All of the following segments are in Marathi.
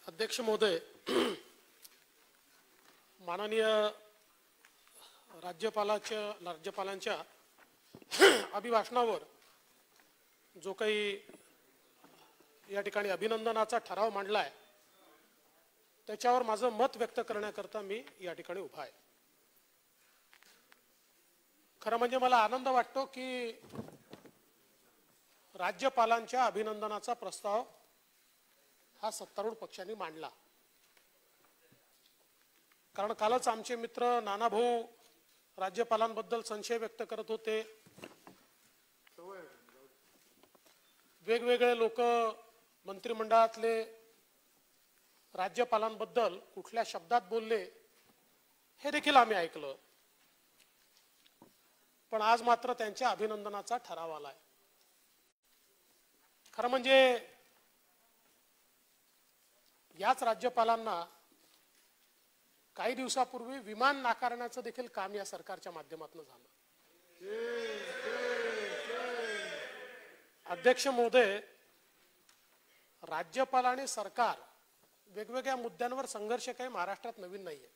अध्यक्ष महोदय, माननीय राज्यपालांच्या अभिभाषणावर जो काही या ठिकाणी अभिनंदनाचा ठराव मांडलाय त्याच्यावर माझं मत व्यक्त करण्याकरता मी या ठिकाणी उभा आहे। खरं म्हणजे मला आनंद वाटतो की राज्यपालांच्या अभिनंदनाचा प्रस्ताव हा सत्तारूढ पक्षांनी मांडला। कारण कालच आमचे मित्र नानाभाऊ राज्यपालांबद्दल संशय व्यक्त करत होते। वेगवेगळे लोक मंत्रिमंडळातले राज्यपालांबद्दल कुठल्या शब्दात बोलले हे देखील आम्ही ऐकलं, पण आज मात्र त्यांच्या अभिनंदनाचा ठराव आलाय। खरं म्हणजे याच राज्यपालांना काही दिवसापूर्वी विमान नाकारण्याचं देखील काम या सरकारच्या माध्यमातून झालं। अध्यक्ष महोदय, राज्यपाल आणि सरकार वेगवेगळ्या मुद्द्यांवर संघर्ष काही महाराष्ट्रात नवीन नाहीये।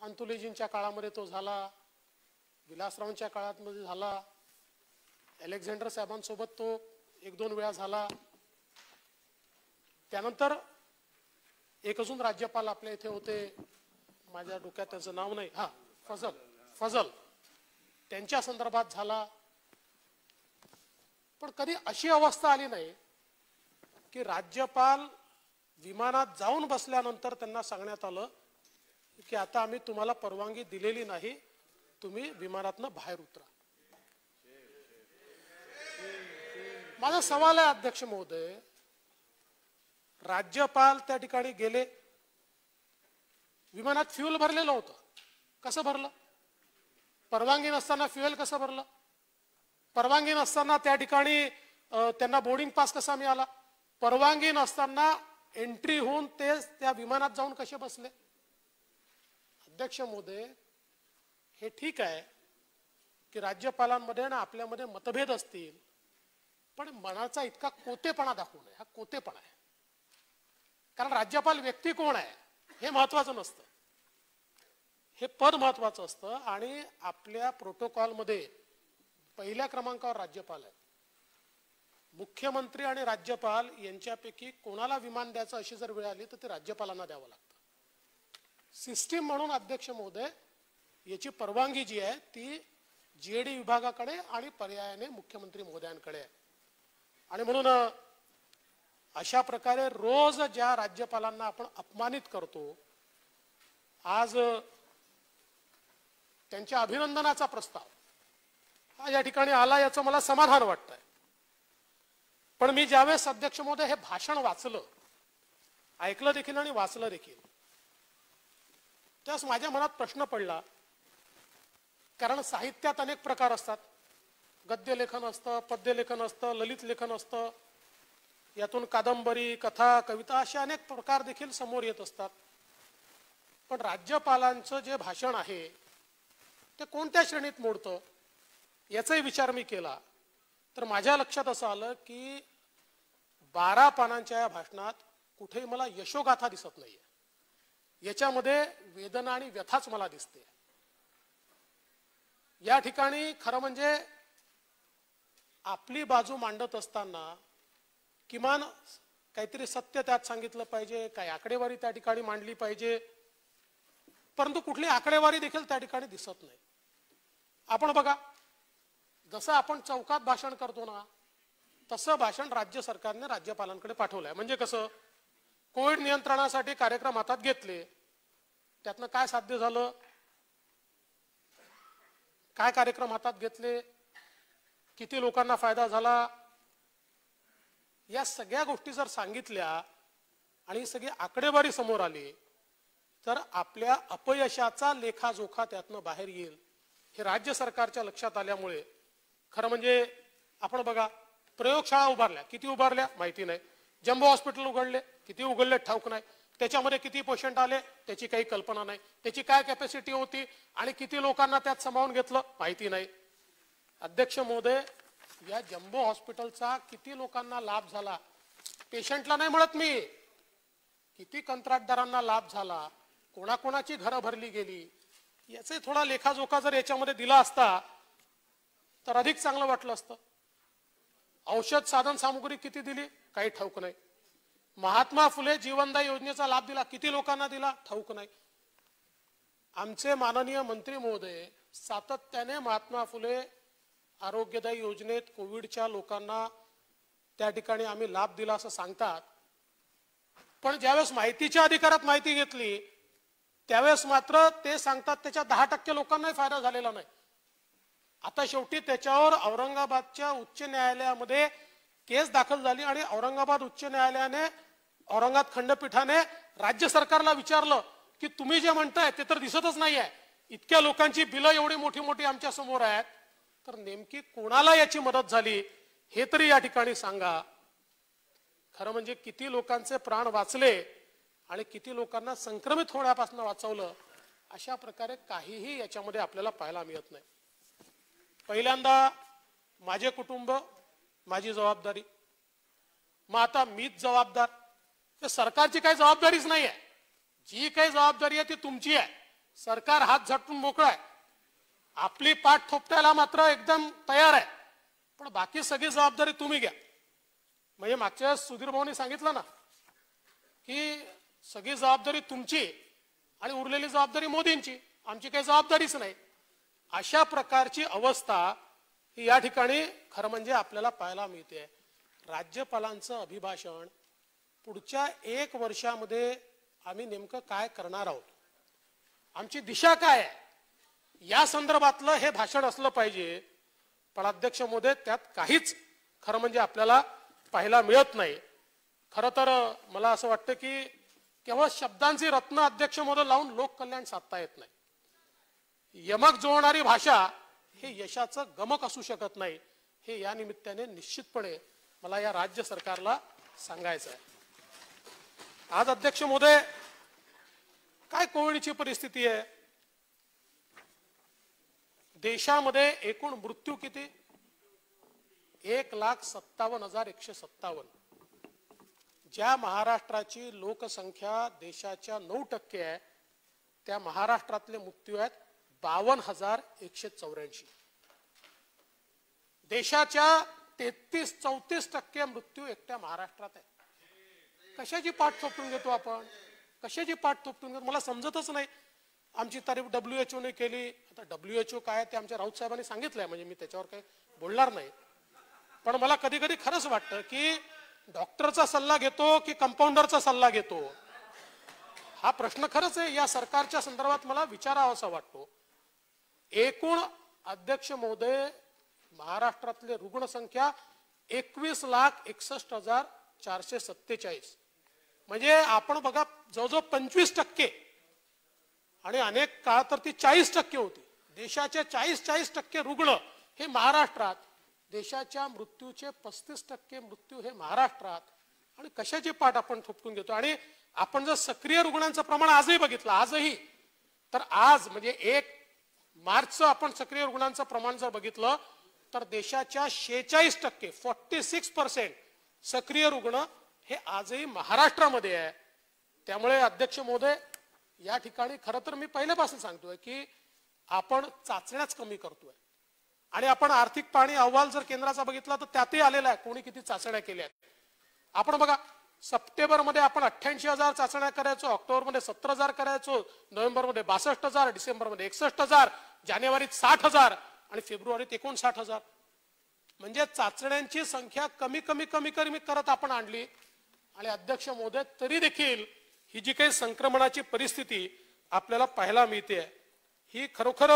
अंतुलेजींच्या काळामध्ये तो झाला, विलासरावांच्या काळामध्ये झाला, अलेक्झांडर साहेबांसोबत तो एक दोन वेळा झाला। त्यानंतर एक अजून राज्यपाल आपल्या इथे होते, माझ्या डोक्यात त्याचं नाव नाही, फजल, त्यांच्या संदर्भात झाला। पण कधी अशी अवस्था आली नाही की राज्यपाल विमानात जाऊन बसल्यानंतर त्यांना सांगण्यात आलं की आता आम्ही तुम्हाला परवानगी दिलेली नाही, तुम्ही विमानातनं बाहेर उतरा। माझा सवाल आहे अध्यक्ष महोदय, राज्यपाल त्या ठिकाणी गेले, विमानात फ्युएल भरलेलं होतं, कसं भरलं? परवानगी नसताना फ्युएल कसं भरलं? परवानगी नसताना त्या ठिकाणी त्यांना बोर्डिंग पास कसा मिळाला? परवानगी नसताना एंट्री होऊन ते त्या विमानात जाऊन कसे बसले? अध्यक्ष महोदय, हे ठीक आहे की राज्यपालांमध्ये ना आपल्यामध्ये मतभेद असतील, पण मनाचा इतका कोतेपणा दाखवू नये, हा कोतेपणा आहे। कारण राज्यपाल व्यक्ती कोण आहे हे महत्वाचं नसतं, हे पद महत्वाचं असतं। आणि आपल्या प्रोटोकॉलमध्ये पहिल्या क्रमांकावर राज्यपाल आहे। मुख्यमंत्री आणि राज्यपाल यांच्यापैकी कोणाला विमान द्यायचं अशी जर वेळ आली तर ते राज्यपालांना द्यावं लागतं। सिस्टीम म्हणून अध्यक्ष महोदय याची परवानगी जी आहे ती जीएडी विभागाकडे आणि पर्यायाने मुख्यमंत्री महोदयांकडे आहे। आणि म्हणून अशा प्रकारे रोज ज्या राज्यपालांना आपण अपमानित करतो, आज त्यांच्या अभिनंदनाचा प्रस्ताव हा या ठिकाणी आला, याचं मला समाधान वाटतंय। पण मी ज्यावेळेस अध्यक्ष महोदय हे भाषण वाचलं, ऐकलं देखील आणि वाचलं देखील, त्यावेळेस माझ्या मनात प्रश्न पडला। कारण साहित्यात अनेक प्रकार असतात, गद्य लेखन असतं, पद्य लेखन असतं, ललित लेखन असतं, यातून कादंबरी, कथा, कविता असे अनेक प्रकार देखील समोर येत असतात। पण राज्यपालांचं जे भाषण आहे ते कोणत्या श्रेणीत मोडतं याचाही विचार मी केला, तर माझ्या लक्षात असं आलं की 12 पानांच्या या भाषणात कुठेही मला यशोगाथा दिसत नाहीये, याच्यामध्ये वेदना आणि व्यथाच मला दिसते। या ठिकाणी खरं म्हणजे आपली बाजू मांडत असताना किमान काहीतरी सत्य त्यात सांगितलं पाहिजे, काही आकडेवारी त्या ठिकाणी मांडली पाहिजे, परंतु कुठली आकडेवारी देखील त्या ठिकाणी दिसत नाही। आपण बघा, जसं आपण चौकात भाषण करतो ना तसं भाषण राज्य सरकारने राज्यपालांकडे पाठवलंय। म्हणजे कसं, कोविड नियंत्रणासाठी कार्यक्रम हातात घेतले, त्यातनं काय साध्य झालं, काय कार्यक्रम हातात घेतले, किती लोकांना फायदा झाला, या सगळ्या गोष्टी जर सांगितल्या आणि सगळी आकडेवारी समोर आली तर आपल्या अपयशाचा लेखाजोखा त्यातनं बाहेर येईल। हे राज्य सरकारच्या लक्षात आल्यामुळे खरं म्हणजे आपण बघा, प्रयोगशाळा उभारल्या, किती उभारल्या माहिती नाही, जम्बो हॉस्पिटल उघडले, किती उघडले ठाऊक नाही, त्याच्यामध्ये किती पेशंट आले त्याची काही कल्पना नाही, त्याची काय कॅपॅसिटी होती आणि किती लोकांना त्यात सामावून घेतलं माहिती नाही। अध्यक्ष महोदय, या जम्बो हॉस्पिटलचा किती लोकांना लाभ झाला, पेशंटला नाही म्हणत मी, किती कंत्राटदारांना लाभ झाला, कोणाकोणाची घरं भरली गेली, याचे थोडा लेखाजोखा जर याच्यामध्ये दिला असता तर अधिक चांगलं वाटलं असतं. औषध साधन सामुग्री किती दिली काही ठाऊक नाही. महात्मा फुले जीवनदायी योजनेचा लाभ दिला, किती लोकांना दिला ठाऊक नाही. आमचे माननीय मंत्री महोदय सातत्याने महात्मा फुले आरोग्यदायी योजनेत कोविडच्या लोकांना त्या ठिकाणी आम्ही लाभ दिला असं सांगतात, पण ज्यावेळेस माहितीच्या अधिकारात माहिती घेतली त्यावेळेस मात्र ते सांगतात त्याच्या 10% लोकांनाही फायदा झालेला नाही. आता शेवटी त्याच्यावर औरंगाबादच्या उच्च न्यायालयामध्ये केस दाखल झाली आणि औरंगाबाद उच्च न्यायालयाने, औरंगाबाद खंडपीठाने राज्य सरकारला विचारलं की तुम्ही जे म्हणताय ते तर दिसतच नाहीये, इतक्या लोकांची बिलं एवढी मोठी मोठी आमच्या समोर आहेत, तर नेमकी कोणाला याची मदत झाली हे तरी या ठिकाणी सांगा. खरं म्हणजे किती लोकांचे प्राण वाचले आणि किती लोकांना संक्रमित होण्यापासून वाचवलं, अशा प्रकारे काहीही याच्यामध्ये आपल्याला पाहायला मिळत नाही. पहिल्यांदा माझे कुटुंब माझी जबाबदारी, मग आता मीच जबाबदार, तर सरकारची काही जबाबदारीच नाही आहे. जी काही जबाबदारी आहे ती तुमची आहे. सरकार हात झटकून मोकळा आहे, आपली पाठ थोपटायला मात्र एकदम तयार आहे, पण बाकी सगळी जबाबदारी तुम्ही घ्या. म्हणजे मागच्या सुधीर भाऊनी सांगितलं ना की सगळी जबाबदारी तुमची आणि उरलेली जबाबदारी मोदींची, आमची काही जबाबदारीच नाही. अशा प्रकारची अवस्था ही या ठिकाणी खरं म्हणजे आपल्याला पाहायला मिळते. राज्यपालांचं अभिभाषण पुढच्या 1 वर्षामध्ये आम्ही नेमकं काय करणार आहोत, आमची दिशा काय आहे, या संदर्भातलं हे भाषण असलं पाहिजे. पण अध्यक्ष महोदय त्यात काहीच खरं म्हणजे आपल्याला पाहायला मिळत नाही. खरं तर मला असं वाटतं की केवळ शब्दांची रत्न अध्यक्ष महोदय लावून लोककल्याण साधता येत नाही. यमक जुळणारी भाषा हे यशाचं गमक असू शकत नाही, हे या निमित्ताने निश्चितपणे मला या राज्य सरकारला सांगायचं आहे. आज अध्यक्ष महोदय काय कोविडची परिस्थिती आहे, देशामध्ये एकूण मृत्यू किती, 1,57,157. ज्या महाराष्ट्राची लोकसंख्या देशाच्या 9% आहे त्या महाराष्ट्रातले मृत्यू आहेत 52,184. देशाच्या 33-34% मृत्यू एकट्या महाराष्ट्रात आहे. कशाची पाठ थोपटून घेतो आपण, कशाची पाठ थोपटून घेतो मला समजतच नाही. आमची तारीफ WHO ने केली, आता WHO काय ते आमच्या राऊत साहेबांनी सांगितलंय, म्हणजे मी त्याच्यावर काही बोलणार नाही. पण मला कधी कधी खरंच वाटतं की डॉक्टरचा सल्ला घेतो की कंपाऊंडरचा सल्ला घेतो, हा प्रश्न खरंच आहे या सरकारच्या संदर्भात मला विचारावासा वाटतो. एकूण अध्यक्ष महोदय महाराष्ट्रातले रुग्णसंख्या 21,61,447. म्हणजे आपण बघा जवळजवळ 25% आणि अनेक काळ तर ती 40% होती. देशाचे 40% रुग्ण हे महाराष्ट्रात, देशाच्या मृत्यूचे 35% मृत्यू हे महाराष्ट्रात. आणि कशाची पाठ आपण थोपटून घेतो. आणि आपण जर सक्रिय रुग्णांचं प्रमाण आजही बघितलं, आजही तर आज म्हणजे 1 मार्चचं आपण सक्रिय रुग्णांचं प्रमाण जर बघितलं तर देशाच्या 46% 46% सक्रिय रुग्ण हे आजही महाराष्ट्रामध्ये आहे. त्यामुळे अध्यक्ष महोदय या ठिकाणी खरं तर मी पहिल्यापासून सांगतोय की आपण चाचण्याच कमी करतोय. आणि आपण आर्थिक पाहणी अहवाल जर केंद्राचा बघितला तर त्यातही आलेला आहे कोणी किती चाचण्या केल्या आहेत. आपण बघा सप्टेंबरमध्ये आपण 88,000 चाचण्या करायचो, ऑक्टोबरमध्ये 17,000 करायचो, नोव्हेंबरमध्ये 62,000, डिसेंबरमध्ये 61,000, जानेवारीत 60,000 आणि फेब्रुवारीत 59,000. म्हणजे चाचण्यांची संख्या कमी कमी कमी कमी करत आपण आणली. आणि अध्यक्ष महोदय तरी देखील ही जी काही संक्रमणाची परिस्थिती आपल्याला पाहायला मिळते ही खरोखर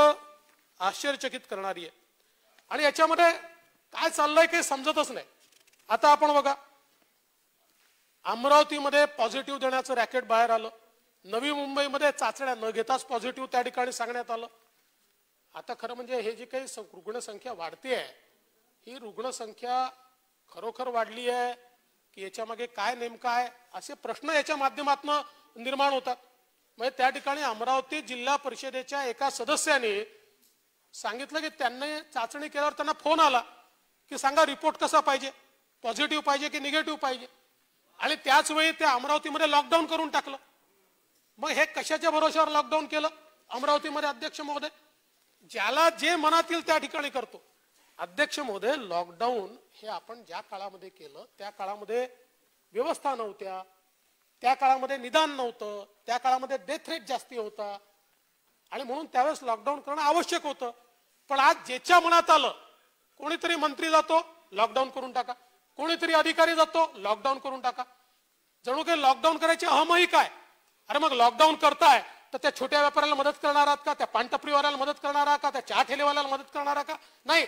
आश्चर्यचकित करणारी आहे. आणि याच्यामध्ये काय चाललंय काही समजतच नाही. आता आपण बघा अमरावतीमध्ये पॉझिटिव्ह देण्याचं रॅकेट बाहेर आलं, नवी मुंबईमध्ये चाचण्या न घेताच पॉझिटिव्ह त्या ठिकाणी सांगण्यात आलं. आता खरं म्हणजे हे जी काही रुग्णसंख्या वाढते आहे ही रुग्णसंख्या खरोखर वाढली आहे की याच्यामागे काय नेमकं आहे असे प्रश्न याच्या माध्यमातून निर्माण होतात. म्हणजे त्या ठिकाणी अमरावती जिल्हा परिषदेच्या एका सदस्याने सांगितलं की त्यांनी चाचणी केल्यावर त्यांना फोन आला की सांगा रिपोर्ट कसा पाहिजे, पॉझिटिव्ह पाहिजे की निगेटिव्ह पाहिजे, आणि त्याच वेळी त्या अमरावतीमध्ये लॉकडाऊन करून टाकलं. मग हे कशाच्या भरोशावर लॉकडाऊन केलं अमरावतीमध्ये अध्यक्ष महोदय? ज्याला जे मनात येईल त्या ठिकाणी करतो. अध्यक्ष महोदय, लॉकडाऊन हे आपण ज्या काळामध्ये केलं त्या काळामध्ये व्यवस्था नव्हत्या, त्या काळामध्ये निदान नव्हतं, त्या काळामध्ये डेथ रेट जास्ती होता, आणि म्हणून त्यावेळेस लॉकडाऊन करणं आवश्यक होतं. पण आज ज्याच्या मनात आलं, कोणीतरी मंत्री जातो लॉकडाऊन करून टाका, कोणीतरी अधिकारी जातो लॉकडाऊन करून टाका. जणू काही लॉकडाऊन करायची अहमही काय. अरे मग लॉकडाऊन करताय तर त्या छोट्या व्यापाऱ्याला मदत करणार आहात का, त्या पानटपरीवाल्याला मदत करणार आहात का, त्या चहा ठेलेवाल्याला मदत करणार आहात का? नाही,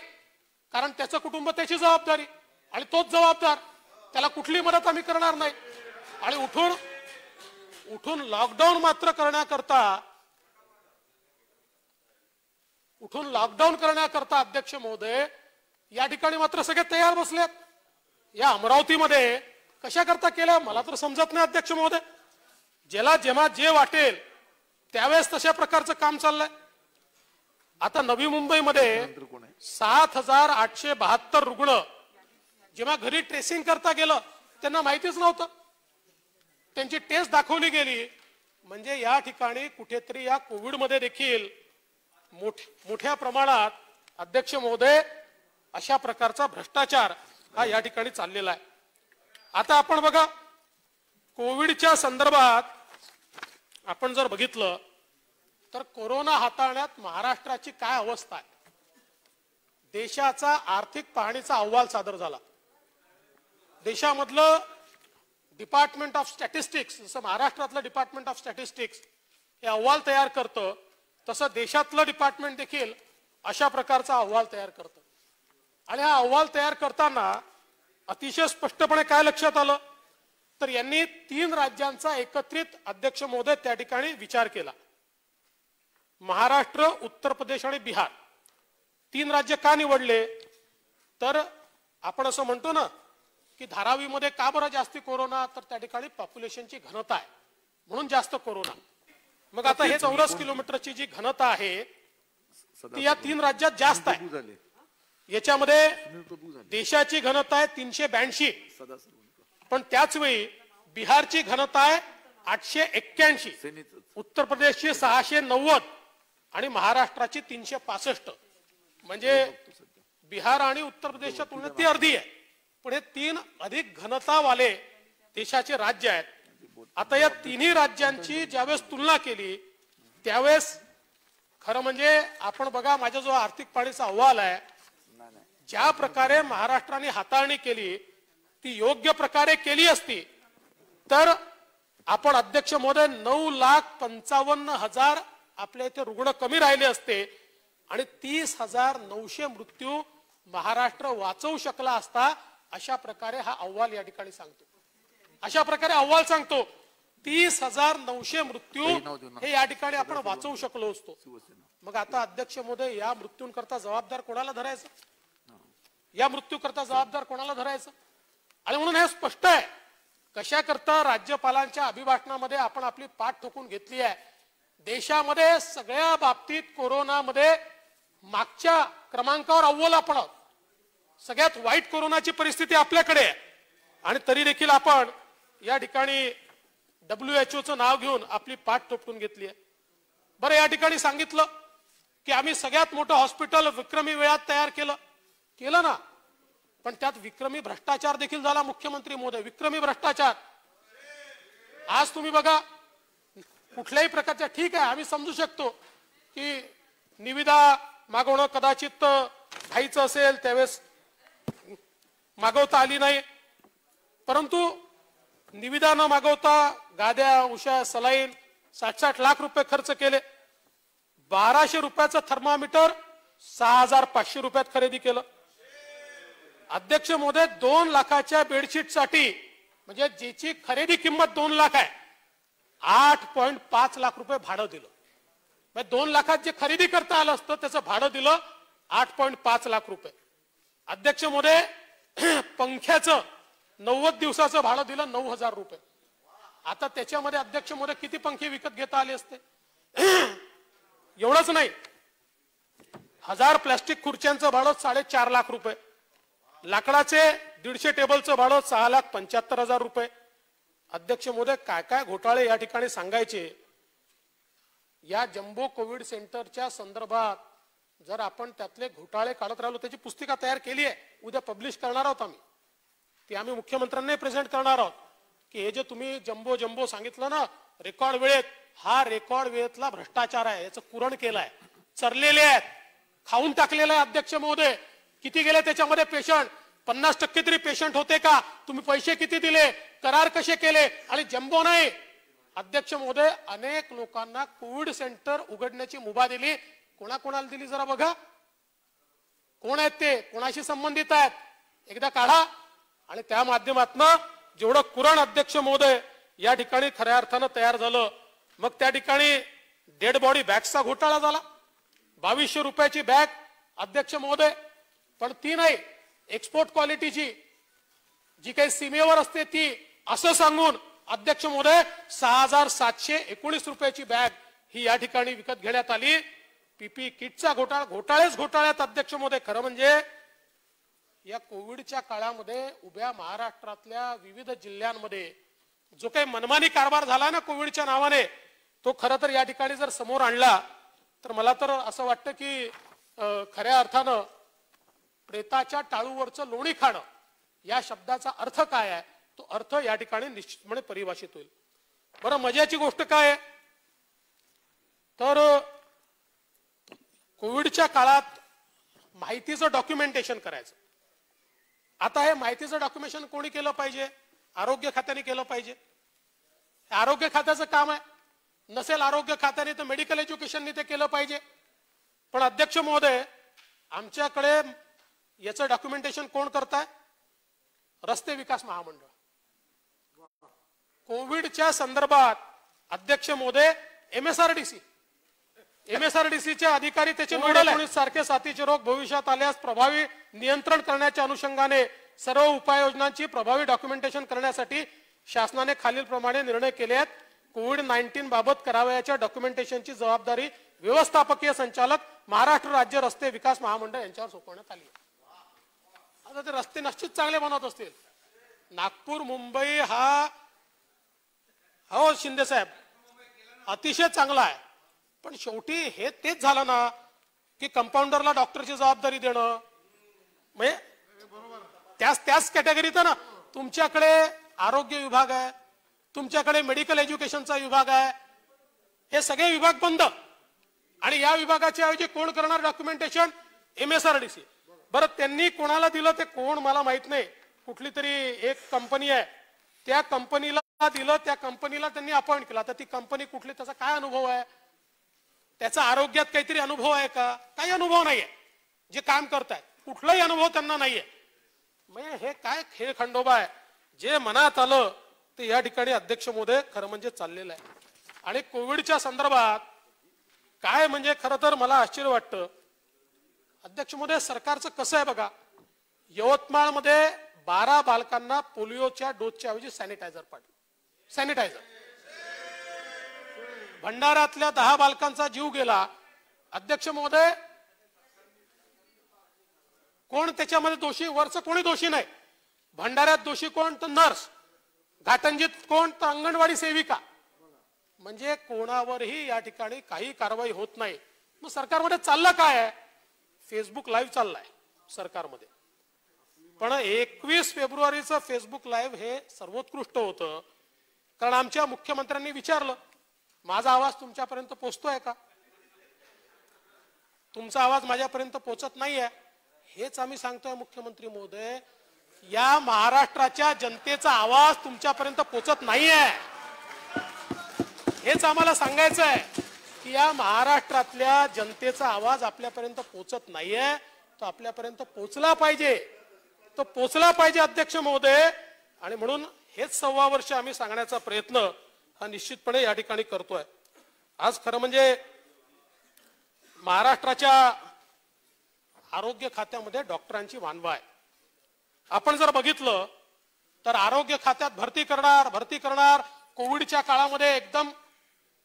कारण त्याचं कुटुंब त्याची जबाबदारी आणि तोच जबाबदार, त्याला कुठली मदत आम्ही करणार नाही. आणि उठून लॉकडाऊन मात्र करण्याकरता अध्यक्ष महोदय या ठिकाणी मात्र सगळे तयार बसलेत. या अमरावतीमध्ये कशा करता केलं मला तर समजत नाही अध्यक्ष महोदय. ज्याला जेव्हा जे वाटेल त्यावेळेस तशा प्रकारचं काम चाललंय. आता नवी मुंबईमध्ये 7,872 रुग्ण जेव्हा घरी ट्रेसिंग करता गेलं त्यांना माहितीच नव्हतं, त्यांची टेस्ट दाखवली गेली. म्हणजे या ठिकाणी कुठेतरी या कोविडमध्ये देखील मोठ्या प्रमाणात अध्यक्ष महोदय अशा प्रकारचा भ्रष्टाचार हा या ठिकाणी चाललेला आहे. आता आपण बघा, कोविडच्या संदर्भात आपण जर बघितलं तर कोरोना हाताळण्यात महाराष्ट्राची काय अवस्था आहे. देशाचा आर्थिक पाहणीचा अहवाल सादर झाला. देशामधलं डिपार्टमेंट ऑफ स्टॅटिस्टिक्स, जसं महाराष्ट्रातलं डिपार्टमेंट ऑफ स्टॅटिस्टिक्स हे अहवाल तयार करतं, तसं देशातलं डिपार्टमेंट देखील अशा प्रकारचा अहवाल तयार करतं. आणि हा अहवाल तयार करताना अतिशय स्पष्टपणे काय लक्षात आलं तर यांनी 3 राज्यांचा एकत्रित अध्यक्ष महोदय त्या ठिकाणी विचार केला. महाराष्ट्र, उत्तर प्रदेश आणि बिहार 3 राज्य का निवडले तर आपण असं म्हणतो ना की धारावीमध्ये का बरं जास्ती कोरोना, तर त्या ठिकाणी पॉप्युलेशनची घनता आहे म्हणून जास्त कोरोना. मग आता हे 14 किलोमीटरची जी घनता आहे ती या 3 राज्यात जास्त आहे. याच्यामध्ये देशाची घनता आहे 382, पण त्याच वेळी बिहारची घनता आहे 881, उत्तर प्रदेशची 690 आणि महाराष्ट्राची 365. म्हणजे बिहार आणि उत्तर प्रदेशच्या तुलनेत ती अर्धी आहे. पण हे 3 अधिक घनतावाले देशाचे राज्य आहेत. आता या तिन्ही राज्यांची ज्यावेळेस तुलना केली त्यावेळेस खरं म्हणजे आपण बघा, माझा जो आर्थिक पाहणीचा अहवाल आहे, ज्या प्रकारे महाराष्ट्राने हाताळणी केली ती योग्य प्रकारे केली असती तर आपण अध्यक्ष महोदय 9,55,000 आपल्या इथे रुग्ण कमी राहिले असते आणि 30,900 मृत्यू महाराष्ट्र वाचवू शकला असता. अशा प्रकारे हा अहवाल या ठिकाणी सांगतो. अशा प्रकारे अहवाल सांगतो 30,900 मृत्यू हे या ठिकाणी आपण वाचवू शकलो असतो. मग आता अध्यक्ष महोदय या मृत्यूंकरता जबाबदार कोणाला धरायचं, या मृत्यूकरता जबाबदार कोणाला धरायचं? आणि म्हणून हे स्पष्ट आहे कशा करता राज्यपालांच्या अभिभाषणामध्ये आपण आपली पाठ ठोकून घेतली आहे. देशामध्ये सगळ्या बाबतीत कोरोनामध्ये मागच्या क्रमांकावर अव्वल आपण आहोत. सगळ्यात वाईट कोरोनाची परिस्थिती आपल्याकडे आहे आणि तरी देखील आपण या ठिकाणी WHO नाव घेऊन आपली पाठ थोपटून घेतली आहे. बरं, या ठिकाणी सांगितलं की आम्ही सगळ्यात मोठं हॉस्पिटल विक्रमी वेळात तयार केलं ना, पण त्यात विक्रमी भ्रष्टाचार देखील झाला. मुख्यमंत्री महोदय, विक्रमी भ्रष्टाचार. आज तुम्ही बघा कुठल्याही प्रकारच्या, ठीक आहे आम्ही समजू शकतो की निविदा मागवणं कदाचित घाईचं असेल, त्यावेळेस मागवता आली नाही, परंतु निविदा न मागवता गाद्या, उशा, सलाईन 60-60 लाख रुपये खर्च केले. 1200 रुपयाचं थर्मामीटर 6,500 रुपयात खरेदी केलं. अध्यक्ष महोदय 2 लाखाच्या बेडशीट साठी, म्हणजे ज्याची खरेदी किंमत 2 लाख आहे, 8.5 लाख रुपये भाडं दिलं. 2 लाखात जे खरेदी करता आलं असतं त्याचं भाडं दिलं 8.5 लाख रुपये. अध्यक्ष महोदय पंख्याचं 90 दिवसाचं भाडं दिलं 9,000 रुपये. आता त्याच्यामध्ये अध्यक्ष महोदय किती पंखे विकत घेता आले असते? एवढंच नाही, 1000 प्लास्टिक खुर्च्यांचं भाडं 4.5 लाख रुपये. लाकडाचे 150 टेबलचं भाडं 6,75,000 रुपये. अध्यक्ष महोदय, काय काय घोटाळे या ठिकाणी सांगायचे. या जम्बो कोविड सेंटरच्या संदर्भात जर आपण त्यातले घोटाळे काढत राहिलो, त्याची पुस्तिका तयार केली आहे, उद्या पब्लिश करणार आहोत आम्ही. ती आम्ही मुख्यमंत्र्यांना प्रेझेंट करणार आहोत की हे जे तुम्ही जम्बो जम्बो सांगितलं ना रेकॉर्ड वेळेत, हा रेकॉर्ड वेळेतला भ्रष्टाचार आहे. याचं कुरण केलंय, चरलेले आहेत, खाऊन टाकलेलं आहे. अध्यक्ष महोदय, किती गेले त्याच्यामध्ये पेशंट? 50% तरी पेशंट होते का? तुम्ही पैसे किती दिले, करार कसे केले? आणि जम्बो नाही. अध्यक्ष महोदय, अनेक लोकांना कोविड सेंटर उघडण्याची मुभा दिली. कोणाकोणाला दिली जरा बघा. कोण आहेत ते, कोणाशी संबंधित आहेत, एकदा काढा. आणि त्या माध्यमातून जेवढं कुरण अध्यक्ष महोदय या ठिकाणी खऱ्या अर्थानं तयार झालं. मग त्या ठिकाणी डेड बॉडी बॅग्सचा घोटाळा झाला. 2200 रुपयाची बॅग अध्यक्ष महोदय, पण ती नाही, एक्सपोर्ट क्वालिटीची जी काही सीमेवर असते ती, असं सांगून अध्यक्ष महोदय 6,719 रुपयाची बॅग ही या ठिकाणी विकत घेण्यात आली. पीपी किटचा घोटाळ्यात अध्यक्ष महोदय. खरं म्हणजे या कोविडच्या काळामध्ये उभ्या महाराष्ट्रातल्या विविध जिल्ह्यांमध्ये जो काही मनमानी कारभार झाला ना कोविडच्या नावाने, तो खरं तर या ठिकाणी जर समोर आणला तर मला तर असं वाटतं की खऱ्या अर्थानं प्रेताच्या टाळूवरचं लोणी खाणं या शब्दाचा अर्थ काय आहे, तो अर्थ या ठिकाणी निश्चितपणे परिभाषित होईल. बरं, मजाची गोष्ट काय आहे तर कोविडच्या काळात माहितीचं डॉक्युमेंटेशन करायचं. आता हे माहितीचं डॉक्युमेंटेशन कोणी केलं पाहिजे? आरोग्य खात्याने केलं पाहिजे. आरोग्य खात्याचं काम आहे. नसेल आरोग्य खात्याने तर मेडिकल एज्युकेशनने ते केलं पाहिजे. पण अध्यक्ष महोदय, आमच्याकडे याचं डॉक्युमेंटेशन कोण करताय? रस्ते विकास महामंडळ. कोविडच्या संदर्भात अध्यक्ष महोदय एमएसआरडीसीचे अधिकारी त्याचे नोडल आहेत. सारखे साथीचे रोग भविष्यात आल्यास प्रभावी नियंत्रण करण्याच्या अनुषंगाने सर्व उपाययोजनांची प्रभावी डॉक्युमेंटेशन करण्यासाठी शासनाने खालीलप्रमाणे निर्णय केले आहेत. कोविड-19 बाबत करावयाच्या डॉक्युमेंटेशनची जबाबदारी व्यवस्थापकीय संचालक महाराष्ट्र राज्य रस्ते विकास महामंडळ यांच्यावर सोपवण्यात आली. आता ते रस्ते निश्चित चांगले बनवत असतील. नागपूर मुंबई हा हो शिंदे साहेब अतिशय चांगला आहे, पण शेवटी हे तेच झालं ना की कंपाऊंडरला डॉक्टरची जबाबदारी देणं. म्हणजे त्याच कॅटेगरीत ना. तुमच्याकडे आरोग्य विभाग आहे, तुमच्याकडे मेडिकल एज्युकेशनचा विभाग आहे, हे सगळे विभाग बंद. आणि या विभागाच्या ऐवजी कोण करणार डॉक्युमेंटेशन? एमएसआरडीसी. बरं, त्यांनी कोणाला दिलं ते कोण मला माहित नाही. कुठली तरी एक कंपनी आहे, त्या कंपनीला दिलं, त्या कंपनीला त्यांनी अपॉइंट केला. तर ती कंपनी कुठली, त्याचा काय अनुभव आहे? त्याचा आरोग्यात काहीतरी अनुभव आहे का? काही अनुभव नाहीये. जे काम करतायत कुठलाही अनुभव त्यांना नाहीये. म्हणजे हे काय खेळ खंडोबा आहे? जे मनात आलं ते या ठिकाणी अध्यक्ष महोदय खरं म्हणजे चाललेलं आहे. आणि कोविडच्या संदर्भात काय म्हणजे खरं तर मला आश्चर्य वाटतं अध्यक्ष महोदय, सरकारचं कसं आहे बघा. यवतमाळमध्ये 12 बालकांना पोलिओच्या डोसच्या ऐवजी सॅनिटायझर पाठवलं. सॅनिटायझर. भंडाऱ्यातल्या 10 बालकांचा जीव गेला. अध्यक्ष महोदय, कोण त्याच्यामध्ये दोषी? वरचं कोणी दोषी नाही. भंडाऱ्यात दोषी कोण? तर नर्स. घाटंजीत कोण? तर अंगणवाडी सेविका. म्हणजे कोणावरही या ठिकाणी काही कारवाई होत नाही. मग सरकारमध्ये चाललं काय आहे? फेसबुक लाईव्ह चाललाय सरकारमध्ये. पण 21 फेब्रुवारीचं फेसबुक लाईव्ह हे सर्वोत्कृष्ट होतं, कारण आमच्या मुख्यमंत्र्यांनी विचारलं, माझा आवाज तुमच्यापर्यंत पोहोचतोय का? तुमचा आवाज माझ्यापर्यंत पोहोचत नाहीये. हेच आम्ही सांगतोय मुख्यमंत्री महोदय, या महाराष्ट्राच्या जनतेचा आवाज तुमच्यापर्यंत पोहोचत नाहीये. हेच आम्हाला सांगायचं आहे की या महाराष्ट्रातल्या जनतेचा आवाज आपल्यापर्यंत पोहोचत नाहीये. तो आपल्यापर्यंत पोहोचला पाहिजे, तो पोहोचला पाहिजे अध्यक्ष महोदय. आणि म्हणून हेच 1.25 वर्ष आम्ही सांगण्याचा प्रयत्न हा निश्चितपणे या ठिकाणी करतोय. आज खरं म्हणजे महाराष्ट्राच्या आरोग्य खात्यामध्ये डॉक्टरांची वानवा आहे. आपण जर बघितलं तर आरोग्य खात्यात भरती करणार कोविडच्या काळामध्ये एकदम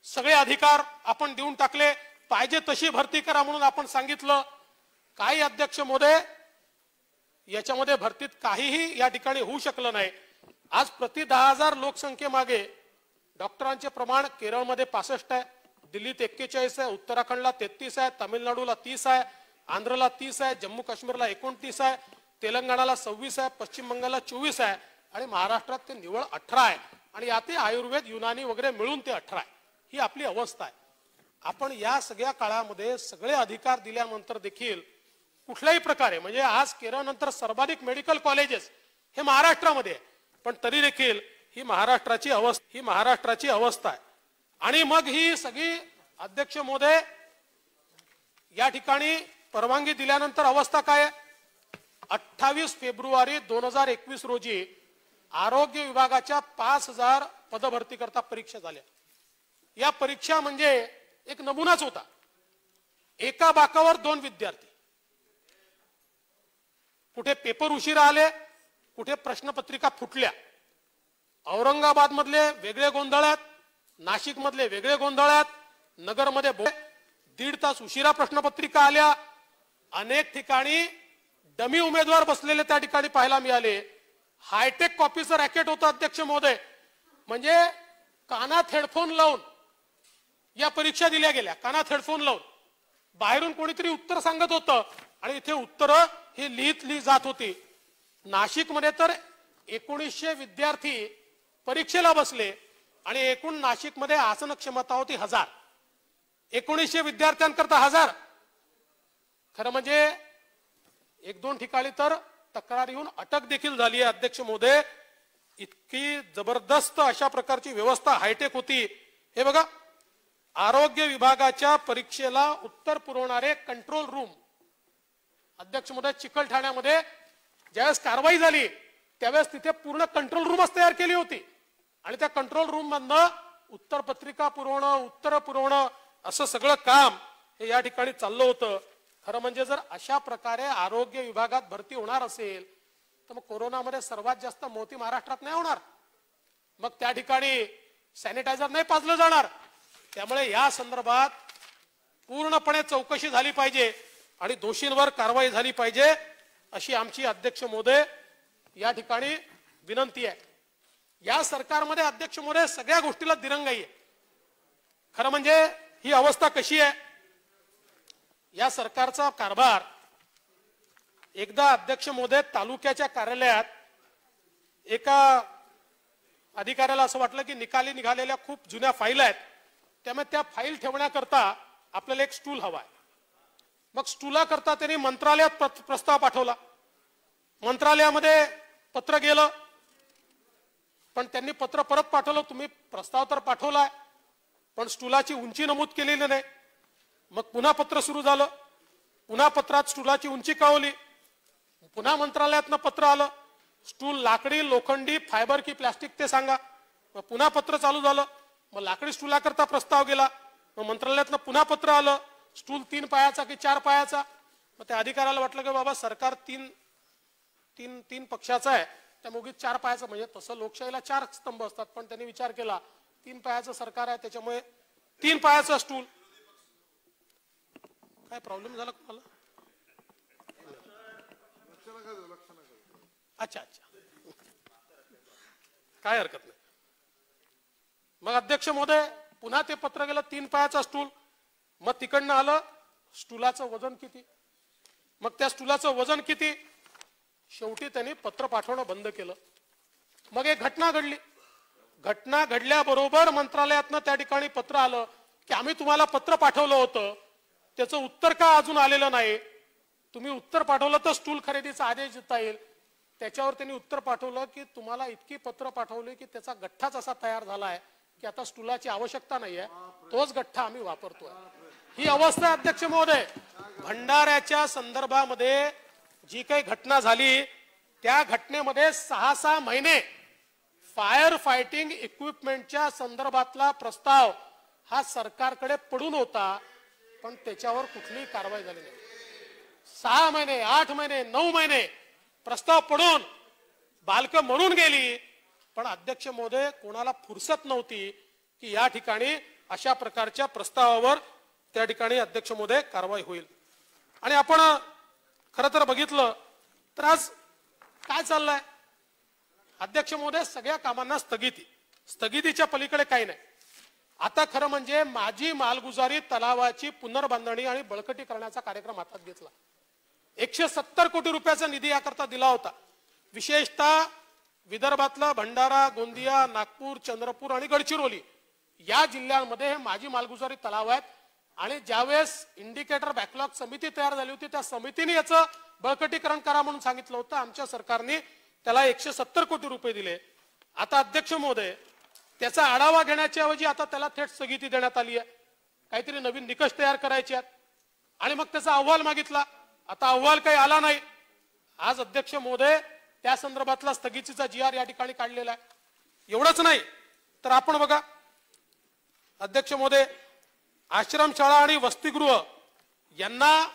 सगळे अधिकार आपण देऊन टाकले. पाहिजे तशी भरती करा म्हणून आपण सांगितलं. काही अध्यक्ष महोदय याच्यामध्ये भरतीत काहीही या ठिकाणी होऊ शकलं नाही। आज प्रति 10,000 लोकसंख्येमागे डॉक्टरांचे प्रमाण केरळमध्ये 65 आहे, दिल्लीत 41 आहे, उत्तराखंडला 33 आहे, तामिळनाडूला 30 आहे, आंध्रला 30 आहे, जम्मू काश्मीरला 29 आहे, तेलंगणाला 26 आहे, पश्चिम बंगालला 24 आहे आणि महाराष्ट्रात ते निवळ 18 आहे आणि यात आयुर्वेद युनानी वगैरे मिळून ते 18 आहे। ही आपली अवस्था आहे। आपण या सगळ्या काळामध्ये सगळे अधिकार दिल्यानंतर देखील कुठल्याही प्रकारे म्हणजे आज केरळनंतर सर्वाधिक मेडिकल कॉलेजेस हे महाराष्ट्रामध्ये आहे, पण तरी देखील ही महाराष्ट्राची अवस्था आहे। आणि मग ही सगळी अध्यक्ष महोदय या ठिकाणी परवानगी दिल्यानंतर अवस्था काय आहे? 28 फेब्रुवारी 2021 रोजी आरोग्य विभागाच्या 5,000 पदभरती करता परीक्षा झाल्या। या परीक्षा म्हणजे एक नमुनाच होता। एका बाकावर 2 विद्यार्थी, कुठे पेपर उशिरा आले, कुठे प्रश्नपत्रिका फुटल्या। औरंगाबाद मधले वेगळे गोंधळ आहेत, नाशिक मधले वेगळे गोंधळ आहेत, नगर मध्ये 1.5 तास उशिरा प्रश्नपत्रिका आल्या। अनेक ठिकाणी डमी उमेदवार बसलेले त्या ठिकाणी पाहायला मिळाले। हायटेक कॉपीचं रॅकेट होतं अध्यक्ष महोदय, म्हणजे कानात हेडफोन लावून या परीक्षा दिल्या गेल्या। कानात हेडफोन लावून बाहेरून कोणीतरी उत्तर सांगत होतं आणि इथे उत्तरं ही लिहिली जात होती। नाशिक मध्ये तर 1900 विद्यार्थी परीक्षेला बसले आणि एकूण नाशिक मध्ये आसन क्षमता होती 1000। 1900 विद्यार्थ्यांकरता 1000। खरं म्हणजे 1-2 ठिकाणी तर तक्रार येऊन अटक देखील झाली आहे अध्यक्ष महोदय। इतकी जबरदस्त अशा प्रकारची व्यवस्था हायटेक होती। हे बघा, आरोग्य विभागाच्या परीक्षेला उत्तर पुरवणारे कंट्रोल रूम अध्यक्ष महोदय चिकलठाण्यामध्ये ज्यावेळेस कारवाई झाली त्यावेळेस तिथे पूर्ण कंट्रोल रूमच तयार केली होती आणि त्या कंट्रोल रूम मधनं उत्तर पत्रिका पुरवणं, उत्तर पुरवणं असं सगळं काम हे या ठिकाणी चाललं होतं। खरं म्हणजे जर अशा प्रकारे आरोग्य विभागात भरती होणार असेल तर मग कोरोनामध्ये सर्वात जास्त मौती महाराष्ट्रात नाही होणार, मग त्या ठिकाणी सॅनिटायझर नाही पाजलं जाणार। त्यामुळे या संदर्भात पूर्णपणे चौकशी झाली पाहिजे आणि दोषींवर कारवाई झाली पाहिजे अशी आमची अध्यक्ष महोदय या ठिकाणी विनंती आहे। या सरकारमध्ये अध्यक्ष महोदय सगळ्या गोष्टीला दिरंगाई आहे। खरं म्हणजे ही अवस्था कशी आहे? या सरकारचा कारभार एकदा अध्यक्ष महोदय तालुक्याच्या कार्यालयात एका अधिकाऱ्याला असं वाटलं की निकाली निघालेल्या खूप जुन्या फाईल आहेत, त्यामुळे त्या फाईल ठेवण्याकरता आपल्याला एक स्टूल हवा आहे। मग स्टूलाकरता त्यांनी मंत्रालयात प्रस्ताव पाठवला। मंत्रालयामध्ये पत्र गेलं, पण त्यांनी पत्र परत पाठवलं, तुम्ही प्रस्ताव तर पाठवलाय पण स्टूलाची उंची नमूद केलेली नाही। मग पुन्हा पत्र सुरू झालं, पुन्हा पत्रात स्टूलाची उंची कळवली, पुन्हा मंत्रालयातनं पत्र आलं, स्टूल लाकडी, लोखंडी, फायबर की प्लास्टिक ते सांगा। मग पुन्हा पत्र चालू झालं, मग लाकडी स्टूलाकरता प्रस्ताव गेला, मग मंत्रालयातनं पुन्हा पत्र आलं, स्टूल 3 पायाचा की 4 पायाचा। मग त्या अधिकाऱ्याला वाटलं की बाबा सरकार तीन पक्षाचा आहे, त्यामुळे 4 पायाचं, म्हणजे तसं लोकशाहीला 4 स्तंभ असतात, पण त्यांनी विचार केला 3 पायाचं सरकार आहे त्याच्यामुळे 3 पायाचं स्टूल। काय प्रॉब्लेम झाला तुम्हाला? अच्छा, काय हरकत नाही। मग अध्यक्ष महोदय पुन्हा ते पत्र गेलं 3 पायाचा स्टूल, मग तिकडनं आलं स्टूलाचं वजन किती, मग त्या स्टूलाचं वजन किती, शेवटी त्यांनी पत्र पाठवणं बंद केलं। मग एक घटना घडली, घटना घडल्याबरोबर मंत्रालयातनं त्या ठिकाणी पत्र आलं की आम्ही तुम्हाला पत्र पाठवलं होतं, त्याचं उत्तर का अजून आलेलं नाही, तुम्ही उत्तर पाठवलं तर स्टूल खरेदीचा आदेश देता येईल। त्याच्यावर त्यांनी उत्तर पाठवलं की तुम्हाला इतकी पत्र पाठवली की त्याचा गठ्ठाच असा तयार झाला आहे की आता स्टूलाची आवश्यकता नाहीये, तोच गठ्ठा आम्ही वापरतोय। ही अवस्था अध्यक्ष महोदय। भंडाऱ्याच्या संदर्भामध्ये जी काही घटना झाली त्या घटनेमध्ये 6 महिने फायर फायटिंग इक्विपमेंटच्या संदर्भातला प्रस्ताव हा सरकारकडे पडून होता, पण त्याच्यावर कुठलीही कारवाई झाली नाही। 6 महिने, 8 महिने, 9 महिने प्रस्ताव पडून बालकं मरून गेली, पण अध्यक्ष महोदय कोणाला फुरसत नव्हती की या ठिकाणी अशा प्रकारच्या प्रस्तावावर त्या ठिकाणी अध्यक्ष महोदय कारवाई होईल। आणि आपण खरं तर बघितलं तर आज काय चाललंय अध्यक्ष महोदय, सगळ्या कामांना स्थगितीच्या पलीकडे काही नाही. आता खरं म्हणजे माझी मालगुजारी तलावाची पुनर्बांधणी आणि बळकटी करण्याचा कार्यक्रम हातात घेतला. 170 कोटी रुपयाचा निधी याकरता दिला होता. विशेषतः विदर्भातला भंडारा, गोंदिया, नागपूर, चंद्रपूर आणि गडचिरोली या जिल्ह्यांमध्ये हे माझी मालगुजारी तलाव आहेत. आणि ज्यावेळेस इंडिकेटर बॅकलॉग समिती तयार झाली होती त्या समितीने याचं बळकटीकरण करा म्हणून सांगितलं होतं. आमच्या सरकारने त्याला 170 कोटी रुपये दिले. आता अध्यक्ष महोदय, त्याचा आढावा घेण्याच्या ऐवजी आता त्याला थेट स्थगिती देण्यात आली आहे. काहीतरी नवीन निकष तयार करायचे आहेत आणि मग त्याचा अहवाल मागितला. आता अहवाल काही आला नाही. आज अध्यक्ष महोदय त्या संदर्भातला स्थगितीचा GR या ठिकाणी काढलेला आहे. एवढंच नाही तर आपण बघा अध्यक्ष महोदय, आश्रमशाळा आणि वसतिगृह यांना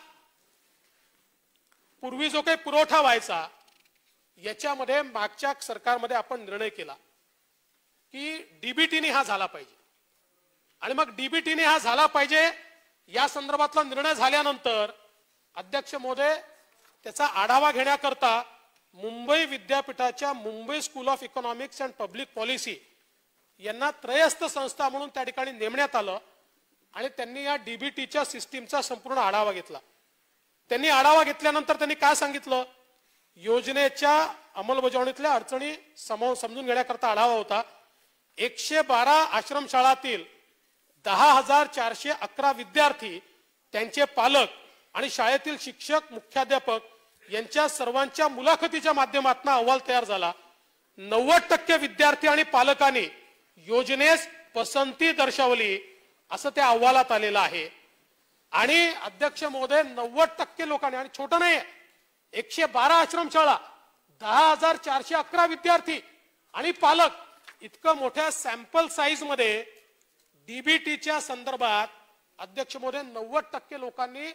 पूर्वी जो काही पुरवठा व्हायचा याच्यामध्ये मागच्या सरकारमध्ये आपण निर्णय केला की डीबीटीने हा झाला पाहिजे. आणि मग डीबीटीने हा झाला पाहिजे या संदर्भातला निर्णय झाल्यानंतर अध्यक्ष महोदय त्याचा आढावा घेण्याकरता मुंबई विद्यापीठाच्या Mumbai school of economics and public policy यांना त्रयस्थ संस्था म्हणून त्या ठिकाणी नेमण्यात आलं आणि त्यांनी या डीबीटीच्या सिस्टीमचा संपूर्ण आढावा घेतला. त्यांनी आढावा घेतल्यानंतर त्यांनी काय सांगितलं, योजनेच्या अंमलबजावणीतल्या अडचणी समजून घेण्याकरता आढावा होता. 112 आश्रमशाळातील 10,411 विद्यार्थी, त्यांचे पालक आणि शाळेतील शिक्षक, मुख्याध्यापक यांच्या सर्वांच्या मुलाखतीच्या माध्यमातून अहवाल तयार झाला. 90% विद्यार्थी आणि पालकांनी योजनेस पसंती दर्शवली असं त्या अहवालात आलेलं आहे. आणि अध्यक्ष महोदय 90% लोकांनी, आणि छोटं नाही, 112 आश्रमशाळा, 10,411 विद्यार्थी आणि पालक, इतकं मोठ्या सॅम्पल साईज मध्ये डीबीटीच्या संदर्भात अध्यक्ष महोदय 90% लोकांनी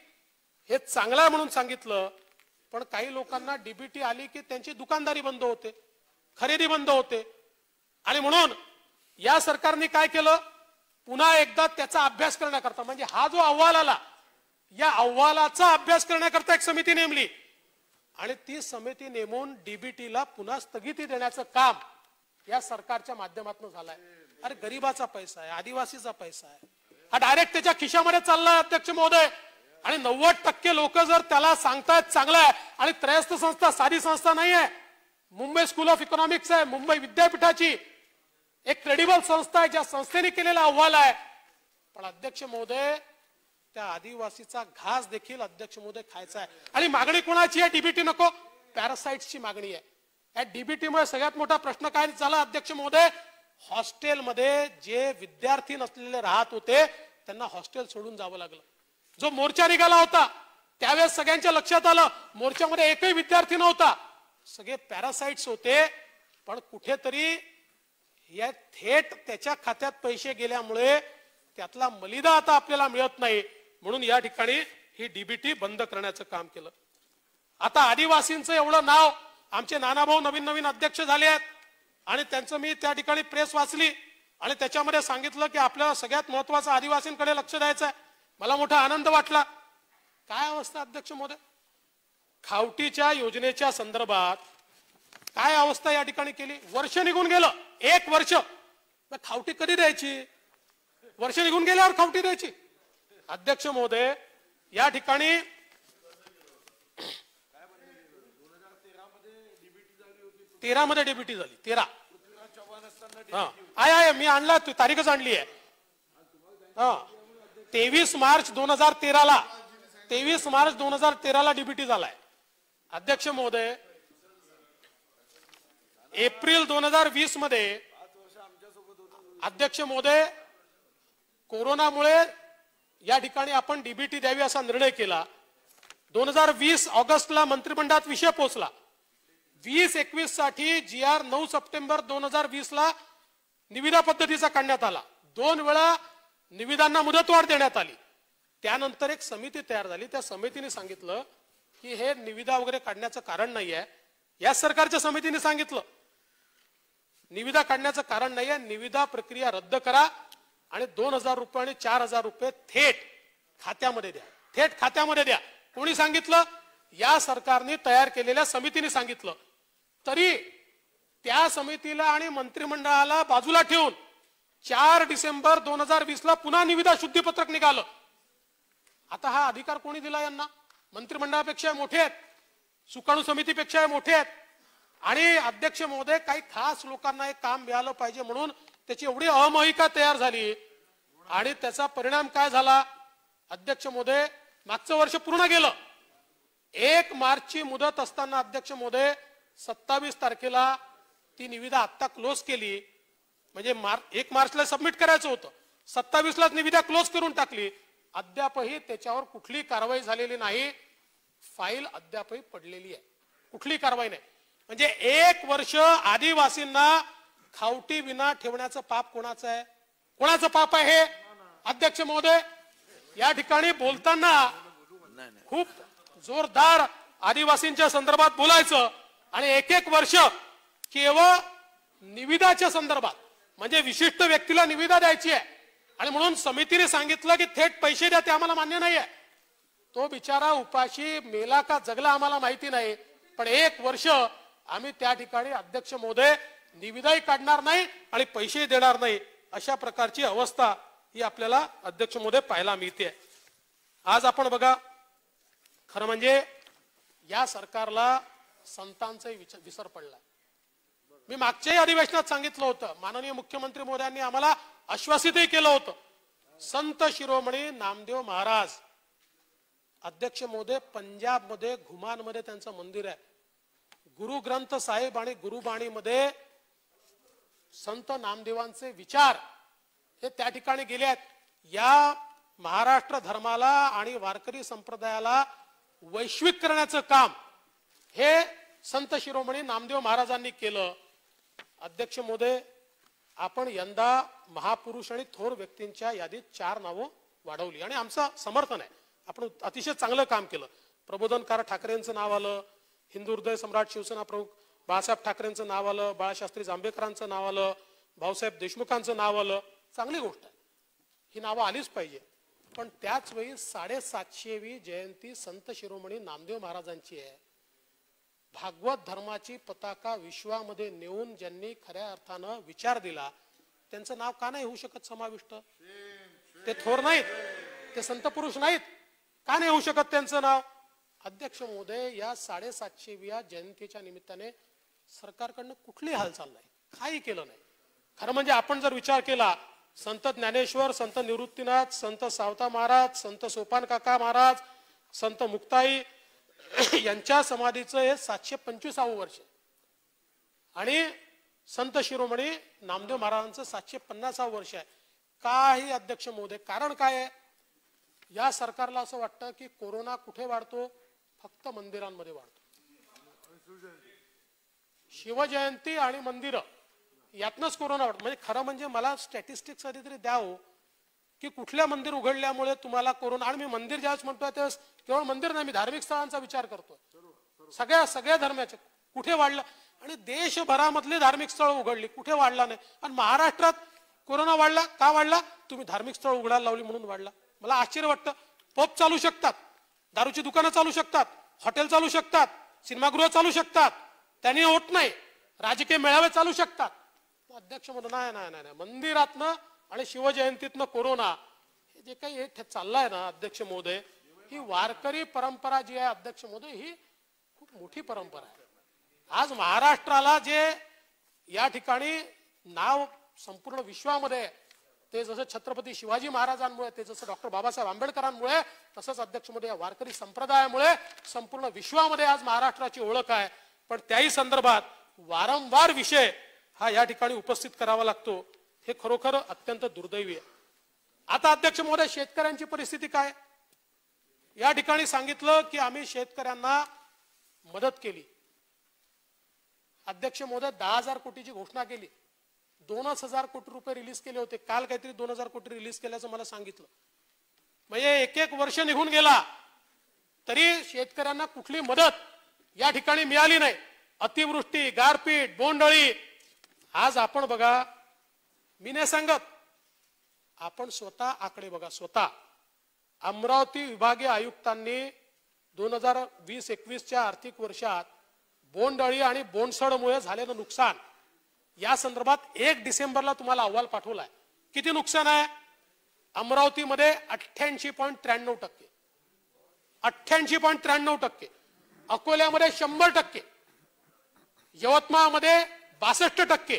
हे चांगलं आहे म्हणून सांगितलं. पण काही लोकांना डीबीटी आली की त्यांची दुकानदारी बंद होते, खरेदी बंद होते. आणि म्हणून या सरकारने काय केलं, पुन्हा एकदा त्याचा अभ्यास करण्याकरता, म्हणजे हा जो अहवाल आला या अहवालाचा अभ्यास करण्याकरता एक समिती नेमली आणि ती समिती नेमून डीबीटीला पुन्हा स्थगिती देण्याचं काम या सरकारच्या माध्यमातून झालंय. अरे गरीबाचा पैसा आहे, आदिवासीचा पैसा आहे, हा डायरेक्ट त्याच्या खिशामध्ये चाललाय अध्यक्ष महोदय. आणि 90% लोक जर त्याला सांगतायत चांगलं आहे, आणि त्रयस्थ संस्था साधी संस्था नाही आहे, मुंबई स्कूल ऑफ इकॉनॉमिक्स आहे, मुंबई विद्यापीठाची एक क्रेडिबल संस्था आहे, ज्या संस्थेने केलेला अहवाल आहे. पण अध्यक्ष महोदय त्या आदिवासीचा घास देखील अध्यक्ष महोदय खायचा आहे. आणि मागणी कोणाची आहे, डीबीटी नको, पॅरासाइट्सची मागणी आहे. या डीबीटीमुळे सगळ्यात मोठा प्रश्न काय झाला अध्यक्ष महोदय, हॉस्टेलमध्ये जे विद्यार्थी नसलेले राहत होते त्यांना हॉस्टेल सोडून जावं लागलं. जो मोर्चा निघाला होता त्यावेळेस सगळ्यांच्या लक्षात आलं मोर्चामध्ये एकही विद्यार्थी नव्हता, सगळे पॅरासाइट्स होते. पण कुठेतरी या थेट त्याच्या खात्यात पैसे गेल्यामुळे त्यातला मलिदा आता आपल्याला मिळत नाही. म्हणून या ठिकाणी ही डीबीटी बंद करण्याचं काम केलं. आता आदिवासींचं एवढं नाव, आमचे नानाभाऊ नवीन नवीन अध्यक्ष झाले आहेत आणि त्यांचं मी त्या ठिकाणी प्रेस वाचली आणि त्याच्यामध्ये सांगितलं की आपल्याला सगळ्यात महत्वाचं आदिवासींकडे लक्ष द्यायचं आहे. मला मोठा आनंद वाटला. काय अवस्था अध्यक्ष महोदय, खावटीच्या योजनेच्या संदर्भात काय अवस्था या ठिकाणी केली. वर्ष निघून गेलं, 1 वर्ष, खावटी कधी द्यायची, वर्ष निघून गेल्यावर खावटी द्यायची. अध्यक्ष महोदय या ठिकाणी 13 मध्ये डीबीटी झाली. 13 आहे, मी आणला, तारीखच आणली आहे. 23 मार्च 2013ला 23 मार्च 2013ला डीबीटी झालाय. अध्यक्ष महोदय एप्रिल 2020 मध्ये अध्यक्ष महोदय कोरोनामुळे या ठिकाणी आपण डीबीटी द्यावी असा निर्णय केला. 2020 ऑगस्टला मंत्रिमंडळात विषय पोहोचला. 20-21 साठी GR 9 सप्टेंबर 2020 ला निविदा पद्धतीचा काढण्यात आला. 2 वेळा निविदांना मुदतवाढ देण्यात आली. त्यानंतर एक समिती तयार झाली. त्या समितीने सांगितलं की हे निविदा वगैरे काढण्याचं कारण नाहीये. या सरकारच्या समितीने सांगितलं निविदा काढण्याचं कारण नाहीये, निविदा प्रक्रिया रद्द करा आणि 2,000 रुपये आणि 4,000 रुपये थेट खात्यामध्ये द्या, थेट खात्यामध्ये द्या. कोणी सांगितलं, या सरकारने तयार केलेल्या समितीने सांगितलं. तरी त्या समितीला आणि मंत्रिमंडळाला बाजूला ठेवून 4 डिसेंबर 2020 ला पुन्हा निविदा शुद्धीपत्रक निघालं. आता हा अधिकार कोणी दिला यांना? मंत्रिमंडळापेक्षा मोठे आहेत, सुकाणू समितीपेक्षा मोठे आहेत. आणि अध्यक्ष महोदय, काही खास लोकांना एक काम मिळालं पाहिजे म्हणून त्याची एवढी अमहिका तयार झाली आणि त्याचा परिणाम काय झाला? अध्यक्ष महोदय, मागचं वर्ष पूर्ण गेलं. 1 मार्चची मुदत असताना अध्यक्ष महोदय 27 तारखेला ती निविदा आता क्लोज केली. म्हणजे 1 मार्चला सबमिट करायचं होतं, 27 लाच निविदा क्लोज करून टाकली. अद्यापही त्याच्यावर कुठली कारवाई झालेली नाही. फाईल अद्यापही पडलेली आहे, कुठली कारवाई नाही. म्हणजे 1 वर्ष आदिवासींना खावटी विना ठेवण्याचं पाप कोणाचं आहे? कोणाचं पाप आहे हे? अध्यक्ष महोदय, या ठिकाणी बोलताना खूप जोरदार आदिवासींच्या संदर्भात बोलायचं आणि 1 वर्ष केवळ निविदाच्या संदर्भात, म्हणजे विशिष्ट व्यक्तीला निविदा द्यायची आहे आणि म्हणून समितीने सांगितलं की थेट पैसे द्या, ते आम्हाला मान्य नाही आहे. तो बिचारा उपाशी मेला का जगला आम्हाला माहिती नाही, पण 1 वर्ष आम्ही त्या ठिकाणी अध्यक्ष महोदय निविदाही काढणार नाही आणि पैसे देणार नाही, अशा प्रकारची अवस्था ही आपल्याला अध्यक्ष महोदय पाहायला मिळते. आज आपण बघा, खरं म्हणजे या सरकारला संतांचाही विसर पडला. मी मागच्याही अधिवेशनात सांगितलं होतं, माननीय मुख्यमंत्री महोदयांनी आम्हाला आश्वासितही केलं होतं. संत शिरोमणी नामदेव महाराज, अध्यक्ष महोदय, पंजाब मध्ये घुमानमध्ये त्यांचं मंदिर आहे. गुरु ग्रंथ साहेब आणि गुरुबाणी मध्ये संत नामदेवांचे विचार हे त्या ठिकाणी गेले आहेत. या महाराष्ट्र धर्माला आणि वारकरी संप्रदायाला वैश्विक करण्याचं काम हे संत शिरोमणी नामदेव महाराजांनी केलं. अध्यक्ष महोदय, आपण यंदा महापुरुष आणि थोर व्यक्तींच्या यादीत 4 नावं वाढवली आणि आमचं समर्थन आहे. आपण अतिशय चांगलं काम केलं. प्रबोधनकार ठाकरेंचं नाव आलं, हिंदू हृदय सम्राट शिवसेना प्रमुख बाळासाहेब ठाकरेंचं नाव आलं, बाळशास्त्री जांभेकरांचं नाव आलं, भाऊसाहेब देशमुखांचं नाव आलं. चांगली गोष्ट आहे, ही नावं आलीच पाहिजे. पण त्याच वेळी 750वी जयंती संत शिरोमणी नामदेव महाराजांची आहे. भागवत धर्माची पताका विश्वामध्ये नेऊन ज्यांनी खऱ्या अर्थानं विचार दिला, त्यांचं नाव का नाही होऊ शकत समाविष्ट? ते थोर नाहीत, ते संत पुरुष नाहीत, का नाही होऊ शकत त्यांचं नाव? अध्यक्ष महोदय, या 750व्या जयंतीच्या निमित्ताने सरकारकडनं कुठली हालचाल नाही, काही केलं नाही. खरं म्हणजे आपण जर विचार केला, संत ज्ञानेश्वर, संत निवृत्तीनाथ, संत सावता महाराज, संत सोपान काका महाराज, संत मुक्ताई यांच्या समाधीचं हे 725वं वर्ष आणि संत शिरोमणी नामदेव महाराजांचं 750वं वर्ष आहे. काही अध्यक्ष महोदय, कारण काय आहे? या सरकारला असं वाटतं की कोरोना कुठे वाढतो? फक्त मंदिरांमध्ये वाढतो. शिवजयंती आणि मंदिरं यातनच कोरोना वाढतो. म्हणजे खरं म्हणजे मला स्टॅटिस्टिक्स कधीतरी द्यावं की कुठल्या मंदिर उघडल्यामुळे तुम्हाला कोरोना. आणि मी मंदिर ज्यावेळेस म्हणतोय त्यावेळेस केवळ मंदिर नाही, मी धार्मिक स्थळांचा विचार करतोय. सगळ्या धर्माचे कुठे वाढलं आणि देशभरामधली धार्मिक स्थळ उघडली, कुठे वाढला नाही. आणि महाराष्ट्रात कोरोना वाढला, का वाढला? तुम्ही धार्मिक स्थळ उघडायला लावली म्हणून वाढला. मला आश्चर्य वाटतं. पब चालू शकतात, दारूची दुकानं चालू शकतात, हॉटेल चालू शकतात, सिनेमागृह चालू शकतात, त्यांनी होत नाही. राजकीय मेळावे चालू शकतात. अध्यक्ष म्हणतो नाही नाही नाही, मंदिरातनं आणि शिवजयंतीतनं कोरोना, हे जे काही हे चाललंय ना अध्यक्ष महोदय, ही वारकरी परंपरा जी आहे अध्यक्ष महोदय, ही खूप मोठी परंपरा आहे. आज महाराष्ट्राला जे या ठिकाणी नाव संपूर्ण विश्वामध्ये, ते जसं छत्रपती शिवाजी महाराजांमुळे, ते जसं डॉक्टर बाबासाहेब आंबेडकरांमुळे, तसंच अध्यक्ष महोदय वारकरी संप्रदायामुळे संपूर्ण विश्वामध्ये आज महाराष्ट्राची ओळख आहे. पण त्याही संदर्भात वारंवार विषय हा या ठिकाणी उपस्थित करावा लागतो, हे खरोखर अत्यंत दुर्दैवी आहे. आता अध्यक्ष महोदय, शेतकऱ्यांची परिस्थिती काय? या ठिकाणी सांगितलं की आम्ही शेतकऱ्यांना मदत केली. अध्यक्ष महोदय, 10,000 कोटीची घोषणा केली, 2,000 कोटी रुपये रिलीज केले होते. काल काहीतरी 2,000 कोटी रिलीज केल्याचं मला सांगितलं. म्हणजे 1 वर्ष निघून गेला तरी शेतकऱ्यांना कुठली मदत या ठिकाणी मिळाली नाही. अतिवृष्टी, गारपीट, बोंडअळी. आज आपण बघा, मी नाही सांगत, आपण स्वतः आकडे बघा. स्वतः अमरावती विभागीय आयुक्तांनी 2020-21च्या आर्थिक वर्षात बोंडअळी आणि बोंडसडमुळे झालेलं नुकसान या संदर्भात 1 डिसेंबरला तुम्हाला अहवाल पाठवलाय. किती नुकसान आहे? अमरावतीमध्ये 88.93%, 88.93%, अकोल्यामध्ये 100%, यवतमाळमध्ये 62%,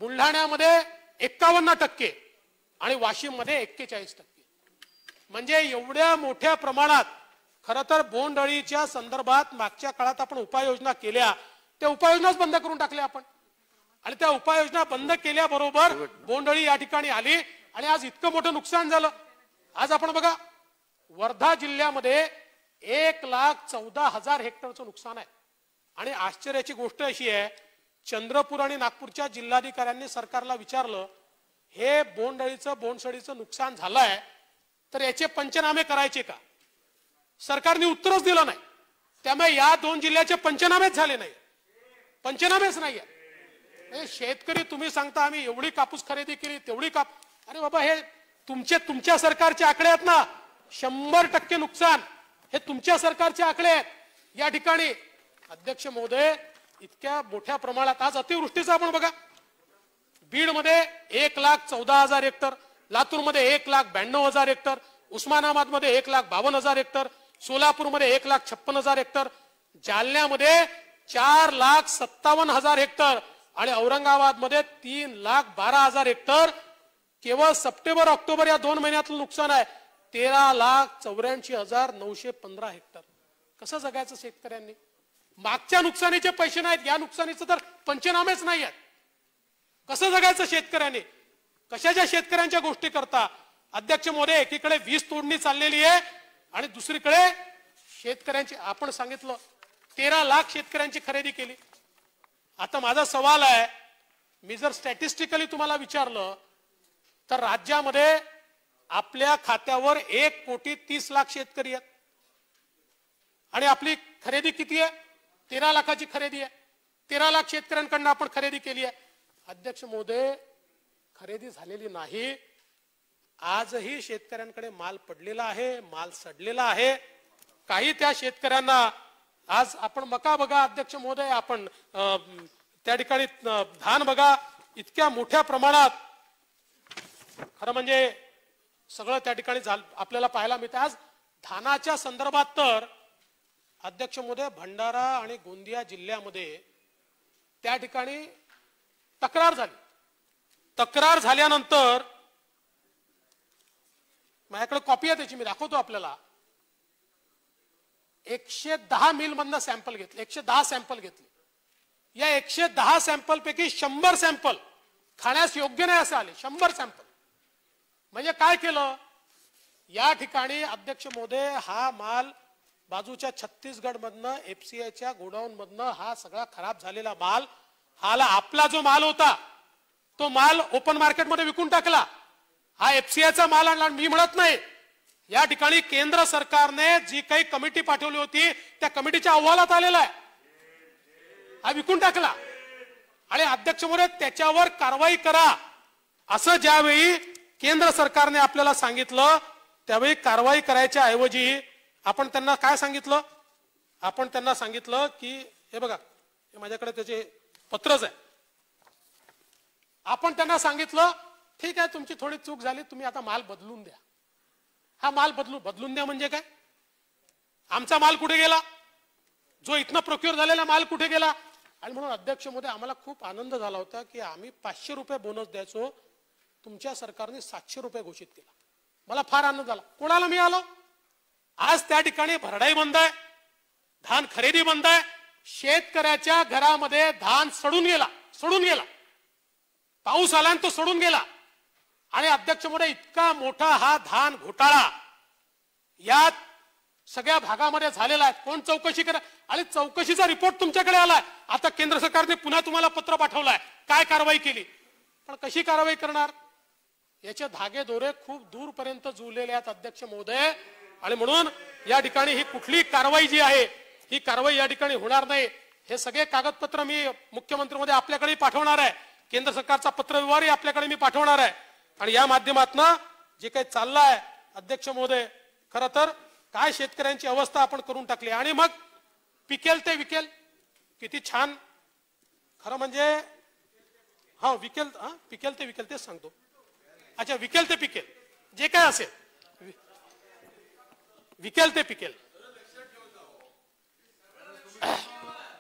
बुलढाण्यामध्ये 51% आणि वाशिममध्ये 41%. म्हणजे एवढ्या मोठ्या प्रमाणात खरं तर बोंडअळीच्या संदर्भात मागच्या काळात आपण उपाययोजना केल्या, त्या उपाययोजनाच बंद करून टाकल्या आपण. आणि त्या उपाययोजना बंद केल्याबरोबर बोंडअळी या ठिकाणी आली आणि आज इतकं मोठं नुकसान झालं. आज आपण बघा, वर्धा जिल्ह्यामध्ये 1,14,000 हेक्टरचं नुकसान आहे. आणि आश्चर्याची गोष्ट अशी आहे, चंद्रपूर आणि नागपूरच्या जिल्हाधिकाऱ्यांनी सरकारला विचारलं, हे बोंडअळीचं बोंडसडीचं नुकसान झालंय तर याचे पंचनामे करायचे का? सरकारने उत्तरच दिलं नाही. त्यामुळे या 2 जिल्ह्याचे पंचनामेच झाले नाही, पंचनामेच नाही. शेतकरी तुम्ही सांगता आम्ही एवढी कापूस खरेदी केली, तेवढी अरे बाबा, हे तुमच्या सरकारचे आकडे आहेत ना. 100% नुकसान हे तुमच्या सरकारचे आकडे आहेत. या ठिकाणी अध्यक्ष महोदय, इतक्या मोठ्या प्रमाणात आज अतिवृष्टीचा आपण बघा, बीडमध्ये 1,14,000 हेक्टर, लातूरमध्ये 1,92,000 हेक्टर, उस्मानाबादमध्ये 1,52,000 हेक्टर, सोलापूरमध्ये 1,56,000 हेक्टर, जालन्यामध्ये 4,57,000 हेक्टर आणि औरंगाबादमध्ये 3,12,000 हेक्टर. केवळ सप्टेंबर ऑक्टोबर या 2 महिन्यातलं नुकसान आहे 13,84,915 हेक्टर. कसं जगायचं शेतकऱ्यांनी? मागच्या नुकसानीचे पैसे नाहीत, या नुकसानीचं तर पंचनामेच नाही आहेत. कसं जगायचं शेतकऱ्यांनी? कशाच्या शेतकऱ्यांच्या गोष्टी करता? अध्यक्ष महोदय, एकीकडे वीज तोडणी चाललेली आहे आणि दुसरीकडे शेतकऱ्यांची, आपण सांगितलं 13 लाख शेतकऱ्यांची खरेदी केली. आता माझा सवाल आहे, मी जर स्टॅटिस्टिकली तुम्हाला विचारलं तर राज्यामध्ये आपल्या खात्यावर 1,30,00,000 शेतकरी आहेत आणि आपली खरेदी किती आहे? 13 लाखाची खरेदी आहे. 13 लाख शेतकऱ्यांकडून आपण खरेदी केली आहे. अध्यक्ष महोदय, खरेदी झालेली नाही. आजही शेतकऱ्यांकडे माल पडलेला आहे, माल सडलेला आहे. काही त्या शेतकऱ्यांना आज आपण मका बघा अध्यक्ष महोदय, आपण त्या ठिकाणी धान बघा, इतक्या मोठ्या प्रमाणात खरं म्हणजे सगळं त्या ठिकाणी आपल्याला पाहायला मिळतं. आज धानाच्या संदर्भात तर अध्यक्ष महोदय, भंडारा आणि गोंदिया जिल्ह्यामध्ये त्या ठिकाणी तक्रार झाली. तक्रार झाल्यानंतर माझ्याकडे कॉपी आहे त्याची, मी दाखवतो आपल्याला. 110 मिल मधनं सॅम्पल घेतले, 110 सॅम्पल घेतले. या 110 सॅम्पल पैकी 100 सॅम्पल खाण्यास योग्य नाही असे आले. 100 सॅम्पल म्हणजे काय केलं या ठिकाणी अध्यक्ष महोदय? हा माल बाजूच्या छत्तीसगड मधनं एफसीआयच्या गोडाऊन मधनं हा सगळा खराब झालेला माल, आपला जो माल होता तो माल ओपन मार्केटमध्ये विकून टाकला. हा एफसीआयचा माल आणला. मी म्हणत नाही, या ठिकाणी केंद्र सरकारने जी काही कमिटी पाठवली होती त्या कमिटीच्या अहवालात आलेला आहे, हा विकून टाकला. आणि अध्यक्ष महोदय, त्याच्यावर कारवाई करा असं ज्यावेळी केंद्र सरकारने आपल्याला सांगितलं, त्यावेळी कारवाई करायच्या ऐवजी आपण त्यांना काय सांगितलं? आपण त्यांना सांगितलं की हे बघा, हे माझ्याकडे त्याचे पत्रच आहे. आपण त्यांना सांगितलं, ठीक आहे, तुमची थोडी चूक झाली, तुम्ही आता माल बदलून द्या. हा माल बदलून द्या म्हणजे काय? आमचा माल कुठे गेला? जो इथनं प्रोक्युअर झालेला माल कुठे गेला? आणि म्हणून अध्यक्ष महोदय, आम्हाला खूप आनंद झाला होता की आम्ही 500 रुपये बोनस द्यायचो, तुमच्या सरकारने 700 रुपये घोषित केला. मला फार आनंद झाला. कोणाला मिळालं? आज त्या ठिकाणी भरडाई बंद आहे, धान खरेदी बंद आहे. शेतकऱ्याच्या घरामध्ये धान सडून गेला. पाऊस आला आणि तो सडून गेला. आणि अध्यक्ष महोदय, इतका मोठा हा धान घोटाळा या सगळ्या भागामध्ये झालेला आहे. कोण चौकशी करा? आणि चौकशीचा रिपोर्ट तुमच्याकडे आलाय. आता केंद्र सरकारने पुन्हा तुम्हाला पत्र पाठवलंय, काय कारवाई केली. पण कशी कारवाई करणार? याचे धागे दोरे खूप दूरपर्यंत जुळलेले आहेत अध्यक्ष महोदय. आणि म्हणून या ठिकाणी ही कुठली कारवाई जी आहे, ही कारवाई या ठिकाणी होणार नाही. हे सगळे कागदपत्र मी मुख्यमंत्री मध्ये आपल्याकडे पाठवणार आहे. केंद्र सरकारचा पत्रव्यवहारही आपल्याकडे मी पाठवणार आहे. आणि या माध्यमातून जे काही चाललंय अध्यक्ष महोदय, खरं तर काय शेतकऱ्यांची अवस्था आपण करून टाकली. आणि मग पिकेल ते विकेल, किती छान. खरं म्हणजे हा विकेल, पिकेल ते विकेल तेच सांगतो. अच्छा, विकेल ते पिकेल जे काय असेल, विकेल ते पिकेल.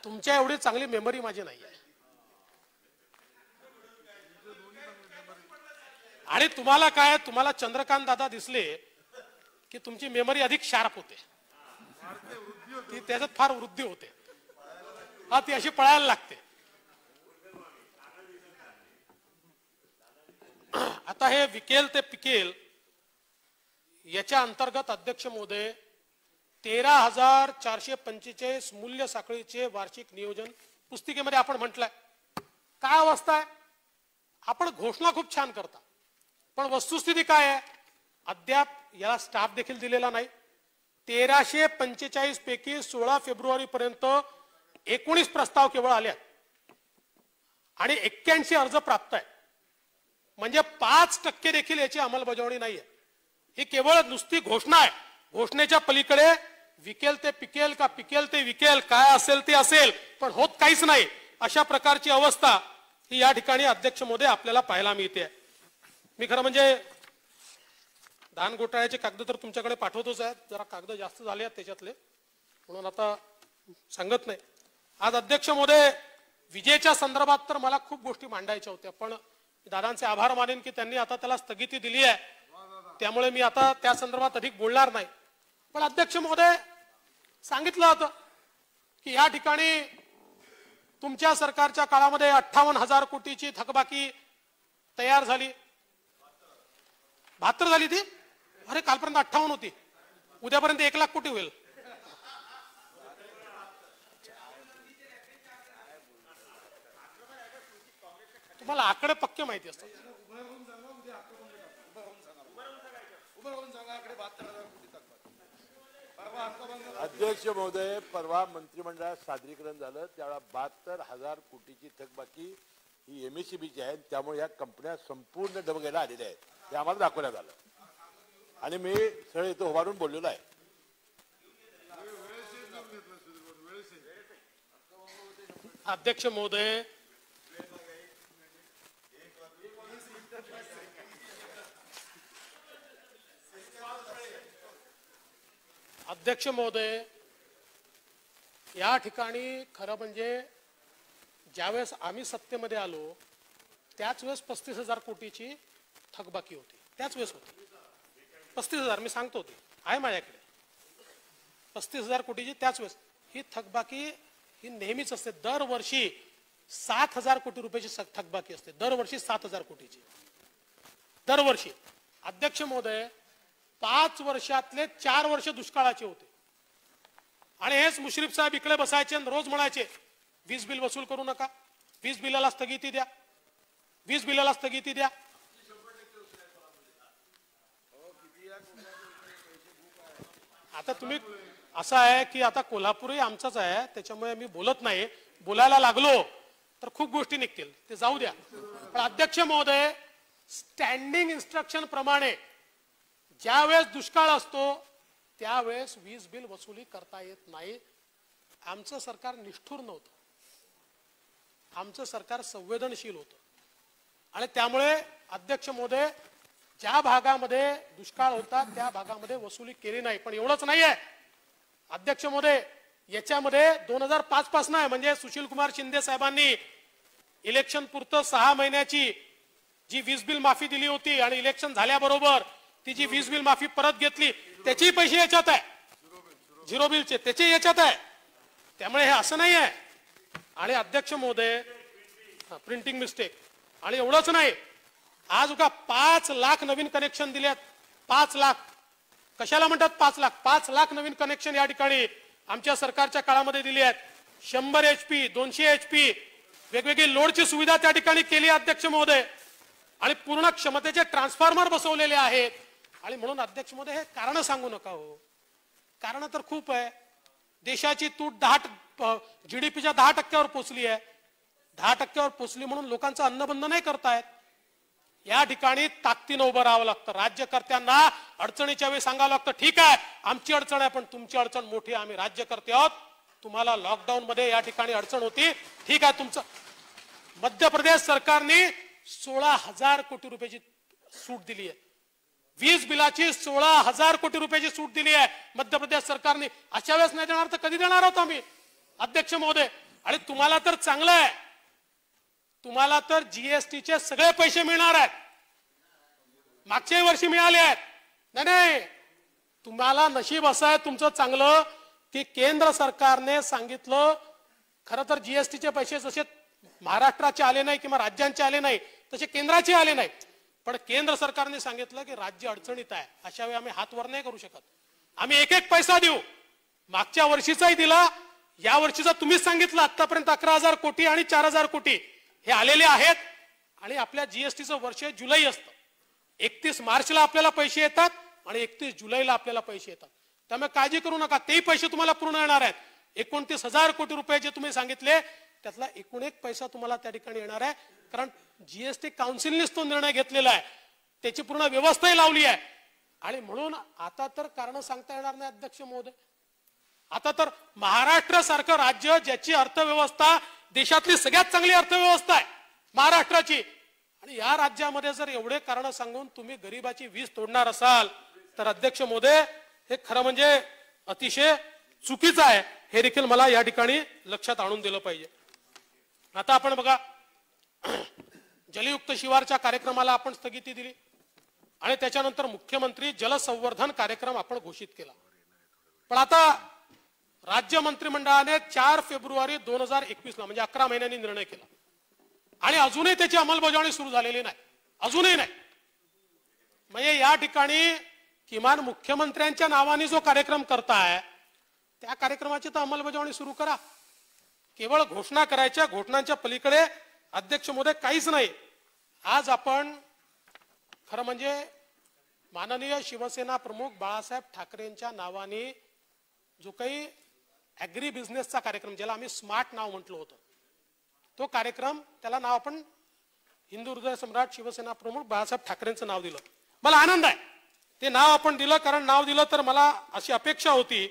तुमच्या एवढी चांगली मेमरी माझी नाही आहे. आणि तुम्हाला काय, तुम्हाला चंद्रकांत दादा दिसले की तुमची मेमरी अधिक शार्प होते, ती त्याच्यात फार वृद्धी होते. हा, ती अशी पळायला लागते. आता हे विकेल ते पिकेल याच्या अंतर्गत अध्यक्ष महोदय 13,445 मूल्य साखळीचे वार्षिक नियोजन पुस्तिकेमध्ये आपण म्हटलंय. काय अवस्था आहे? आपण घोषणा खूप छान करता, पण वस्तुस्थिती काय आहे? अद्याप याला स्टाफ देखील दिलेला नाही. 1345 पैकी 16 फेब्रुवारी पर्यंत 19 प्रस्ताव केवळ आले आणि 81 अर्ज प्राप्त आहेत. म्हणजे 5% देखील याची अंमलबजावणी नाहीये. ही केवळ नुसती घोषणा आहे. घोषणेच्या पलीकडे विकेल ते पिकेल का पिकेल ते विकेल, काय असेल ते असेल, पण होत काहीच नाही. अशा प्रकारची अवस्था ही या ठिकाणी अध्यक्ष महोदय आपल्याला पाहायला मिळते. मी खरं म्हणजे धान घोटाळ्याचे कागद तर तुमच्याकडे पाठवतोच आहेत, जरा कागद जास्त झाले आहेत त्याच्यातले, म्हणून आता सांगत नाही. आज अध्यक्ष महोदय विजेच्या संदर्भात तर मला खूप गोष्टी मांडायच्या होत्या, पण दादांचे आभार मानेन की त्यांनी आता त्याला स्थगिती दिली आहे, त्यामुळे मी आता त्या संदर्भात अधिक बोलणार नाही. पण अध्यक्ष महोदय सांगितलं होतं की या ठिकाणी तुमच्या सरकारच्या काळामध्ये 58,000 कोटीची थकबाकी तयार झाली. 72 झाली ती. अरे कालपर्यंत 58 होती, उद्यापर्यंत 1 लाख कोटी होईल. तुम्हाला आकडे पक्के माहिती असतात. अध्यक्ष महोदय, परवा मंत्रिमंडळात सादरीकरण झालं त्यावेळेला 72,000 कोटीची थकबाकी ही एमएससीबीची आहे. त्यामुळे या कंपन्या संपूर्ण डबघाईला आलेल्या आहेत, हे आम्हाला दाखवण्यात आलं आणि मी सरळ इथं उभारून बोललेलो आहे. अध्यक्ष महोदय, अध्यक्ष महोदय, या ठिकाणी खरं म्हणजे ज्यावेळेस आम्ही सत्तेमध्ये आलो त्याच वेळेस 35,000 कोटीची थकबाकी होती. त्याच वेळेस होती 35,000, मी सांगतो होती आहे माझ्याकडे 35,000 कोटीची. त्याच वेळेस ही थकबाकी ही नेहमीच असते. दरवर्षी 7,000 कोटी रुपयाची थकबाकी असते, दरवर्षी 7,000 कोटीची दरवर्षी. अध्यक्ष महोदय, 5 वर्षातले 4 वर्ष दुष्काळाचे होते आणि हेच मुश्रीफ साहेब इकडे बसायचे आणि रोज म्हणायचे वीज बिल वसूल करू नका, वीज बिलाला स्थगिती द्या, वीज बिलाला स्थगिती द्या. आता तुम्ही असं आहे की आता कोल्हापूरही आमचाच आहे, त्याच्यामुळे मी बोलत नाही. बोलायला लागलो तर खूप गोष्टी निघतील, ते जाऊ द्या. पण अध्यक्ष महोदय, स्टँडिंग इन्स्ट्रक्शन प्रमाणे ज्यावेळेस दुष्काळ असतो त्यावेळेस वीज बिल वसुली करता येत नाही. आमचं सरकार निष्ठुर नव्हतं, आमचं सरकार संवेदनशील होतं आणि त्यामुळे अध्यक्ष महोदय ज्या भागामध्ये दुष्काळ होता त्या भागामध्ये वसुली केली नाही. पण एवढंच नाहीये अध्यक्ष महोदय, याच्यामध्ये 2005 पासून आहे, म्हणजे सुशील कुमार शिंदे साहेबांनी इलेक्शन पुरतं 6 महिन्याची जी वीज बिल माफी दिली होती आणि इलेक्शन झाल्याबरोबर ती जी वीज बिल माफी परत घेतली त्याचे पैसे याच्यात आहे, झिरो बिलचे त्याचे याच्यात आहे. त्यामुळे हे असं नाही आहे. आणि अध्यक्ष महोदय, प्रिंटिंग मिस्टेक. आणि एवढंच नाही, आज का 5 लाख नवीन कनेक्शन दिलेत. 5 लाख कशाला म्हणतात? 5 लाख 5 लाख नवीन कनेक्शन या ठिकाणी आमच्या सरकारच्या काळामध्ये दिली आहेत. 100 HP 200 HP वेगवेगळी लोडची सुविधा त्या ठिकाणी केली अध्यक्ष महोदय आणि पूर्ण क्षमतेचे ट्रान्सफॉर्मर बसवलेले आहेत. आणि म्हणून अध्यक्ष महोदय, हे कारण सांगू नका हो, कारण तर खूप आहे. देशाची तूट जीडीपीच्या 10% पोहोचली आहे. 10% पोहोचली म्हणून लोकांचं अन्नबंध नाही करतायत. या ठिकाणी ताकदीनं उभं राहावं लागतं. राज्यकर्त्यांना अडचणीच्या वेळी सांगावं लागतं ठीक आहे आमची अडचण आहे पण तुमची अडचण मोठी आहे, आम्ही राज्यकर्ते आहोत, तुम्हाला लॉकडाऊन मध्ये या ठिकाणी अडचण होती, ठीक आहे तुमचं. मध्य प्रदेश सरकारने 16,000 कोटी रुपयाची सूट दिली आहे, वीज बिलाची 16,000 कोटी रुपयाची सूट दिली आहे मध्य प्रदेश सरकारने. अशा वेळेस नाही देणार तर कधी देणार आहोत आम्ही अध्यक्ष महोदय? आणि तुम्हाला तर चांगलं आहे, तुम्हाला तर जीएसटीचे सगळे पैसे मिळणार आहेत, मागच्या वर्षी मिळाले आहेत. नाही, तुम्हाला नशीब असं आहे तुमचं चांगलं की केंद्र सरकारने सांगितलं, खरं तर जीएसटीचे पैसे जसे महाराष्ट्राचे आले नाही किंवा राज्यांचे आले नाही तसे केंद्राचे आले नाही, पण केंद्र सरकारने सांगितलं की राज्य अडचणीत आहे, अशा वेळी आम्ही हात वर नाही करू शकत, आम्ही एक एक पैसा देऊ. मागच्या वर्षीचाही दिला, या वर्षीचा तुम्हीच सांगितलं आतापर्यंत 11,000 कोटी आणि 4,000 कोटी हे आलेले आहेत. आणि आपल्या जीएसटीचं वर्ष जुलै असतं, 31 मार्चला आपल्याला पैसे येतात आणि 31 जुलैला आपल्याला पैसे येतात. त्यामुळे काळजी करू नका, तेही पैसे तुम्हाला पूर्ण येणार आहेत. 29,000 कोटी रुपये जे तुम्ही सांगितले त्यातला एकूण एक पैसा तुम्हाला त्या ठिकाणी येणार आहे, कारण जीएसटी काउन्सिलनेच तो निर्णय घेतलेला आहे, त्याची पूर्ण व्यवस्थाही लावली आहे. आणि म्हणून आता तर कारण सांगता येणार नाही अध्यक्ष महोदय. आता तर महाराष्ट्र सारखं राज्य ज्याची अर्थव्यवस्था देशातली सगळ्यात चांगली अर्थव्यवस्था आहे महाराष्ट्राची, आणि या राज्यामध्ये जर एवढे कारण सांगून तुम्ही गरिबाची वीज तोडणार असाल तर अध्यक्ष महोदय हे खरं म्हणजे अतिशय चुकीचं आहे, हे देखील मला या ठिकाणी लक्षात आणून दिलं पाहिजे. आता आपण बघा, जलयुक्त शिवारच्या कार्यक्रमाला आपण स्थगिती दिली आणि त्याच्यानंतर मुख्यमंत्री जलसंवर्धन कार्यक्रम आपण घोषित केला. पण आता राज्य मंत्रिमंडळाने 4 फेब्रुवारी 2021 ला म्हणजे 11 महिन्यांनी निर्णय केला आणि अजूनही त्याची अंमलबजावणी सुरू झालेली नाही, अजूनही नाही. म्हणजे या ठिकाणी किमान मुख्यमंत्र्यांच्या नावाने जो कार्यक्रम करताय त्या कार्यक्रमाची तर अंमलबजावणी सुरू करा. केवळ घोषणा करायच्या, घोषणांच्या पलीकडे अध्यक्ष महोदय काहीच नाही. आज आपण खरं म्हणजे माननीय शिवसेना प्रमुख बाळासाहेब ठाकरेंच्या नावाने जो काही ऍग्री बिझनेसचा कार्यक्रम, ज्याला आम्ही स्मार्ट नाव म्हटलं होतं, तो कार्यक्रम, त्याला नाव आपण हिंदू हृदय सम्राट शिवसेना प्रमुख बाळासाहेब ठाकरेंचं नाव दिलं. मला आनंद आहे ते नाव आपण दिलं, कारण नाव दिलं तर मला अशी अपेक्षा होती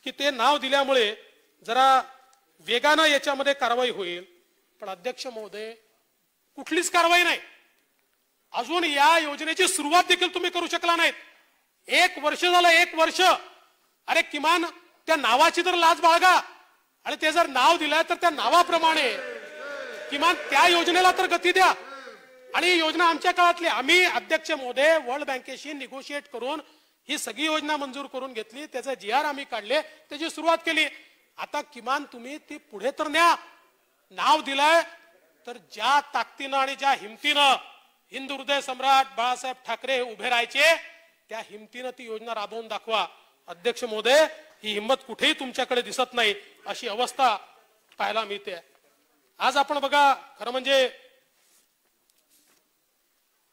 की ते नाव दिल्यामुळे जरा वेगानं याच्यामध्ये कारवाई होईल. पण अध्यक्ष महोदय कुठलीच कारवाई नाही, अजून या योजनेची सुरुवात देखील तुम्ही करू शकला नाहीत. 1 वर्ष झालं, 1 वर्ष. अरे किमान त्या नावाची तर लाज बाळगा, आणि ते जर नाव दिलंय तर त्या नावाप्रमाणे किमान त्या योजनेला तर गती द्या. आणि ही योजना आमच्या काळातली, आम्ही अध्यक्ष महोदय वर्ल्ड बँकेशी निगोशिएट करून ही सगळी योजना मंजूर करून घेतली, त्याचे GR आम्ही काढले, त्याची सुरुवात केली. आता किमान तुम्ही ती पुढे तर न्या. नाव दिलंय तर ज्या ताकदीनं आणि ज्या हिमतीनं हिंदू हृदय सम्राट बाळासाहेब ठाकरे उभे राहायचे त्या हिमतीनं ती योजना राबवून दाखवा. अध्यक्ष महोदय ही हिंमत कुठेही तुमच्याकडे दिसत नाही, अशी अवस्था पाहायला मिळते. आज आपण बघा, खरं म्हणजे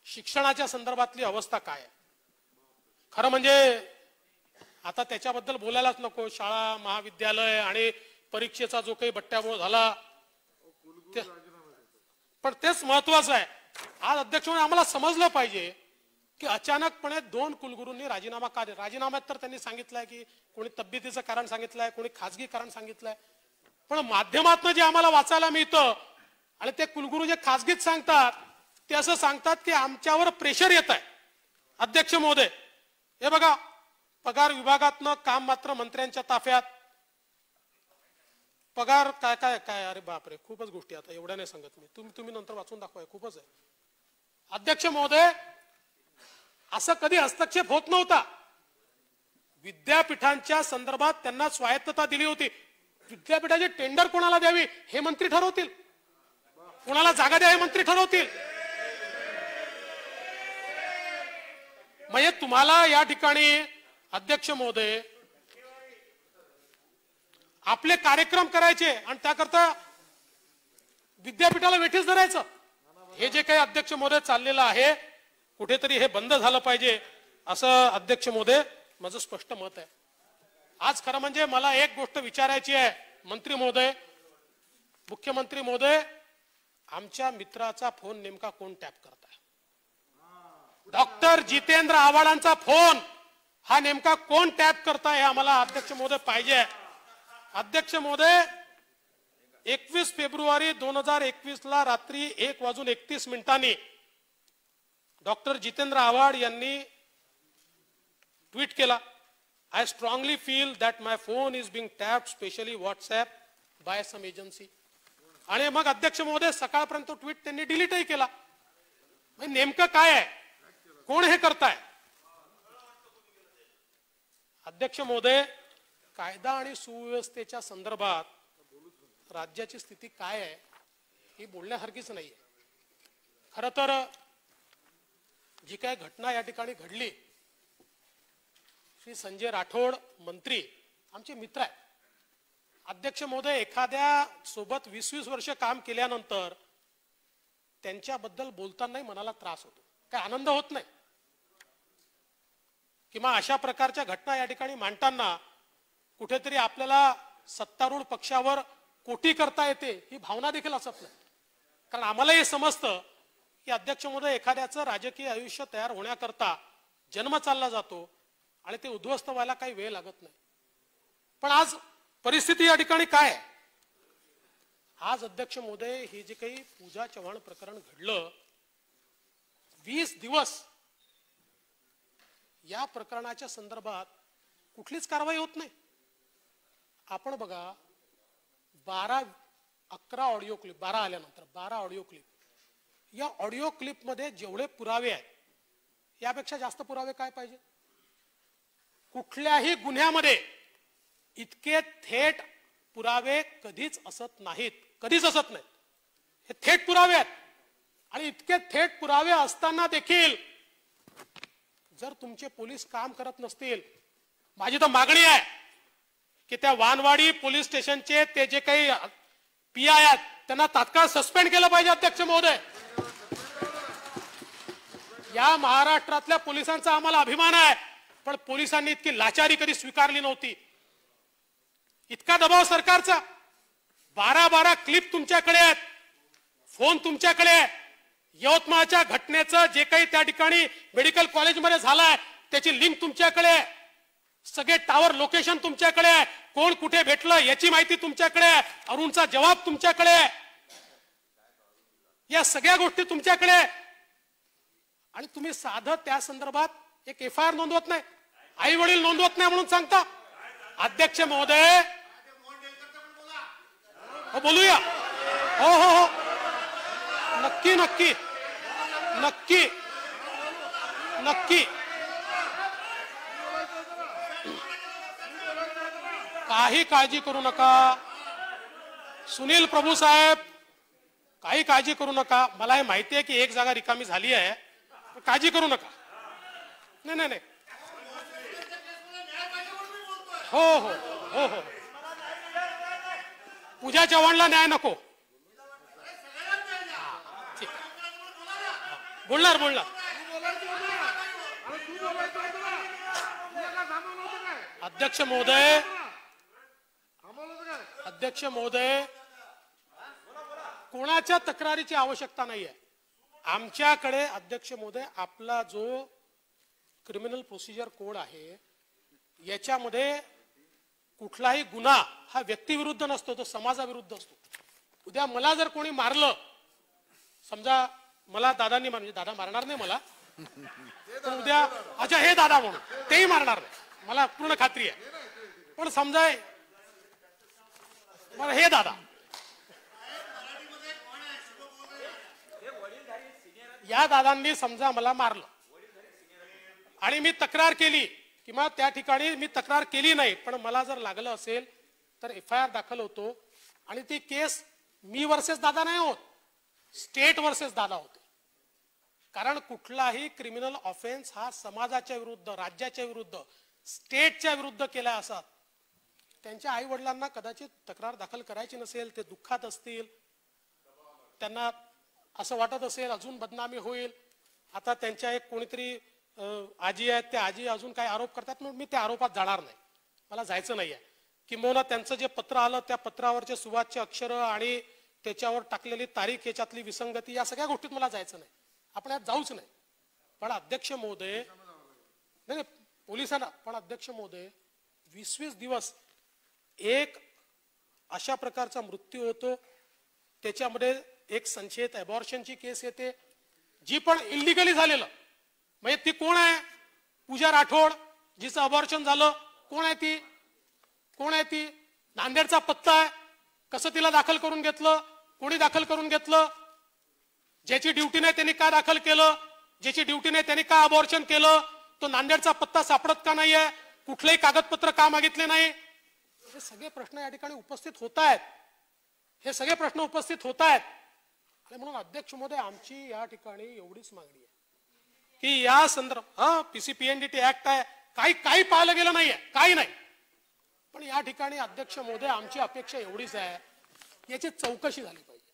शिक्षणाच्या संदर्भातली अवस्था काय आहे. खरं म्हणजे आता त्याच्याबद्दल बोलायलाच नको. शाळा, महाविद्यालय आणि परीक्षेचा जो काही बट्ट्याबोळ झाला, पण तेच महत्वाचं आहे. आज अध्यक्ष आम्हाला समजलं पाहिजे की अचानकपणे 2 कुलगुरूंनी राजीनामा का दिला. राजीनाम्यात तर त्यांनी सांगितलंय की कोणी तब्येतीचं कारण सांगितलंय, कोणी खासगी कारण सांगितलंय, पण माध्यमातून जे आम्हाला वाचायला मिळतं आणि ते कुलगुरू जे खासगीत सांगतात ते असं सांगतात की आमच्यावर प्रेशर येत आहे. अध्यक्ष महोदय हे बघा, पगार विभागातनं काम मात्र मंत्र्यांच्या ताफ्यात, पगार काय काय काय, अरे बापरे खूपच गोष्टी, आता एवढ्या नाही सांगत मी, तुम्ही नंतर वाचून दाखवाय, खूपच आहे. अध्यक्ष महोदय असं कधी हस्तक्षेप होत नव्हता. विद्यापीठांच्या संदर्भात त्यांना स्वायत्तता दिली होती. विद्यापीठाचे टेंडर कोणाला द्यावी हे मंत्री ठरवतील, कोणाला जागा द्या हे मंत्री ठरवतील. म्हणजे तुम्हाला या ठिकाणी अध्यक्ष महोदय आपले कार्यक्रम करायचे आणि त्याकरता विद्यापीठाला वेठीस धरायचं, हे जे काही अध्यक्ष महोदय चाललेलं आहे कुठेतरी हे बंद झालं पाहिजे, असं अध्यक्ष महोदय माझं स्पष्ट मत आहे. आज खरं म्हणजे मला एक गोष्ट विचारायची आहे मंत्री महोदय, मुख्यमंत्री महोदय, आमच्या मित्राचा फोन नेमका कोण टॅप करताय? डॉक्टर जितेंद्र आव्हाडांचा फोन हा नेमका कोण टॅप करताय हे आम्हाला अध्यक्ष महोदय पाहिजे. अध्यक्ष महोदय, 21 फेब्रुवारी 2021 ला रात्री 1:31 डॉक्टर जितेंद्र आव्हाड यांनी ट्वीट केला, I strongly feel that my phone is being tapped specially WhatsApp by some agency. आणि मग अध्यक्ष महोदय सकाळपर्यंत ट्वीट त्यांनी डिलीटही केला. नेमकं काय आहे, कोण हे करताय? अध्यक्ष महोदय, कायदा आणि सुव्यवस्थेच्या संदर्भात राज्याची स्थिती काय आहे ही बोलण्यासारखीच नाहीये. खरं तर जी काय घटना या ठिकाणी घडली, श्री संजय राठोड मंत्री आमचे मित्र आहेत. अध्यक्ष महोदय, एखाद्या सोबत 20-20 वर्ष काम केल्यानंतर त्यांच्याबद्दल बोलतानाही मनाला त्रास होतो, काय आनंद होत नाही. किंवा अशा प्रकारच्या घटना या ठिकाणी मांडताना कुठेतरी आपल्याला सत्तारूढ पक्षावर कोटी करता येते ही भावना देखील असत नाही. कारण आम्हाला हे समजतं की अध्यक्ष महोदय, एखाद्याचं राजकीय आयुष्य तयार होण्याकरता जन्म चालला जातो आणि ते उद्ध्वस्त व्हायला काही वेळ लागत नाही. पण आज परिस्थिती या ठिकाणी काय आहे? आज अध्यक्ष महोदय, हे जे काही पूजा चव्हाण प्रकरण घडलं, 20 दिवस या प्रकरणाच्या संदर्भात कुठलीच कारवाई होत नाही. आपण बघा, 11 ऑडिओ क्लिप, 12 आल्यानंतर 12 ऑडिओ क्लिप, या ऑडिओ क्लिप मध्ये जेवढे पुरावे आहेत यापेक्षा जास्त पुरावे काय पाहिजे? कुठल्याही गुन्ह्यामध्ये इतके थेट पुरावे कधीच असत नाहीत, कधीच असत नाहीत. हे थेट पुरावे आहेत. आणि इतके थेट पुरावे असताना देखील जर तुमचे पोलीस काम करत नसतील, माझी तर मागणी आहे की त्या वानवाडी पोलीस स्टेशनचे ते जे काही पीआय आहेत त्यांना तात्काळ सस्पेंड केलं पाहिजे. अध्यक्ष महोदय, या महाराष्ट्रातल्या पोलिसांचा आम्हाला अभिमान आहे, पण पोलिसांनी इतकी लाचारी कधी स्वीकारली नव्हती. इतका दबाव सरकारचा, 12 क्लिप तुमच्याकडे आहेत, फोन तुमच्याकडे आहे. यवतमाळच्या घटनेचं जे काही त्या ठिकाणी मेडिकल कॉलेजमध्ये झालंय त्याची लिंक तुमच्याकडे आहे. सगळे टावर लोकेशन तुमच्याकडे आहे. कोण कुठे भेटलं याची माहिती तुमच्याकडे आहे. अरुणचा जबाब तुमच्याकडे आहे. या सगळ्या गोष्टी तुमच्याकडे आहे. आणि तुम्ही साधं त्या संदर्भात एक FIR नोंदवत नाही, आई वडील नोंदवत नाही म्हणून सांगता. अध्यक्ष महोदय, बोलूया. हो हो हो, नक्की नक्की नक्की नक्की. काही काळजी करू नका सुनील प्रभू साहेब, काही काळजी करू नका. मला हे माहिती आहे की एक जागा रिकामी झाली आहे, काळजी करू नका. नाही नाही नाही, हो हो हो हो, पूजा चव्हाणला न्याय नको. बोलणार बोलणार. अध्यक्ष महोदय, अध्यक्ष महोदय, कोणाच्या तक्रारीची आवश्यकता नाहीये आमच्याकडे. अध्यक्ष महोदय, आपला जो क्रिमिनल प्रोसिजर कोड आहे याच्यामध्ये कुठलाही गुन्हा हा व्यक्तीविरुद्ध नसतो, तो समाजाविरुद्ध असतो. उद्या मला जर कोणी मारलं, समजा मला दादांनी म्हणजे दादा मारणार नाही मला, पण उद्या अच्छा हे दादा म्हणून तेही मारणार नाही, मला पूर्ण खात्री आहे. पण समजा मला हे दादा, या दादांनी समजा मला मारलं आणि मी तक्रार केली किंवा त्या ठिकाणी मी तक्रार केली नाही, पण मला जर लागलं असेल तर FIR दाखल होतो. आणि ती केस मी वर्सेस दादा नाही होत, स्टेट वर्सेस दादा होते. कारण कुठलाही क्रिमिनल ऑफेन्स हा समाजाच्या विरुद्ध, राज्याच्या विरुद्ध, स्टेटच्या विरुद्ध केला असतात. त्यांच्या आई वडिलांना कदाचित तक्रार दाखल करायची नसेल, ते दुःखात असतील, त्यांना असं वाटत असेल अजून बदनामी होईल. आता त्यांच्या एक कोणीतरी आजी आहेत, त्या आजी अजून काही आरोप करतात, म्हणून मी त्या आरोपात जाणार नाही, मला जायचं नाहीये. किंबहुना त्यांचं जे पत्र आलं त्या पत्रावरचे सुवाच्य अक्षर आणि त्याच्यावर टाकलेली तारीख, याच्यातली विसंगती, या सगळ्या गोष्टीत मला जायचं नाही. आपण यात जाऊच नाही. पण अध्यक्ष महोदय, नाही पोलिसांना, पण अध्यक्ष महोदय 20-20 दिवस एक अशा प्रकारचा मृत्यू होतो, त्याच्यामध्ये एक संशयित अबॉर्शनची केस येते जी पण इलिगली झालेलं, म्हणजे ती कोण आहे? पूजा राठोड, जिचं अबॉर्शन झालं. कोण आहे ती? नांदेडचा पत्ता आहे. कसं तिला दाखल करून घेतलं? कोणी दाखल करून घेतलं? ज्याची ड्युटी नाही त्यांनी का दाखल केलं? ज्याची ड्युटी नाही त्यांनी का अबॉर्शन केलं? तो नांदेडचा पत्ता सापडत का नाहीये? कुठलेही कागदपत्र का मागितले नाही? हे सगळे प्रश्न या ठिकाणी उपस्थित होत आहेत. आणि म्हणून अध्यक्ष महोदय, आमची या ठिकाणी एवढीच मागणी आहे की या संदर्भात पीसीपीएनडीटी ऍक्ट आहे, काही पाहिलं गेलं नाहीये, काही नाही. पण या ठिकाणी अध्यक्ष महोदय, आमची अपेक्षा एवढीच आहे, याची चौकशी झाली पाहिजे.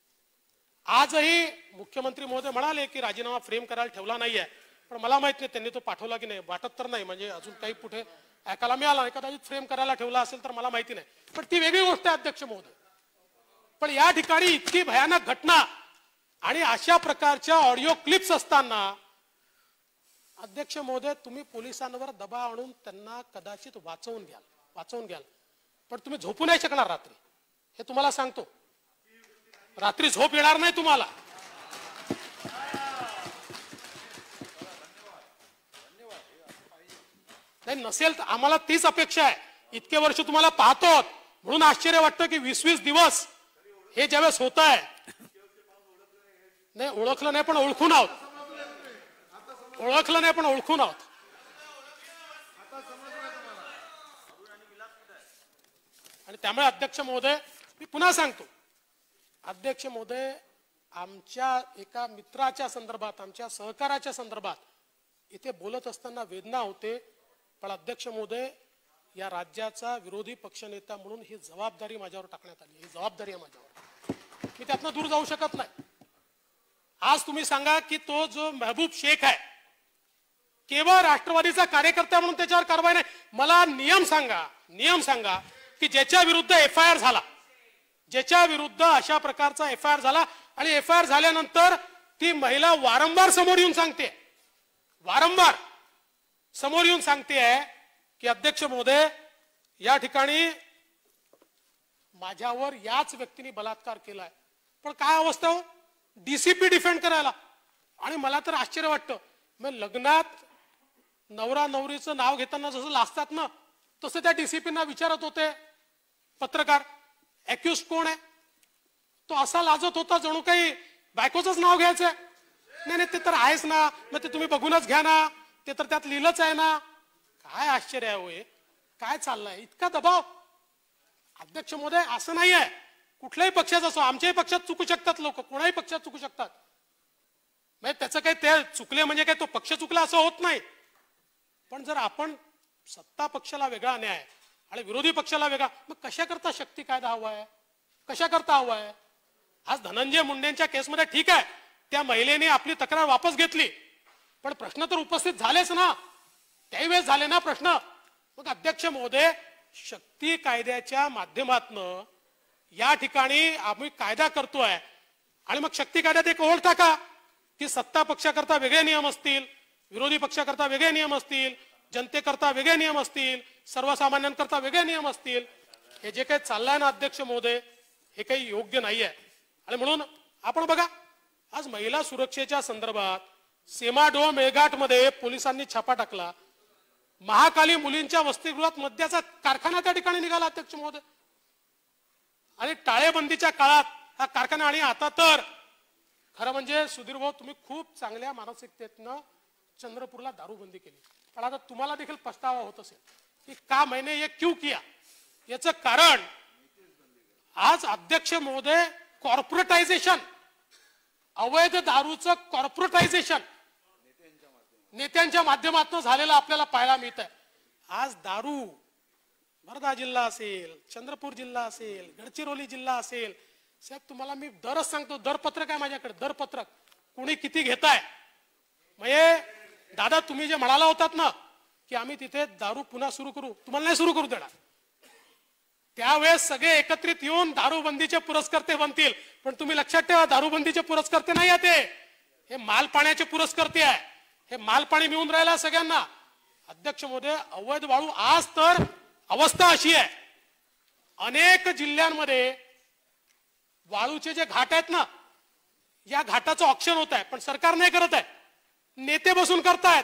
आजही मुख्यमंत्री महोदय म्हणाले की राजीनामा फ्रेम करायला ठेवला नाहीये, पण मला माहित नाही त्यांनी तो पाठवला की नाही, वाटत तर नाही, म्हणजे अजून काही कुठे ऐकायला मिळाला नाही. कदाचित फ्रेम करायला ठेवला असेल तर मला माहिती नाही, पण ती वेगळी गोष्ट आहे अध्यक्ष महोदय. पण या ठिकाणी इतकी भयानक घटना आणि अशा प्रकारच्या ऑडिओ क्लिप्स असताना अध्यक्ष महोदय, तुम्ही पोलिसांवर दबाव आणून त्यांना कदाचित वाचवून घ्याल, पण तुम्ही झोपू नाही शकणार रात्री, हे तुम्हाला सांगतो. रात्री झोप येणार नाही तुम्हाला. नाही नसेल तर आम्हाला तीच अपेक्षा आहे. इतके वर्ष तुम्हाला पाहतो म्हणून आश्चर्य वाटतं की 20-20 दिवस हे ज्यावेळेस होत आहे, नाही ओळखलं नाही पण ओळखून आहोत. आणि त्यामुळे अध्यक्ष महोदय, मी पुन्हा सांगतो, अध्यक्ष महोदय, आमच्या एका मित्राच्या संदर्भात, आमच्या सहकाराच्या संदर्भात इथे बोलत असताना वेदना होते. पण अध्यक्ष महोदय, या राज्याचा विरोधी पक्षनेता म्हणून ही जबाबदारी माझ्यावर टाकण्यात आली, ही जबाबदारी आहे माझ्यावर, मी त्यातनं दूर जाऊ शकत नाही. आज तुम्ही सांगा की तो जो महबूब शेख आहे केवळ राष्ट्रवादीचा कार्यकर्ता म्हणून त्याच्यावर कारवाई नाही. मला नियम सांगा की ज्याच्या विरुद्ध एफआयआर झाला, ज्याच्या विरुद्ध अशा प्रकारचा एफआयआर झाला आणि एफआयआर झाल्यानंतर ती महिला वारंवार समोर येऊन सांगते की अध्यक्ष महोदय, या ठिकाणी माझ्यावर याच व्यक्तीने बलात्कार केलाय. पण काय अवस्था हो, डीसीपी डिफेंड करायला. आणि मला तर आश्चर्य वाटतं, मग लग्नात नवरा नवरीचं नाव घेताना जसं लाजतात ना, तसं त्या डीसीपींना विचारत होते पत्रकार, अक्युज कोण आहे? तो असा लाजत होता जणू काही बायकोचंच नाव घ्यायचंय. नाही ते तर आहेच ना, मग ते तुम्ही बघूनच घ्या ना, ते तर त्यात लिहिलंच आहे ना. काय आश्चर्य आहे होय, काय चाललंय इतका दबाव? अध्यक्ष महोदय, असं नाही आहे. कुठल्याही पक्षाचा असो, आमच्याही पक्षात चुकू शकतात लोक, कोणाही पक्षात चुकू शकतात. म्हणजे त्याचं काही ते चुकले म्हणजे काय तो पक्ष चुकला असं होत नाही. पण जर आपण सत्ता पक्षाला वेगळा न्याय आणि विरोधी पक्षाला वेगळा, मग कशा करता शक्ती कायदा हवाय? कशा करता हवाय? आज धनंजय मुंडेंच्या केसमध्ये ठीक आहे, त्या महिलेने आपली तक्रार वापस घेतली, पण प्रश्न तर उपस्थित झालेच ना, त्याही वेळेस झाले ना प्रश्न. मग अध्यक्ष महोदय, शक्ती कायद्याच्या माध्यमातून या ठिकाणी आम्ही कायदा करतोय आणि मग शक्ती कायद्यात एक ओळ टाका की सत्ता पक्षाकरता वेगळे नियम असतील, विरोधी पक्षाकरता वेगळे नियम असतील, जनतेकरता वेगळे नियम असतील, सर्वसामान्यांकरता वेगळे नियम असतील. हे जे काही चाललंय ना अध्यक्ष महोदय, हे काही योग्य नाहीये. आणि म्हणून आपण बघा, आज महिला सुरक्षेच्या संदर्भात सेमाडो मेळघाट मध्ये पोलिसांनी छापा टाकला. महाकाली मुलींच्या वसतिगृहात मद्याचा कारखाना त्या ठिकाणी निघाला अध्यक्ष महोदय. आणि टाळेबंदीच्या काळात हा कारखाना, आणि आता तर खरं म्हणजे सुधीर भाऊ, तुम्ही खूप चांगल्या मानसिकतेतनं चंद्रपूरला दारूबंदी केली, पण आता तुम्हाला देखील पछतावा होत असेल की का मैंने ये क्यों किया. याचं कारण आज अध्यक्ष महोदय, कॉर्पोरेटायझेशन, अवैध दारूचं कॉर्पोरेटायझेशन नेत्यांच्या माध्यमातून झालेलं आपल्याला पाहायला मिळत आहे. आज दारू वर्धा जिल्हा असेल, चंद्रपूर जिल्हा असेल, गडचिरोली जिल्हा असेल, साहेब तुम्हाला मी दरच सांगतो, दरपत्रक आहे माझ्याकडे, दरपत्रक कोणी किती घेताय. म्हणजे दादा तुम्ही जे म्हणाला होतात ना की आम्ही तिथे दारू पुन्हा सुरू करू, तुम्हाला नाही सुरू करू देणार. त्यावेळेस सगळे एकत्रित येऊन दारूबंदीचे पुरस्कर्ते बनतील, पण तुम्ही लक्षात ठेवा, दारूबंदीचे पुरस्कर्ते नाही आहे ते, हे माल पाण्याचे पुरस्कर्ते आहे. हे मालपाणी मिळून राहिला सगळ्यांना. अध्यक्ष महोदय, अवैध वाळू आज तर अवस्था अशी आहे, अनेक जिल्ह्यांमध्ये वाळूचे जे घाट आहेत ना, या घाटाचं ऑक्शन होत आहे, पण सरकार नाही करत आहे. नेते बसून करतायत,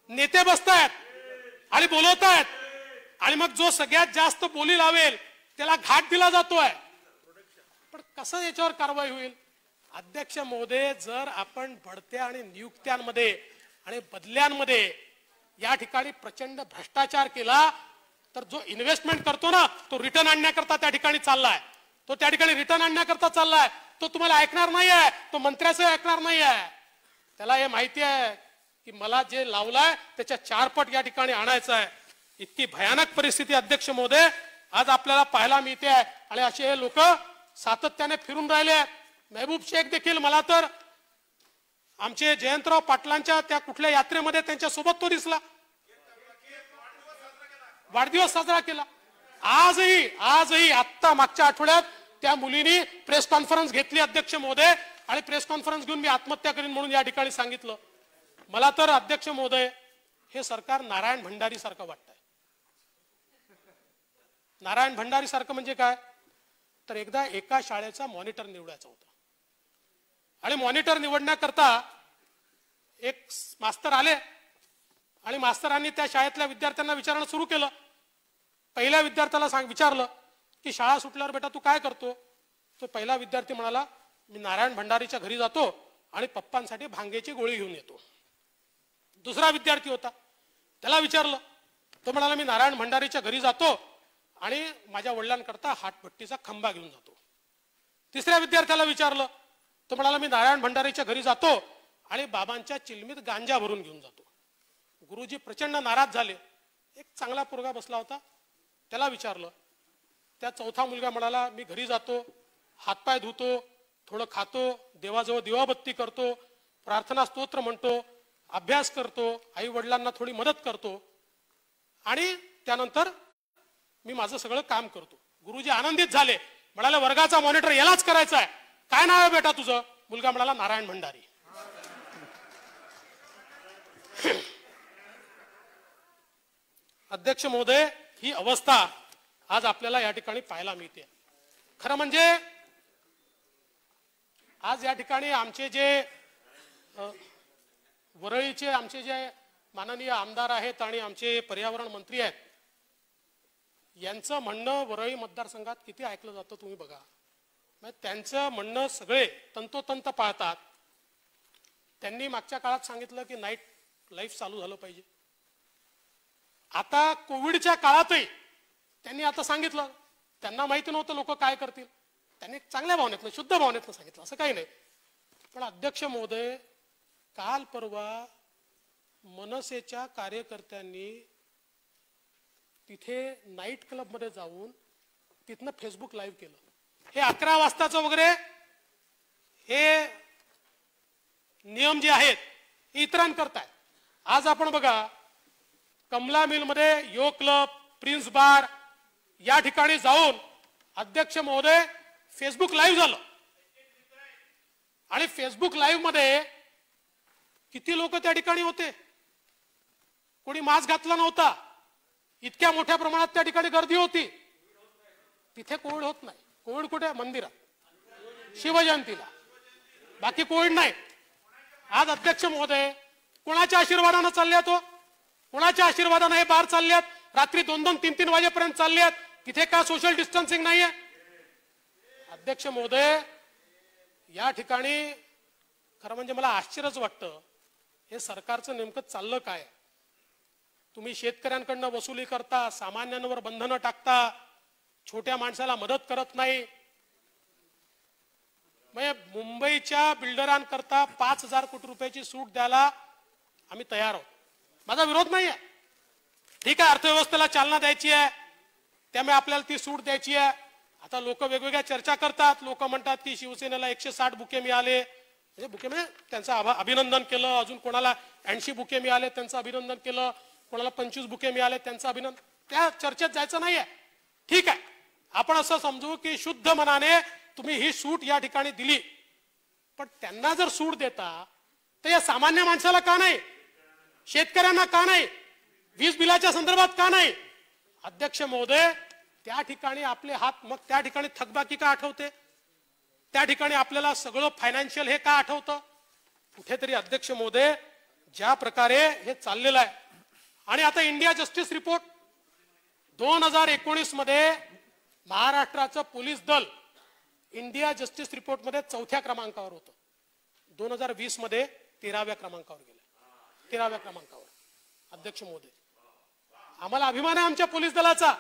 नेते बसतायत आणि बोलवतायत, आणि मग जो सगळ्यात जास्त बोली लावेल त्याला घाट दिला जातोय. पण कसं याच्यावर कारवाई होईल? अध्यक्ष महोदय, जर आपण बढत्या आणि नियुक्त्यांमध्ये आणि बदल्यांमध्ये या ठिकाणी प्रचंड भ्रष्टाचार केला, तर जो इन्व्हेस्टमेंट करतो ना, तो रिटर्न आणण्याकरता त्या ठिकाणी चाललाय, तो त्या ठिकाणी रिटर्न आणण्याकरता चाललाय, तो तुम्हाला ऐकणार नाही आहे, तो मंत्र्याचं ऐकणार नाही आहे. त्याला हे माहिती आहे की मला जे लावलाय त्याच्या 4 पट या ठिकाणी आणायचं आहे. इतकी भयानक परिस्थिती अध्यक्ष महोदय आज आपल्याला पाहायला मिळते आहे, आणि असे हे लोक सातत्याने फिरून राहिले आहेत. महबूब शेख देखील मला तर आमचे जयंतराव पाटलांच्या त्या कुठल्या यात्रेमध्ये त्यांच्या सोबत तो दिसला, वाढदिवस साजरा केला. आजही आत्ता मागच्या आठवड्यात त्या मुलीने प्रेस कॉन्फरन्स घेतली अध्यक्ष महोदय, आणि प्रेस कॉन्फरन्स घेऊन मी आत्महत्या करीन म्हणून या ठिकाणी सांगितलं. मला तर अध्यक्ष महोदय हे सरकार नारायण भंडारी सारखं वाटतंय. नारायण भंडारी सारखं म्हणजे काय? तर एकदा एका शाळेचा मॉनिटर निवडायचा होता, आणि मॉनिटर निवडण्याकरता एक मास्तर आले, आणि मास्तरांनी त्या शाळेतल्या विद्यार्थ्यांना विचारणं सुरू केलं. पहिल्या विद्यार्थ्याला विचारलं की शाळा सुटल्यावर बेटा तू काय करतो? तो पहिला विद्यार्थी म्हणाला, मी नारायण भंडारीच्या घरी जातो आणि पप्पांसाठी भांगेची गोळी घेऊन येतो. दुसरा विद्यार्थी होता, त्याला विचारलं, तो म्हणाला, मी नारायण भंडारीच्या घरी जातो आणि माझ्या वडिलांकरता हातभट्टीचा खंबा घेऊन जातो. तिसऱ्या विद्यार्थ्याला विचारलं, तो म्हणाला, मी नारायण भंडारीच्या घरी जातो आणि बाबांच्या चिलमीत गांजा भरून घेऊन जातो. गुरुजी प्रचंड नाराज झाले. एक चांगला पोरगा बसला होता, त्याला विचारलं. त्या चौथा मुलगा म्हणाला, मी घरी जातो, हातपाय धुतो, थोडं खातो, देवाजवळ दिवाबत्ती करतो, प्रार्थना स्तोत्र म्हणतो, अभ्यास करतो, आई वडिलांना थोडी मदत करतो, आणि त्यानंतर मी माझं सगळं काम करतो. गुरुजी आनंदित झाले, म्हणाले, वर्गाचा मॉनिटर यालाच करायचा आहे. काय नाव आहे बेटा तुझं? मुलगा म्हणाला, नारायण भंडारी. अध्यक्ष महोदय, ही अवस्था आज आपल्याला या ठिकाणी पाहायला मिळते. खरं म्हणजे आज या ठिकाणी आमचे जे वरळीचे आमचे जे माननीय आमदार आहेत आणि आमचे पर्यावरण मंत्री आहेत, यांचं म्हणणं वरळी मतदारसंघात किती ऐकलं जातं तुम्ही बघा. त्यांचं म्हणणं सगळे तंतोतंत पाळतात. त्यांनी मागच्या काळात सांगितलं की नाईट लाईफ चालू झालं पाहिजे. आता कोविडच्या काळातही त्यांनी आता सांगितलं, त्यांना माहिती नव्हतं लोक काय करतील, त्यांनी चांगल्या भावनेतनं शुद्ध भावनेतनं सांगितलं, असं काही नाही. पण अध्यक्ष महोदय, काल परवा मनसेच्या कार्यकर्त्यांनी तिथे नाईट क्लब मध्ये जाऊन तिथनं फेसबुक लाईव्ह केलं. हे 11 वाजताचं वगैरे हे नियम जे आहेत हे इतरांकरताय. आज आपण बघा, कमला मिल मध्ये यो क्लब, प्रिन्स बार या ठिकाणी जाऊन अध्यक्ष महोदय फेसबुक लाईव्ह झालं, आणि फेसबुक लाईव्ह मध्ये किती लोक त्या ठिकाणी होते? कोणी मास्क घातला नव्हता. इतक्या मोठ्या प्रमाणात त्या ठिकाणी गर्दी होती. तिथे कोविड होत नाही. कोविड कुठे? मंदिरात, शिवजयंतीला, बाकी कोविड नाही. आज अध्यक्ष महोदय कोणाच्या आशीर्वादानं चालले तो? कोणाच्या आशीर्वादानं हे बार चाललेत? रात्री 2-2, 3-3 वाजेपर्यंत चाललेत. तिथे का सोशल डिस्टन्सिंग नाहीये? अध्यक्ष महोदय, या ठिकाणी खरं म्हणजे मला आश्चर्यच वाटतं, हे सरकारचं नेमकं चाललं काय? तुम्ही शेतकऱ्यांकडनं वसुली करता, सामान्यांवर बंधनं टाकता, छोट्या माणसाला मदत करत नाही. म्हणजे मुंबईच्या बिल्डरांकरता 5,000 कोटी रुपयाची सूट द्यायला आम्ही तयार आहोत. माझा विरोध नाही आहे. ठीक आहे, अर्थव्यवस्थेला चालना द्यायची आहे, त्यामुळे आपल्याला ती सूट द्यायची आहे. आता लोक वेगवेगळ्या चर्चा करतात. लोक म्हणतात की शिवसेनेला 160 बुके मिळाले, म्हणजे बुके म्हणजे त्यांचं अभिनंदन केलं. अजून कोणाला 80 बुके मिळाले त्यांचं अभिनंदन केलं, कोणाला 25 बुके मिळाले त्यांचं अभिनंदन. त्या चर्चेत जायचं नाहीये. ठीक आहे, आपण असं समजू की शुद्ध मनाने तुम्ही ही सूट या ठिकाणी दिली, पण त्यांना जर सूट देता तर या सामान्य माणसाला का नाही? शेतकऱ्यांना का नाही? वीज बिलाच्या संदर्भात का नाही? अध्यक्ष महोदय, त्या ठिकाणी आपले हात, मग त्या ठिकाणी थकबाकी का आठवते? त्या ठिकाणी आपल्याला सगळं फायनान्शियल हे का आठवतं? कुठेतरी अध्यक्ष महोदय ज्या प्रकारे हे चाललेलं आहे, आणि आता इंडिया जस्टिस रिपोर्ट 2019 मध्ये महाराष्ट्राचं पोलीस दल इंडिया जस्टिस रिपोर्ट मध्ये 4थ्या क्रमांकावर होतं. 2020 मध्ये 13व्या क्रमांकावर गेलं. 13व्या क्रमांकावर. अध्यक्ष महोदय, आम्हाला अभिमान आहे आमच्या पोलीस दलाचा,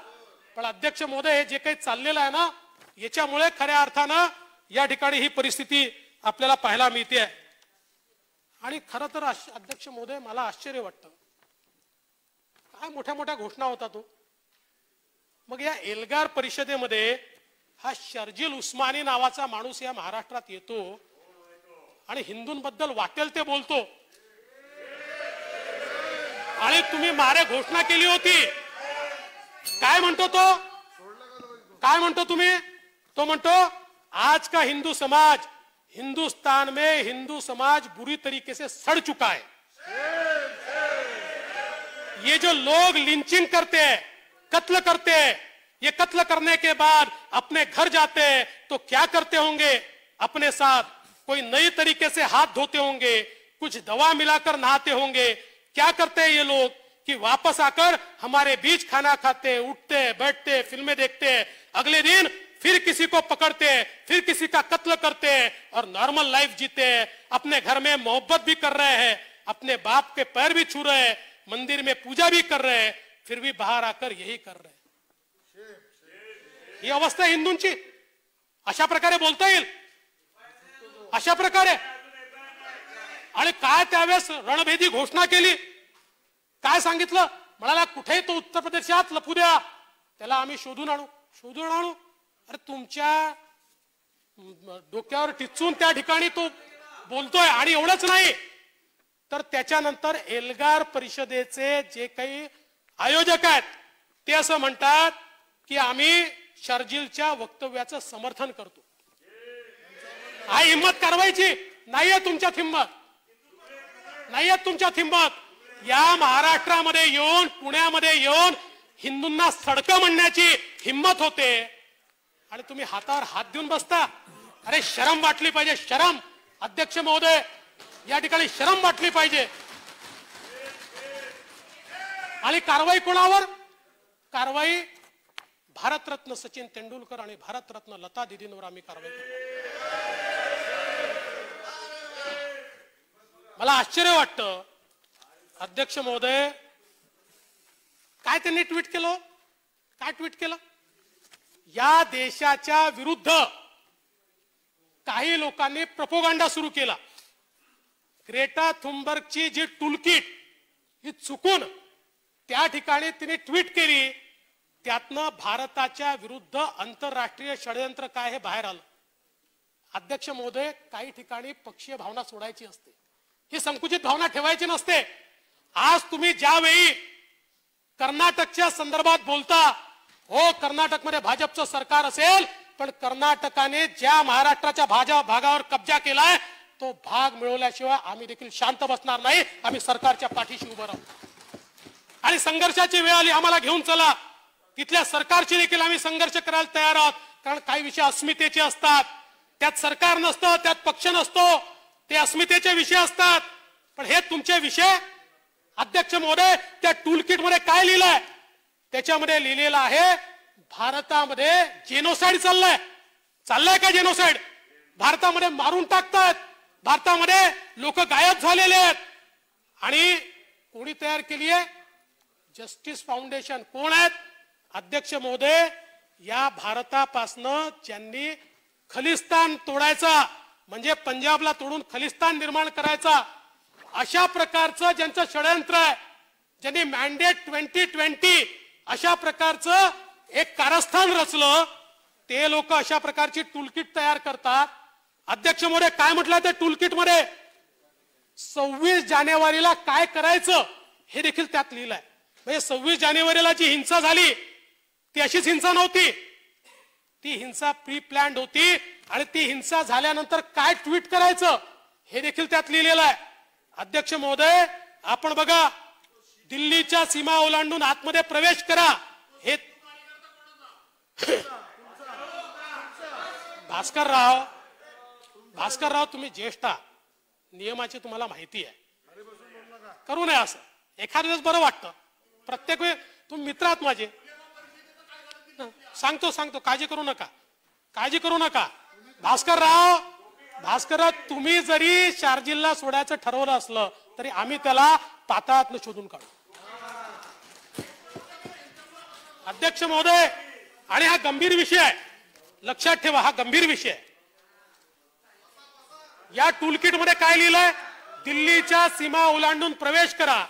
पण अध्यक्ष महोदय हे जे काही चाललेलं आहे ना, याच्यामुळे खऱ्या अर्थानं या ठिकाणी ही परिस्थिती आपल्याला पाहायला मिळते. आणि खरं तर अध्यक्ष महोदय मला आश्चर्य वाटतं, काय मोठ्या मोठ्या घोषणा होतात तो. मग या एल्गार परिषदेमध्ये हा शर्जील उस्मानी नावाचा माणूस या महाराष्ट्रात येतो आणि हिंदूंबद्दल वाटेल ते बोलतो. आणि तुम्ही मारे घोषणा केली होती, काय म्हणतो तो? काय म्हणतो तुम्ही? तो म्हणतो आज का हिंदू समाज, हिंदुस्तान में हिंदू समाज बुरी तरीके से सड़ चुका है. ये जो लोग लिंचिंग करते हैं, कत्ल करते हैं, ये कत्ल करने के बाद अपने घर जाते हैं तो क्या करते होंगे अपने साथ? कोई नई तरीके से हाथ धोते होंगे, कुछ दवा मिलाकर नहाते होंगे. क्या करते हैं ये लोग कि वापस आकर हमारे बीच खाना खाते, उठते, बैठते, फिल्में देखते, अगले दिन फिर किसी को पकड़ते, फिर किसी का कत्ल करते और नॉर्मल लाइफ जीते. अपने घर में मोहब्बत भी कर रहे हैं, अपने बाप के पैर भी छू रहे हैं, मंदिर में पूजा भी कर रहे हैं, फिर भी बाहर आकर यही कर रहे हैं. ही अवस्था हिंदूंची. अशा प्रकारे बोलता येईल? अशा प्रकारे? आणि काय त्यावेळेस रणभेदी घोषणा केली, काय सांगितलं? म्हणाला कुठेही तो उत्तर प्रदेशात लपू द्या, त्याला आम्ही शोधून आणू. अरे तुमच्या डोक्यावर टिचून त्या ठिकाणी तो बोलतोय. आणि एवढंच नाही तर त्याच्यानंतर एल्गार परिषदेचे जे काही आयोजक आहेत ते असं म्हणतात की आम्ही शर्जीलच्या वक्तव्याचं समर्थन करतो. हा हिंमत कारवाईची नाहीये तुमच्यात, हिंमत नाहीये तुमच्यात. हिंमत या महाराष्ट्रामध्ये येऊन, पुण्यामध्ये येऊन हिंदूंना सडकं म्हणण्याची हिंमत होते आणि तुम्ही हातावर हात देऊन बसता. अरे शरम वाटली पाहिजे, शरम. अध्यक्ष महोदय, या ठिकाणी शरम वाटली पाहिजे. आणि कारवाई कोणावर? कारवाई भारतरत्न सचिन तेंडुलकर आणि भारतरत्न लता दीदींवर आम्ही कारवाई करतो. मला आश्चर्य वाटतं अध्यक्ष महोदय, काय त्यांनी ट्विट केलं? काय ट्विट केलं? या देशाच्या विरुद्ध काही लोकांनी प्रोपोगंडा सुरू केला. ग्रेटा थुनबर्गची जी टूलकिट ही चुकून त्या ठिकाणी तिने ट्विट केली, त्यातनं भारताच्या विरुद्ध आंतरराष्ट्रीय षडयंत्र काय हे बाहेर आलं. अध्यक्ष महोदय, काही ठिकाणी पक्षीय भावना सोडायची असते, ही संकुचित भावना ठेवायची नसते. आज तुम्ही ज्यावेळी कर्नाटकच्या संदर्भात बोलता, हो कर्नाटकमध्ये भाजपचं सरकार असेल, पण कर्नाटकाने ज्या महाराष्ट्राच्या भागावर कब्जा केलाय तो भाग मिळवल्याशिवाय आम्ही देखील शांत बसणार नाही. आम्ही सरकारच्या पाठीशी उभं राहू. आणि संघर्षाची वेळ आली, आम्हाला घेऊन चला. तिथल्या सरकारची देखील आम्ही संघर्ष करायला तयार आहोत. कारण काही विषय अस्मितेचे असतात, त्यात सरकार नसतं, त्यात पक्ष नसतो, ते अस्मितेचे विषय असतात. पण हे तुमचे विषय अध्यक्ष महोदय, त्या टूलकिट मध्ये काय लिहिलंय? त्याच्यामध्ये लिहिलेलं आहे भारतामध्ये जेनोसाइड चाललंय का? जेनोसाइड भारतामध्ये मारून टाकतात, भारतामध्ये लोक गायब झालेले आहेत. आणि कोणी तयार केली आहे? Justice foundation. कोण आहेत? अध्यक्ष महोदय, या भारतापासनं ज्यांनी खलिस्तान तोडायचा, म्हणजे पंजाबला तोडून खलिस्तान निर्माण करायचा, अशा प्रकारचं ज्यांचं षडयंत्र आहे, ज्यांनी मॅन्डेट 2020 अशा प्रकारचं एक कारस्थान रचलं, ते लोक अशा प्रकारची टूलकिट तयार करतात. अध्यक्ष महोदय, काय म्हटलं त्या टूलकिट मध्ये? 26 जानेवारीला काय करायचं हे देखील त्यात लिहिलंय. म्हणजे 26 जानेवारीला जी हिंसा झाली ती अशीच हिंसा नव्हती, ती हिंसा प्री प्लॅन्ड होती. आणि ती हिंसा झाल्यानंतर काय ट्विट करायचं हे देखील त्यात लिहिलेलं आहे. अध्यक्ष महोदय, आपण बघा, दिल्लीच्या सीमा ओलांडून आतमध्ये प्रवेश करा हे भास्करराव तुम्ही ज्येष्ठ नियमाची तुम्हाला माहिती आहे. करू नये असं. एखाद्या वेळेस बरं वाटतं. प्रत्येक वेळ तुम्ही मित्र आहात माझे. सांगतो काळजी करू नका. भास्करराव तुम्ही जरी शार्जिलला सोडायचं ठरवलं असलं तरी आम्ही त्याला पाताळातनं शोधून काढू. अध्यक्ष महोदय, आणि हा गंभीर विषय आहे, लक्षात ठेवा, हा गंभीर विषय आहे. या टूलकिट मध्ये काय लिहिलंय? दिल्लीच्या सीमा ओलांडून प्रवेश करा,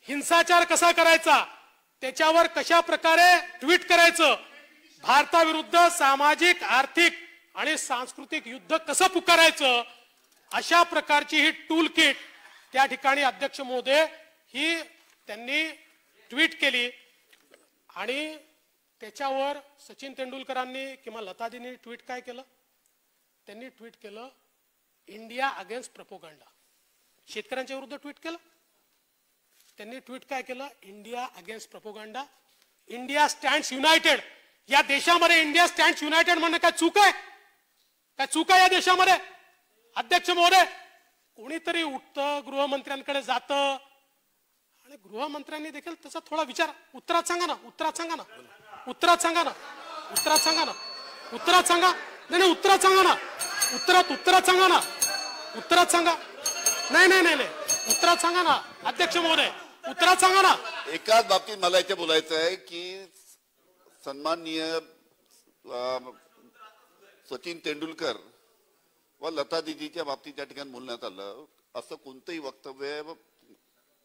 हिंसाचार कसा करायचा, त्याच्यावर कशा प्रकारे ट्विट करायचं, भारताविरुद्ध सामाजिक, आर्थिक आणि सांस्कृतिक युद्ध कसं पुकारायचं, अशा प्रकारची ही टूल किट त्या ठिकाणी अध्यक्ष महोदय ही त्यांनी ट्विट केली. आणि त्याच्यावर सचिन तेंडुलकरांनी किंवा लतादींनी ट्विट काय केलं? त्यांनी ट्विट केलं इंडिया अगेन्स्ट प्रोपोगंडा. शेतकऱ्यांच्या विरुद्ध ट्विट केलं. त्यांनी ट्विट काय केलं? India against propaganda, India stands United. या देशामध्ये इंडिया स्टँड्स युनायटेड म्हणणं काय चूक आहे? काय चूक आहे या देशामध्ये? अध्यक्ष महोदय, कोणीतरी उठतं, गृहमंत्र्यांकडे जातं आणि गृहमंत्र्यांनी देखील त्याचा थोडा विचार उत्तरात सांगा ना. नाही उत्तरात सांगा. उत्तरात सांगा. अध्यक्ष महोदय, उत्तरात सांगा ना. एकाच बाबतीत मला इथे बोलायचं आहे की सन्माननीय सचिन तेंडुलकर व लता दीदीच्या बाबतीत त्या ठिकाणी बोलण्यात आलं. असं कोणतंही वक्तव्य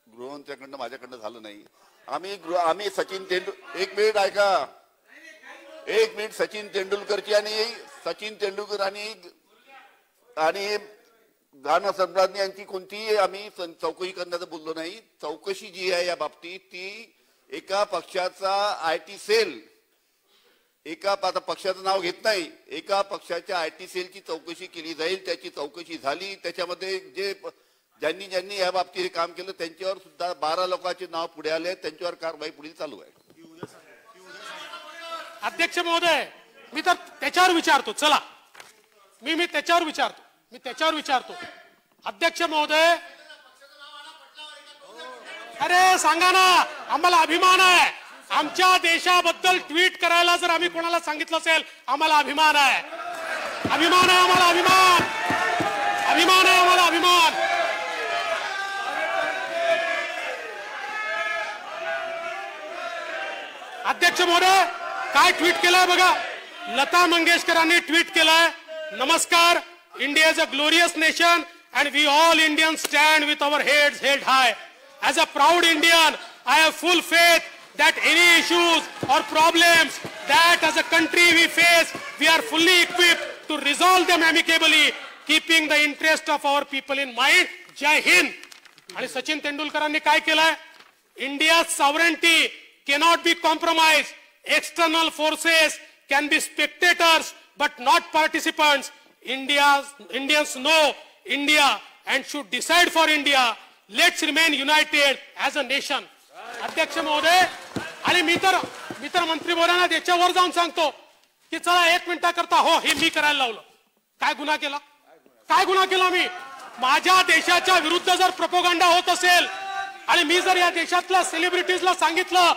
गृहमंत्र्याकडनं माझ्याकडनं झालं नाही. आम्ही सचिन एक मिनिट ऐका, एक मिनिट. सचिन तेंडुलकरची आणि सचिन तेंडुलकर आणि गाना सम्राज्ञी यांची कोणतीही आम्ही चौकशी करण्याचं बोललो नाही. चौकशी जी आहे या बाबतीत ती एका पक्षाचा IT सेल, एका पक्षाचं नाव घेत नाही, एका पक्षाच्या IT सेलची चौकशी केली जाईल. त्याची चौकशी झाली. त्याच्यामध्ये ज्यांनी या बाबतीत काम केलं त्यांच्यावर सुद्धा 12 लोकांचे नाव पुढे आले. त्यांच्यावर कारवाई पुढील चालू आहे. अध्यक्ष महोदय, मी तर त्याच्यावर विचारतो. चला, मी त्याच्यावर विचारतो. अध्यक्ष महोदय, अरे सांगा ना, आम्हाला अभिमान आहे. आमच्या देशाबद्दल ट्विट करायला जर आम्ही कोणाला सांगितलं असेल, आम्हाला अभिमान आहे. अध्यक्ष महोदय, काय ट्विट केलंय बघा. लता मंगेशकरांनी ट्विट केलंय, नमस्कार, India is a glorious nation and we all Indians stand with our heads held high. As a proud Indian, I have full faith that any issues or problems that as a country we face, we are fully equipped to resolve them amicably, keeping the interest of our people in mind. Jai Hind. आणि सचिन तेंडुलकरांनी काय केलंय? India's sovereignty cannot be compromised. External forces can be spectators but not participants. Indians know India and should decide for India. Let's remain united as a nation. अध्यक्ष महोदय, आणि मी तर मंत्री बोलांना त्याच्यावर जाऊन सांगतो की चला 1 मिनिटाकरता हो हे मी करायला लावलं. काय गुन्हा केला मी? माझ्या देशाच्या विरुद्ध जर प्रोपोगंडा होत असेल आणि मी जर या देशातल्या सेलिब्रिटीजला सांगितलं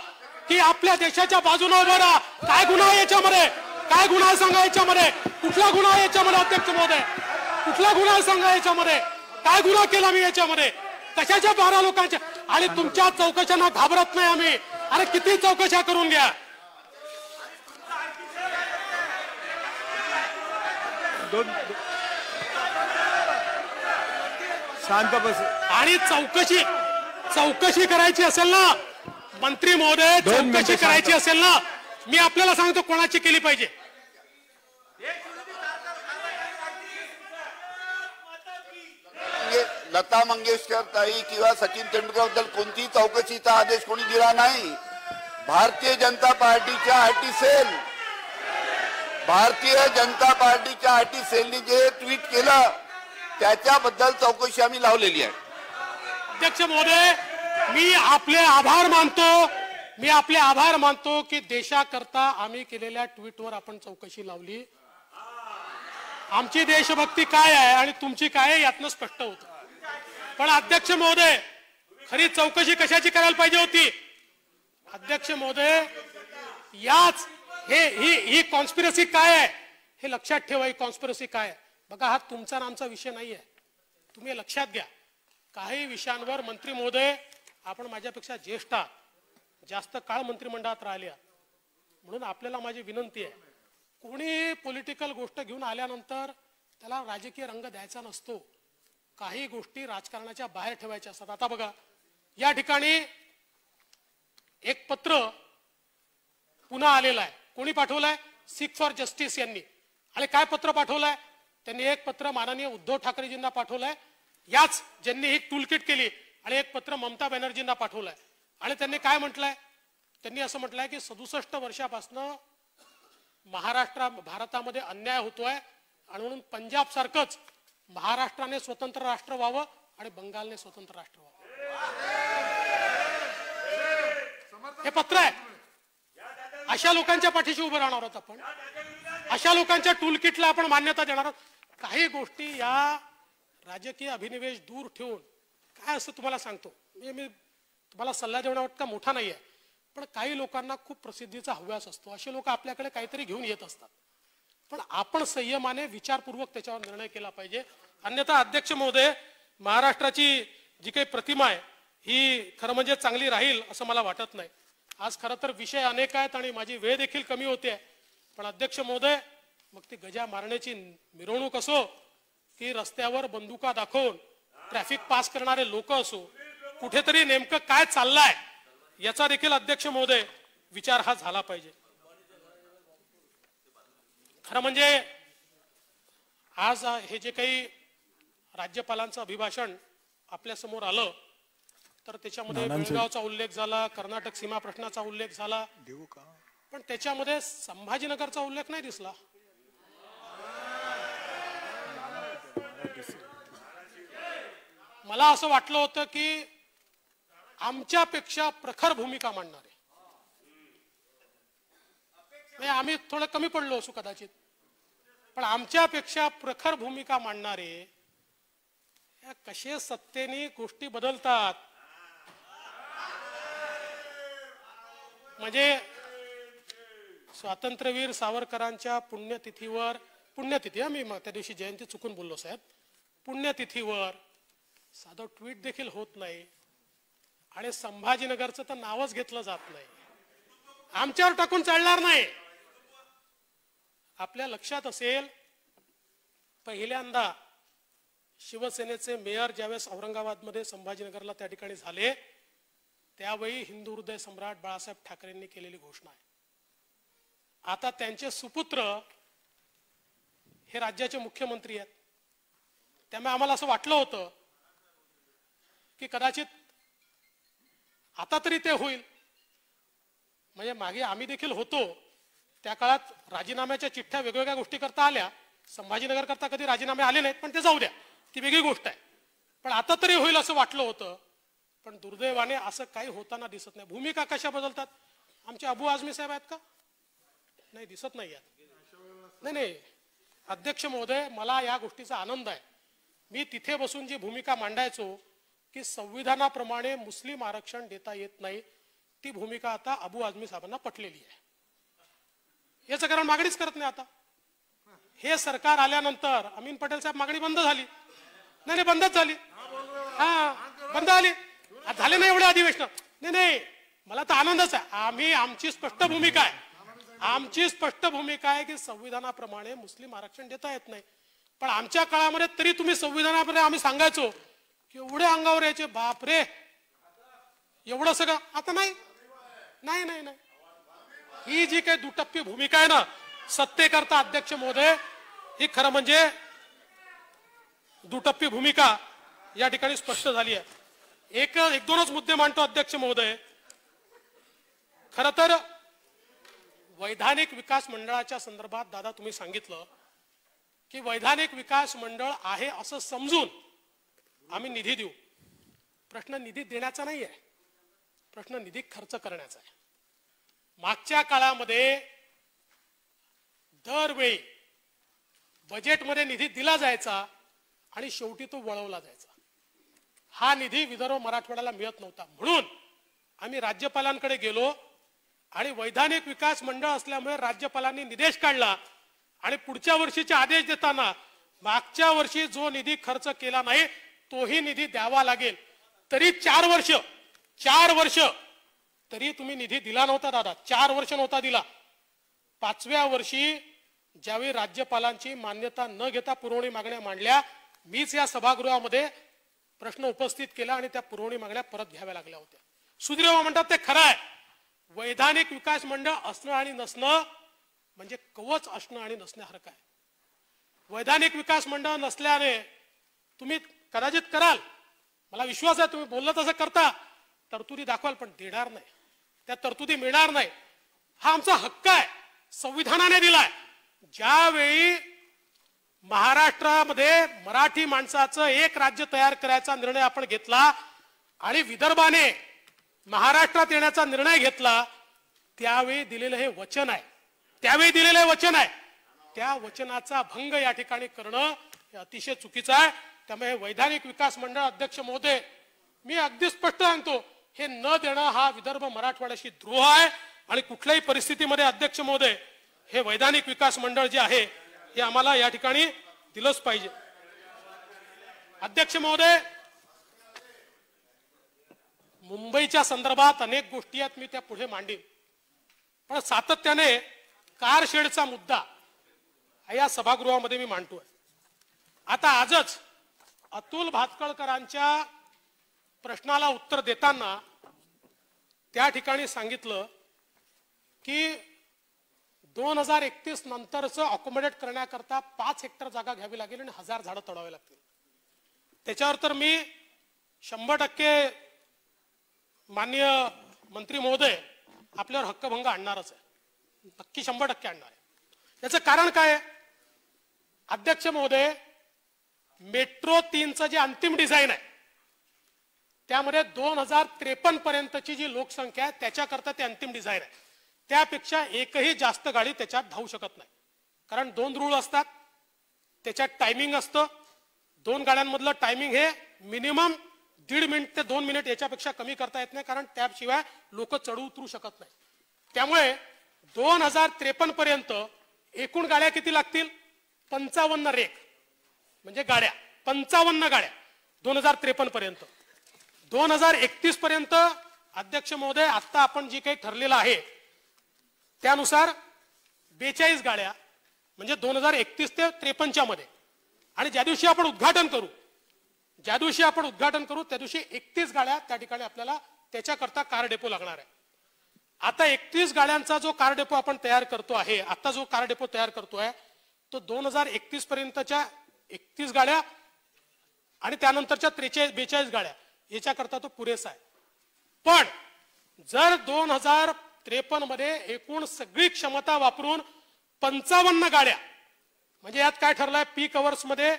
की आपल्या देशाच्या बाजूने उभं राहा, काय गुन्हा आहे याच्यामध्ये? काय गुन्हा आहे सांगा याच्यामध्ये? कुठला गुन्हा आहे याच्यामध्ये? अध्यक्ष महोदय, कुठला गुन्हा आहे सांगा याच्यामध्ये? काय गुन्हा केला मी याच्यामध्ये? कशाच्या 12 लोकांच्या? आणि तुमच्या चौकशांना घाबरत नाही आम्ही. अरे किती चौकशा करून घ्या. शांत बस. आणि चौकशी करायची असेल ना मंत्री महोदय, चौकशी करायची असेल ना, मी आपल्याला सांगतो कोणाची केली पाहिजे. लता मंगेशकर ताई किंवा सचिन तेंडुलकर बद्दल कोणतीही चौकशीचा आदेश कोणी दिला नाही. भारतीय जनता पार्टीच्या IT सेलनी जे ट्विट केलं त्याच्याबद्दल चौकशी आम्ही लावलेली आहे. अध्यक्ष महोदय, मी आपले आभार मानतो की देशाकरता आम्ही केलेल्या ट्विटवर आपण चौकशी लावली. आमची देशभक्ती काय आहे आणि तुमची काय आहे यातनं स्पष्ट होतं. पण अध्यक्ष महोदय, खरी चौकशी कशाची करायला पाहिजे होती? अध्यक्ष महोदय, ही कॉन्स्पिरसी काय आहे हे लक्षात ठेवा. ही कॉन्स्पिरसी काय आहे बघा. हा तुमचा आणि आमचा विषय नाहीये, तुम्ही लक्षात घ्या. काही विषयांवर मंत्री महोदय, आपण माझ्यापेक्षा ज्येष्ठ आहात, जास्त काळ मंत्रिमंडळात राहिले, म्हणून आपल्याला माझी विनंती आहे, कोणी पॉलिटिकल गोष्ट घेऊन आल्यानंतर त्याला राजकीय रंग द्यायचा नसतो. काही गोष्टी राजकारणाच्या बाहेर ठेवायच्या असतात. आता बघा, या ठिकाणी एक पत्र पुन्हा आलेलं आहे. कोणी पाठवलंय? सिख फॉर जस्टिस यांनी. आणि काय पत्र पाठवलंय त्यांनी? एक पत्र माननीय उद्धव ठाकरेजींना पाठवलंय, याच ज्यांनी ही टूलकिट केली, आणि एक पत्र ममता बॅनर्जींना पाठवलंय. आणि त्यांनी काय म्हटलंय? त्यांनी असं म्हटलंय की 67 वर्षापासून भारतामध्ये अन्याय होतोय, आणि म्हणून पंजाब सारखंच महाराष्ट्राने स्वतंत्र राष्ट्र व्हावं आणि बंगालने स्वतंत्र राष्ट्र व्हावं. हे पत्र आहे. अशा लोकांच्या पाठीशी उभं राहणार आहोत आपण. अशा लोकांच्या टूलकिटला आपण मान्यता देणार आहोत. काही गोष्टी या राजकीय अभिनिवेश दूर ठेवून, काय असं तुम्हाला सांगतो, मी तुम्हाला सल्ला देण्यावर का मोठा नाहीये, पण काही लोकांना खूप प्रसिद्धीचा हव्यास असतो. असे लोक आपल्याकडे काहीतरी घेऊन येत असतात. पण आपण संयमाने विचारपूर्वक त्याच्यावर निर्णय केला पाहिजे. अन्यथा अध्यक्ष महोदय, महाराष्ट्राची जी काही प्रतिमा आहे ही खरं म्हणजे चांगली राहील असं मला वाटत नाही. आज खरं तर विषय अनेक आहेत आणि माझी वेळ देखील कमी होते. पण अध्यक्ष महोदय, मग ती गजा मारण्याची मिरवणूक असो की रस्त्यावर बंदुका दाखवून ट्रॅफिक पास करणारे लोक असो, कुठेतरी नेमकं काय चाललंय याचा देखील अध्यक्ष महोदय विचार हा झाला पाहिजे. खरं म्हणजे आज हे जे काही राज्यपालांचं अभिभाषण आपल्या समोर आलं, तर त्याच्यामध्ये बेळगावचा उल्लेख झाला, कर्नाटक सीमा प्रश्नाचा उल्लेख झाला, पण त्याच्यामध्ये संभाजीनगरचा उल्लेख नाही दिसला. मला असं वाटलं होतं की आमच्यापेक्षा प्रखर भूमिका मांडणारे, आम्ही थोडं कमी पडलो असू कदाचित, पण आमच्यापेक्षा प्रखर भूमिका मांडणारे कसे सत्तेने गोष्टी बदलतात. म्हणजे स्वातंत्र्यवीर सावरकरांच्या पुण्यतिथी मी त्या दिवशी जयंती चुकून बोललो साहेब, पुण्यतिथीवर साधं ट्विट देखील होत नाही, आणि संभाजीनगरचं तर नावच घेतलं जात नाही. आमच्यावर टाकून चालणार नाही. आपल्या लक्षात असेल, पहिल्यांदा शिवसेनेचे मेयर ज्यावेळेस औरंगाबादमध्ये संभाजीनगरला त्या ठिकाणी झाले, त्यावेळी हिंदू हृदय सम्राट बाळासाहेब ठाकरेंनी केलेली घोषणा आहे. आता त्यांचे सुपुत्र हे राज्याचे मुख्यमंत्री आहेत. त्यामुळे आम्हाला असं वाटलं होतं की कदाचित आता तरी ते होईल. म्हणजे मागे आम्ही देखील होतो त्या काळात राजीनाम्याच्या चिठ्ठ्या वेगवेगळ्या गोष्टी करता आल्या. संभाजीनगर करता कधी राजीनामे आले नाहीत, पण ते जाऊ द्या, ती वेगळी गोष्ट आहे. पण आता तरी होईल असं वाटलं होतं, पण दुर्दैवाने असं काही होताना दिसत नाही. भूमिका कशा बदलतात? आमचे अबू आझमी साहेब आहेत का? नाही, दिसत नाही आहेत. नाही अध्यक्ष महोदय, मला या गोष्टीचा आनंद आहे. मी तिथे बसून जी भूमिका मांडायचो की संविधानाप्रमाणे मुस्लिम आरक्षण देता येत नाही, ती भूमिका आता अबू आझमी साहेबांना पटलेली आहे. याचं कारण मागणीच करत नाही. आता हे सरकार आल्यानंतर अमीन पटेल साहेब मागणी बंद झाली. नाही बंदच झाली. बंद झाली. झाले नाही एवढे अधिवेशन. नाही मला तर आनंदच आहे. आमची स्पष्ट भूमिका आहे. आमची स्पष्ट भूमिका आहे की संविधानाप्रमाणे मुस्लिम आरक्षण देता येत नाही. पण आमच्या काळामध्ये तरी तुम्ही संविधानाप्रमाणे आम्ही सांगायचो की एवढे अंगावर यायचे, बापरे एवढं सगळं. आता नाही. ही जी काही दुटप्पी भूमिका आहे ना सत्तेकरता, अध्यक्ष महोदय, ही खरं म्हणजे दुटप्पी भूमिका या ठिकाणी स्पष्ट झाली आहे. एक दोनच मुद्दे मांडतो अध्यक्ष महोदय. खरं तर वैधानिक विकास मंडळाच्या संदर्भात दादा तुम्ही सांगितलं की वैधानिक विकास मंडळ आहे असं समजून आम्ही निधी देऊ. प्रश्न निधी देण्याचा नाही आहे, प्रश्न निधी खर्च करण्याचा आहे. मागच्या काळामध्ये दरवेळी बजेटमध्ये निधी दिला जायचा आणि शेवटी तो वळवला जायचा. हा निधी विदर्भ मराठवाड्याला मिळत नव्हता. म्हणून आम्ही राज्यपालांकडे गेलो आणि वैधानिक विकास मंडळ असल्यामुळे राज्यपालांनी निर्देश काढला आणि पुढच्या वर्षीचे आदेश देताना मागच्या वर्षी जो निधी खर्च केला नाही तोही निधी द्यावा लागेल. तरी 4 वर्ष तरी तुम्ही निधी दिला नव्हता दादा, 4 वर्ष नव्हता दिला. 5व्या वर्षी ज्यावेळी राज्यपालांची मान्यता न घेता पुरवणी मागण्या मांडल्या, मीच या सभागृहामध्ये प्रश्न उपस्थित केला आणि त्या पुरवणी मागण्या परत घ्याव्या लागल्या होत्या. सुधीरबाबा म्हणतात ते खरं आहे, वैधानिक विकास मंडळ असणं आणि नसणं म्हणजे कवच असणं आणि नसण्यासारखं आहे. वैधानिक विकास मंडळ नसल्याने तुम्ही कदाचित कराल, मला विश्वास आहे तुम्ही बोललं तसं करता, तरतुदी दाखवाल पण देणार नाही, त्या तरतुदी मिळणार नाही. हा आमचा हक्क आहे, संविधानाने दिलाय. ज्यावेळी महाराष्ट्रामध्ये मराठी माणसाचं एक राज्य तयार करायचा निर्णय आपण घेतला आणि विदर्भाने महाराष्ट्रात येण्याचा निर्णय घेतला, त्यावेळी दिलेलं हे वचन आहे, त्यावेळी दिलेलं हे वचन आहे. त्या वचनाचा भंग या ठिकाणी करणं हे अतिशय चुकीचं आहे. त्यामुळे वैधानिक विकास मंडळ अध्यक्ष महोदय, मी अगदी स्पष्ट सांगतो, हे न देणं हा विदर्भ मराठवाड्याशी द्रोह आहे आणि कुठल्याही परिस्थितीमध्ये अध्यक्ष महोदय हे वैधानिक विकास मंडळ जे आहे हे आम्हाला या ठिकाणी दिलंच पाहिजे. अध्यक्ष महोदय, मुंबईच्या संदर्भात अनेक गोष्टी आहेत, मी त्या पुढे मांडीन, पण सातत्याने कारशेडचा मुद्दा या सभागृहामध्ये मी मांडतोय. आता आजच अतुल भातखळकरांच्या प्रश्नाला उत्तर देताना त्या ठिकाणी सांगितलं की 2031 नंतरचं अकोमोडेट करण्याकरता 5 हेक्टर जागा घ्यावी लागेल आणि 1000 झाडं तोडावी लागतील. त्याच्यावर तर मी 100% माननीय मंत्री महोदय आपल्यावर हक्कभंग आणणारच आहे, नक्की 100% आणणार आहे. याचं कारण काय आहे अध्यक्ष महोदय, मेट्रो 3चं जे अंतिम डिझाईन आहे त्यामध्ये 2053 पर्यंतची जी लोकसंख्या आहे त्याच्याकरता ते अंतिम डिझाईन आहे. त्यापेक्षा एकही जास्त गाडी त्याच्यात धावू शकत नाही, कारण 2 रूळ असतात, त्याच्यात टायमिंग असतं. 2 गाड्यांमधलं टायमिंग हे मिनिमम 1.5 मिनिट ते 2 मिनिट याच्यापेक्षा कमी करता येत नाही, कारण त्याशिवाय लोक चढू उतरू शकत नाही. त्यामुळे 2053 पर्यंत एकूण गाड्या किती लागतील? 55 रेक म्हणजे गाड्या, 55 गाड्या 2053 पर्यंत. 2031 पर्यंत अध्यक्ष महोदय आता आपण जी काही ठरलेलं आहे त्यानुसार 42 गाड्या म्हणजे 2031 ते 53 मध्ये. आणि ज्या दिवशी आपण उद्घाटन करू त्या दिवशी 31 गाड्या त्या ठिकाणी आपल्याला त्याच्याकरता कार डेपो लागणार आहे. आता 31 गाड्यांचा जो कार डेपो आपण तयार करतो आहे, आता जो कार डेपो तयार करतोय तो 2031 पर्यंतच्या 31 गाड्या आणि त्यानंतरच्या 42 गाड्या याच्याकरता तो पुरेसा आहे. पण जर 2053 मध्ये एकूण सगळी क्षमता वापरून 55 गाड्या म्हणजे यात काय ठरलंय, पीक अवर्स मध्ये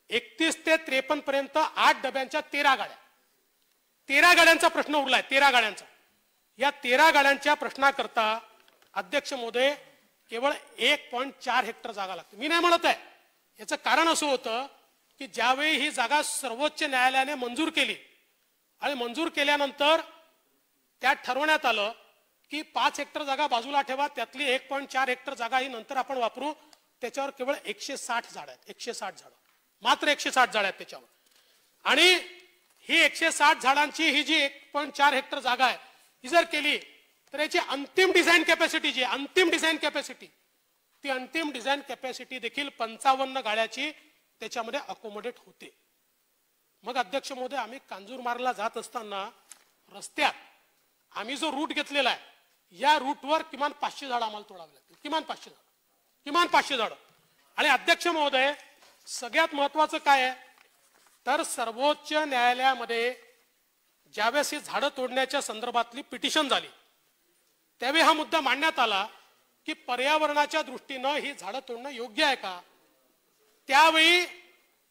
31 ते 53 पर्यंत 8 डब्यांच्या 13 गाड्यांचा प्रश्न उरलाय. 13 गाड्यांचा. या 13 गाड्यांच्या प्रश्नाकरता अध्यक्ष महोदय केवळ 1.4 हेक्टर जागा लागते. मी नाही म्हणत आहे, याचं कारण असं होतं की ज्यावेळी ही जागा सर्वोच्च न्यायालयाने मंजूर केली आणि मंजूर केल्यानंतर त्यात ठरवण्यात आलं की 5 हेक्टर जागा बाजूला ठेवा, त्यातली 1.4 हेक्टर जागा ही नंतर आपण वापरू. त्याच्यावर केवळ 160 झाड आहेत, 160 झाड, मात्र 160 झाड आहेत त्याच्यावर. आणि ही 160 झाडांची ही जी 1.4 हेक्टर जागा आहे ही जर केली तर याची अंतिम डिझाईन कॅपॅसिटी जी अंतिम डिझाईन कॅपॅसिटी देखील 55 गाड्याची त्याच्यामध्ये अकोमोडेट होते. मग अध्यक्ष महोदय, आम्ही कांजूरमार्गला जात असताना रस्त्यात आम्ही जो रूट घेतलेला आहे या रूटवर किमान 500 झाड आम्हाला तोडावे लागतील, किमान 500 झाड. आणि अध्यक्ष महोदय, सगळ्यात महत्वाचं काय आहे तर सर्वोच्च न्यायालयामध्ये ज्यावेळेस ही झाडं तोडण्याच्या संदर्भातली पिटिशन झाली त्यावेळी हा मुद्दा मांडण्यात आला की पर्यावरणाच्या दृष्टीनं ही झाडं तोडणं योग्य आहे का. त्यावेळी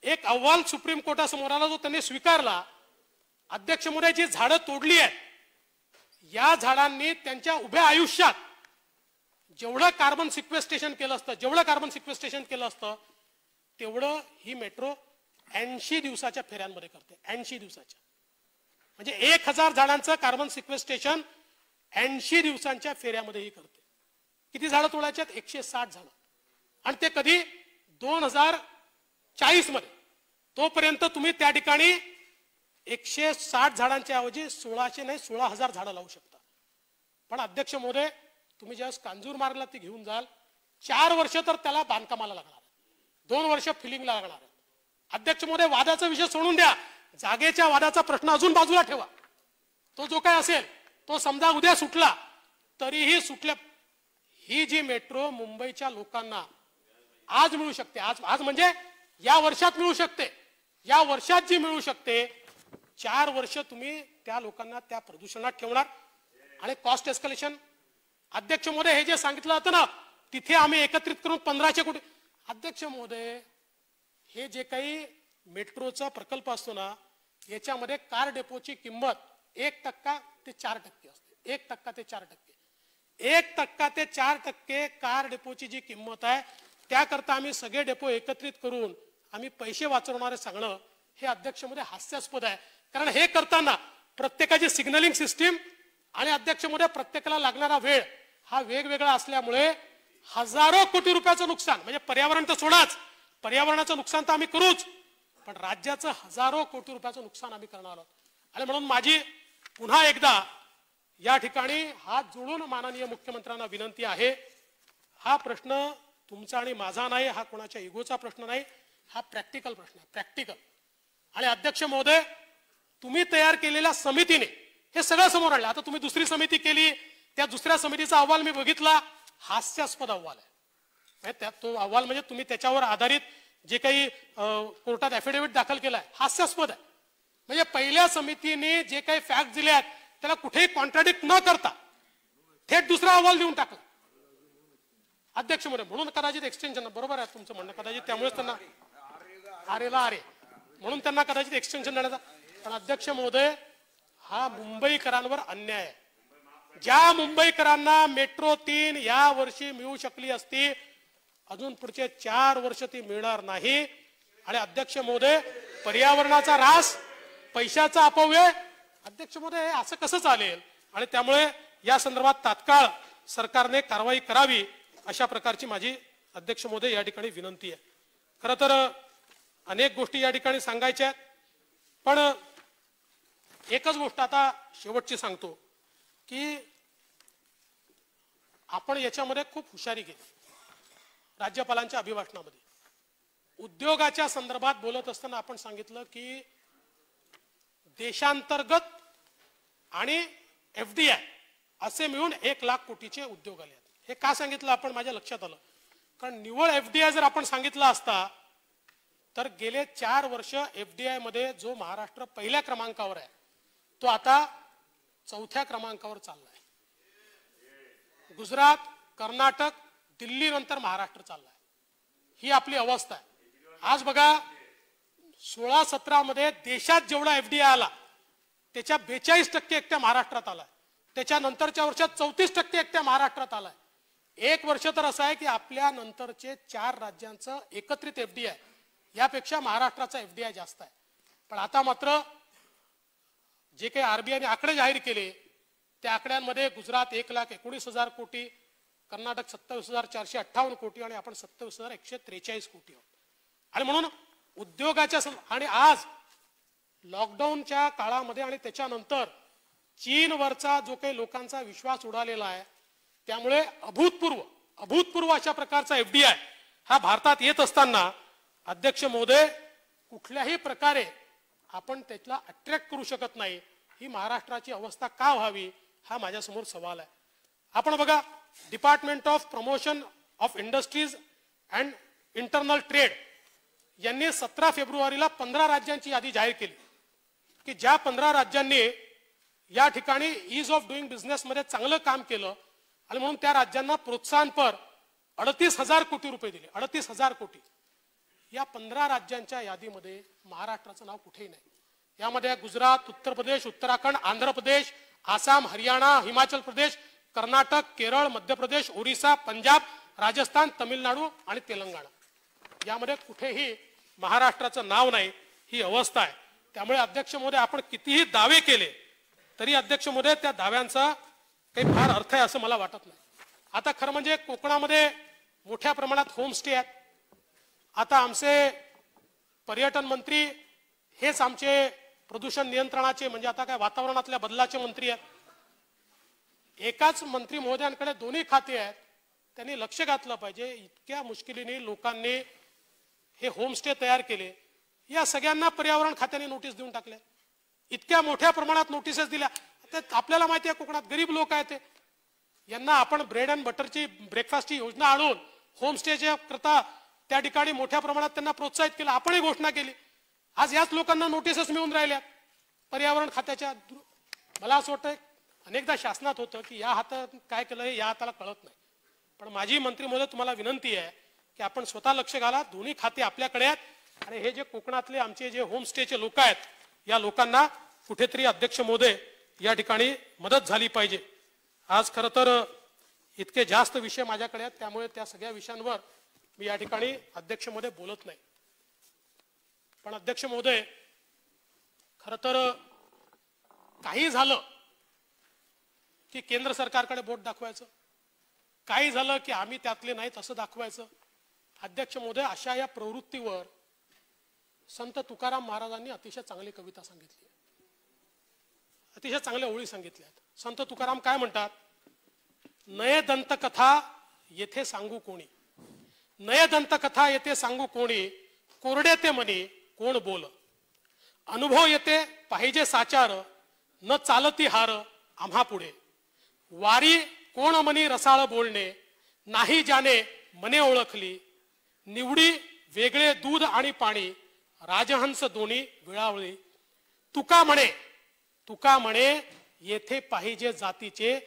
एक अहवाल सुप्रीम कोर्टासमोर आला जो त्यांनी स्वीकारला अध्यक्ष महोदय, जी झाडं तोडली आहेत, या झाडांनी त्यांच्या उभ्या आयुष्यात जेवढं कार्बन सिक्वेस्ट्रेशन केलं असतं तेवढं ही मेट्रो 80 दिवसाच्या फेऱ्यांमध्ये करते. 80 दिवसाच्या, म्हणजे 1000 झाडांचं कार्बन सिक्वेस्ट्रेशन 80 दिवसांच्या फेऱ्यामध्ये ही करते. किती झाडं तोडायची आहेत? 160 झाडं. आणि ते कधी? 2040 मध्ये. तोपर्यंत तुम्ही त्या ठिकाणी 160 झाडांच्या ऐवजी 16,000 झाडं लावू शकता. पण अध्यक्ष महोदय, तुम्ही ज्यावेळेस कांजूर मार्गला ती घेऊन जाल, 4 वर्ष तर त्याला बांधकामाला लागणार, 2 वर्ष फिलिंगला लागणार. अध्यक्ष महोदय, वादाचा विषय सोडून द्या, जागेच्या वादाचा प्रश्न अजून बाजूला ठेवा. तो जो काय असेल तो समजा उद्या सुटला तरीही सुटल्या. ही जी मेट्रो मुंबईच्या लोकांना आज मिळू शकते, आज म्हणजे या वर्षात मिळू शकते, या वर्षात जी मिळू शकते, 4 वर्ष तुम्ही त्या लोकांना त्या प्रदूषणात ठेवणार. आणि कॉस्ट एस्कलेशन, अध्यक्ष महोदय, हे जे सांगितलं होतं ना, तिथे आम्ही एकत्रित करून 1500 कोटी. अध्यक्ष महोदय, हे जे काही मेट्रोचा प्रकल्प असतो ना, याच्यामध्ये कार डेपोची किंमत 1% ते 4% असते. 1% ते 4%. 1% ते 4% कार डेपोची जी किंमत आहे, त्याकरता आम्ही सगळे डेपो एकत्रित करून आम्ही पैसे वाचवणारे सांगणं, हे अध्यक्ष महोदय हास्यास्पद आहे. कारण हे करताना प्रत्येकाची सिग्नलिंग सिस्टीम आणि अध्यक्ष महोदय प्रत्येकाला लागणारा वेळ हा वेगवेगळा असल्यामुळे हजारो कोटी रुपयाचं नुकसान, म्हणजे पर्यावरण तर सोडाच, पर्यावरणाचं नुकसान तर आम्ही करूच, पण राज्याचं हजारो कोटी रुपयाचं नुकसान आम्ही करणार आहोत. आणि म्हणून माझी पुन्हा एकदा या ठिकाणी हात जोडून माननीय मुख्यमंत्र्यांना विनंती आहे, हा प्रश्न तुमचा आणि माझा नाही, हा कोणाच्या इगोचा प्रश्न नाही, हा प्रॅक्टिकल प्रश्न आहे, प्रॅक्टिकल. आणि अध्यक्ष महोदय, तुम्ही तयार केलेल्या समितीने हे सगळं समोर आणलं. आता तुम्ही दुसरी समिती केली, त्या दुसऱ्या समितीचा अहवाल मी बघितला, हास्यास्पद अहवाल आहे. तो अहवाल म्हणजे तुम्ही त्याच्यावर आधारित जे काही कोर्टात ॲफिडेव्हिट दाखल केलाय, हास्यास्पद आहे. म्हणजे पहिल्या समितीने जे काही फॅक्ट दिले आहेत त्याला कुठेही कॉन्ट्राडिक्ट न करता थेट दुसरा अहवाल देऊन टाकला अध्यक्ष महोदय. म्हणून कदाचित एक्सटेन्शन, बरोबर आहे तुमचं म्हणणं, कदाचित त्यामुळेच त्यांना अरे म्हणून त्यांना कदाचित एक्सटेन्शन देण्याचा. पण अध्यक्ष महोदय, हा मुंबईकरांवर अन्याय आहे. ज्या मुंबईकरांना मेट्रो 3 या वर्षी मिळू शकली असती, अजून पुढचे 4 वर्ष ती मिळणार नाही. आणि अध्यक्ष महोदय, पर्यावरणाचा ऱ्हास, पैशाचा अपव्यय, अध्यक्ष महोदय, असं कसं चालेल? आणि त्यामुळे या संदर्भात तात्काळ सरकारने कारवाई करावी, अशा प्रकारची माझी अध्यक्ष महोदय या ठिकाणी विनंती आहे. खरं तर अनेक गोष्टी या ठिकाणी सांगायच्या आहेत, पण एकच गोष्ट आता शेवटची सांगतो की आपण याच्यामध्ये खूप हुशारी केली. राज्यपालांच्या अभिभाषणामध्ये उद्योगाच्या संदर्भात बोलत असताना आपण सांगितलं की देशांतर्गत आणि FDI असे मिळून 1 लाख कोटीचे उद्योग आले. हे का सांगितलं आपण? माझ्या लक्षात आलं, कारण निव्वळ FDI जर आपण सांगितलं असता तर गेले 4 वर्ष FDI मध्ये जो महाराष्ट्र पहिल्या क्रमांकावर आहे तो आता 4थ्या क्रमांकावर चाललाय. गुजरात, कर्नाटक, दिल्ली नंतर महाराष्ट्र चाललाय. ही आपली अवस्था आहे. आज बघा, 16-17 मध्ये देशात जेवढा FDI आला त्याच्या 42% एकट्या महाराष्ट्रात आलाय. त्याच्यानंतरच्या वर्षात 34% एकट्या महाराष्ट्रात आलाय. 1 वर्ष तर असं आहे की आपल्या नंतरचे 4 राज्यांचं एकत्रित FDI यापेक्षा महाराष्ट्राचा FDI जास्त आहे. पण आता मात्र जे काही RBI ने आकडे जाहीर केले त्या आकड्यांमध्ये गुजरात 1,19,000 कोटी, कर्नाटक 27,458 कोटी आणि आपण 27,143 कोटी आहोत. आणि म्हणून उद्योगाच्या आणि आज लॉकडाऊनच्या काळामध्ये आणि त्याच्यानंतर चीनवरचा जो काही लोकांचा विश्वास उडालेला आहे, त्यामुळे अभूतपूर्व अशा प्रकारचा FDI हा भारतात येत असताना अध्यक्ष महोदय, कुठल्याही प्रकारे आपण त्याला अट्रॅक्ट करू शकत नाही. ही महाराष्ट्राची अवस्था का व्हावी, हा माझ्यासमोर सवाल आहे. आपण बघा, department of promotion of industries and internal trade यांनी 17 फेब्रुवारीला 15 राज्यांची यादी जाहीर केली की ज्या 15 राज्यांनी या ठिकाणी ईज ऑफ डुईंग बिझनेस मध्ये चांगलं काम केलं आणि म्हणून त्या राज्यांना प्रोत्साहनपर 38,000 कोटी रुपये दिले. 38,000 कोटी. या 15 राज्यांच्या यादीमध्ये महाराष्ट्राचं नाव कुठेही नाही. यामध्ये गुजरात, उत्तर प्रदेश, उत्तराखंड, आंध्र प्रदेश, आसाम, हरियाणा, हिमाचल प्रदेश, कर्नाटक, केरळ, मध्य प्रदेश, ओरिसा, पंजाब, राजस्थान, तमिळनाडू आणि तेलंगणा. यामध्ये कुठेही महाराष्ट्राचं नाव नाही, ही अवस्था आहे. त्यामुळे अध्यक्ष महोदय, आपण कितीही दावे केले तरी अध्यक्ष महोदय त्या दाव्यांचा काही फार अर्थ आहे असं मला वाटत नाही. आता खरं म्हणजे कोकणामध्ये मोठ्या प्रमाणात होमस्टे आहेत. आता आमचे पर्यटन मंत्री हेच आमचे प्रदूषण नियंत्रणाचे म्हणजे आता काय वातावरणातल्या बदलाचे मंत्री आहेत. एकाच मंत्री महोदयांकडे दोन्ही खाते आहेत. त्यांनी लक्ष घातलं पाहिजे. इतक्या मुश्किलीने लोकांनी हे होमस्टे तयार केले. या सगळ्यांना पर्यावरण खात्याने नोटीस देऊन टाकल्या. इतक्या मोठ्या प्रमाणात नोटीसेस दिल्या. आपल्याला माहिती आहे कोकणात गरीब लोक आहेत ते. यांना आपण ब्रेड अँड बटरची ब्रेकफास्टची योजना आणून होमस्टेच्या करता त्या ठिकाणी मोठ्या प्रमाणात त्यांना प्रोत्साहित केलं. आपणही घोषणा केली. आज याच लोकांना नोटीसेस मिळून राहिल्या पर्यावरण खात्याच्या. मला असं वाटतं अनेकदा शासनात होतं की या हातात काय केलं हे या हाताला कळत नाही. पण माझी मंत्री महोदय तुम्हाला विनंती आहे की आपण स्वतः लक्ष घाला. दोन्ही खाते आपल्याकडे आहेत आणि हे जे कोकणातले आमचे जे होमस्टेचे लोक आहेत या लोकांना कुठेतरी अध्यक्ष महोदय या ठिकाणी मदत झाली पाहिजे. आज खरं तर इतके जास्त विषय माझ्याकडे आहेत त्यामुळे त्या सगळ्या विषयांवर मी या ठिकाणी अध्यक्ष महोदय बोलत नाही. पण अध्यक्ष महोदय, खरं तर काही झालं की केंद्र सरकारकडे बोट दाखवायचं, काही झालं की आम्ही त्यातले नाहीत असं दाखवायचं. अध्यक्ष महोदय, अशा या प्रवृत्तीवर संत तुकाराम महाराजांनी अतिशय चांगली कविता सांगितली, अतिशय चांगल्या ओळी सांगितल्या. संत तुकाराम काय म्हणतात? नये दंतकथा येथे सांगू कोणी, नये दंतकथा येथे सांगू कोणी, कोरडे ते मनी कोण बोल. अनुभव येते पाहिजे साचार, न चालती हार आम्हा पुढे. वारी कोण मनी रसाळ बोलणे, नाही जाणे मने ओळखली. निवडी वेगळे दूध आणि पाणी, राजहंस दोन्ही विळावळी. तुका म्हणे येथे पाहिजे जातीचे,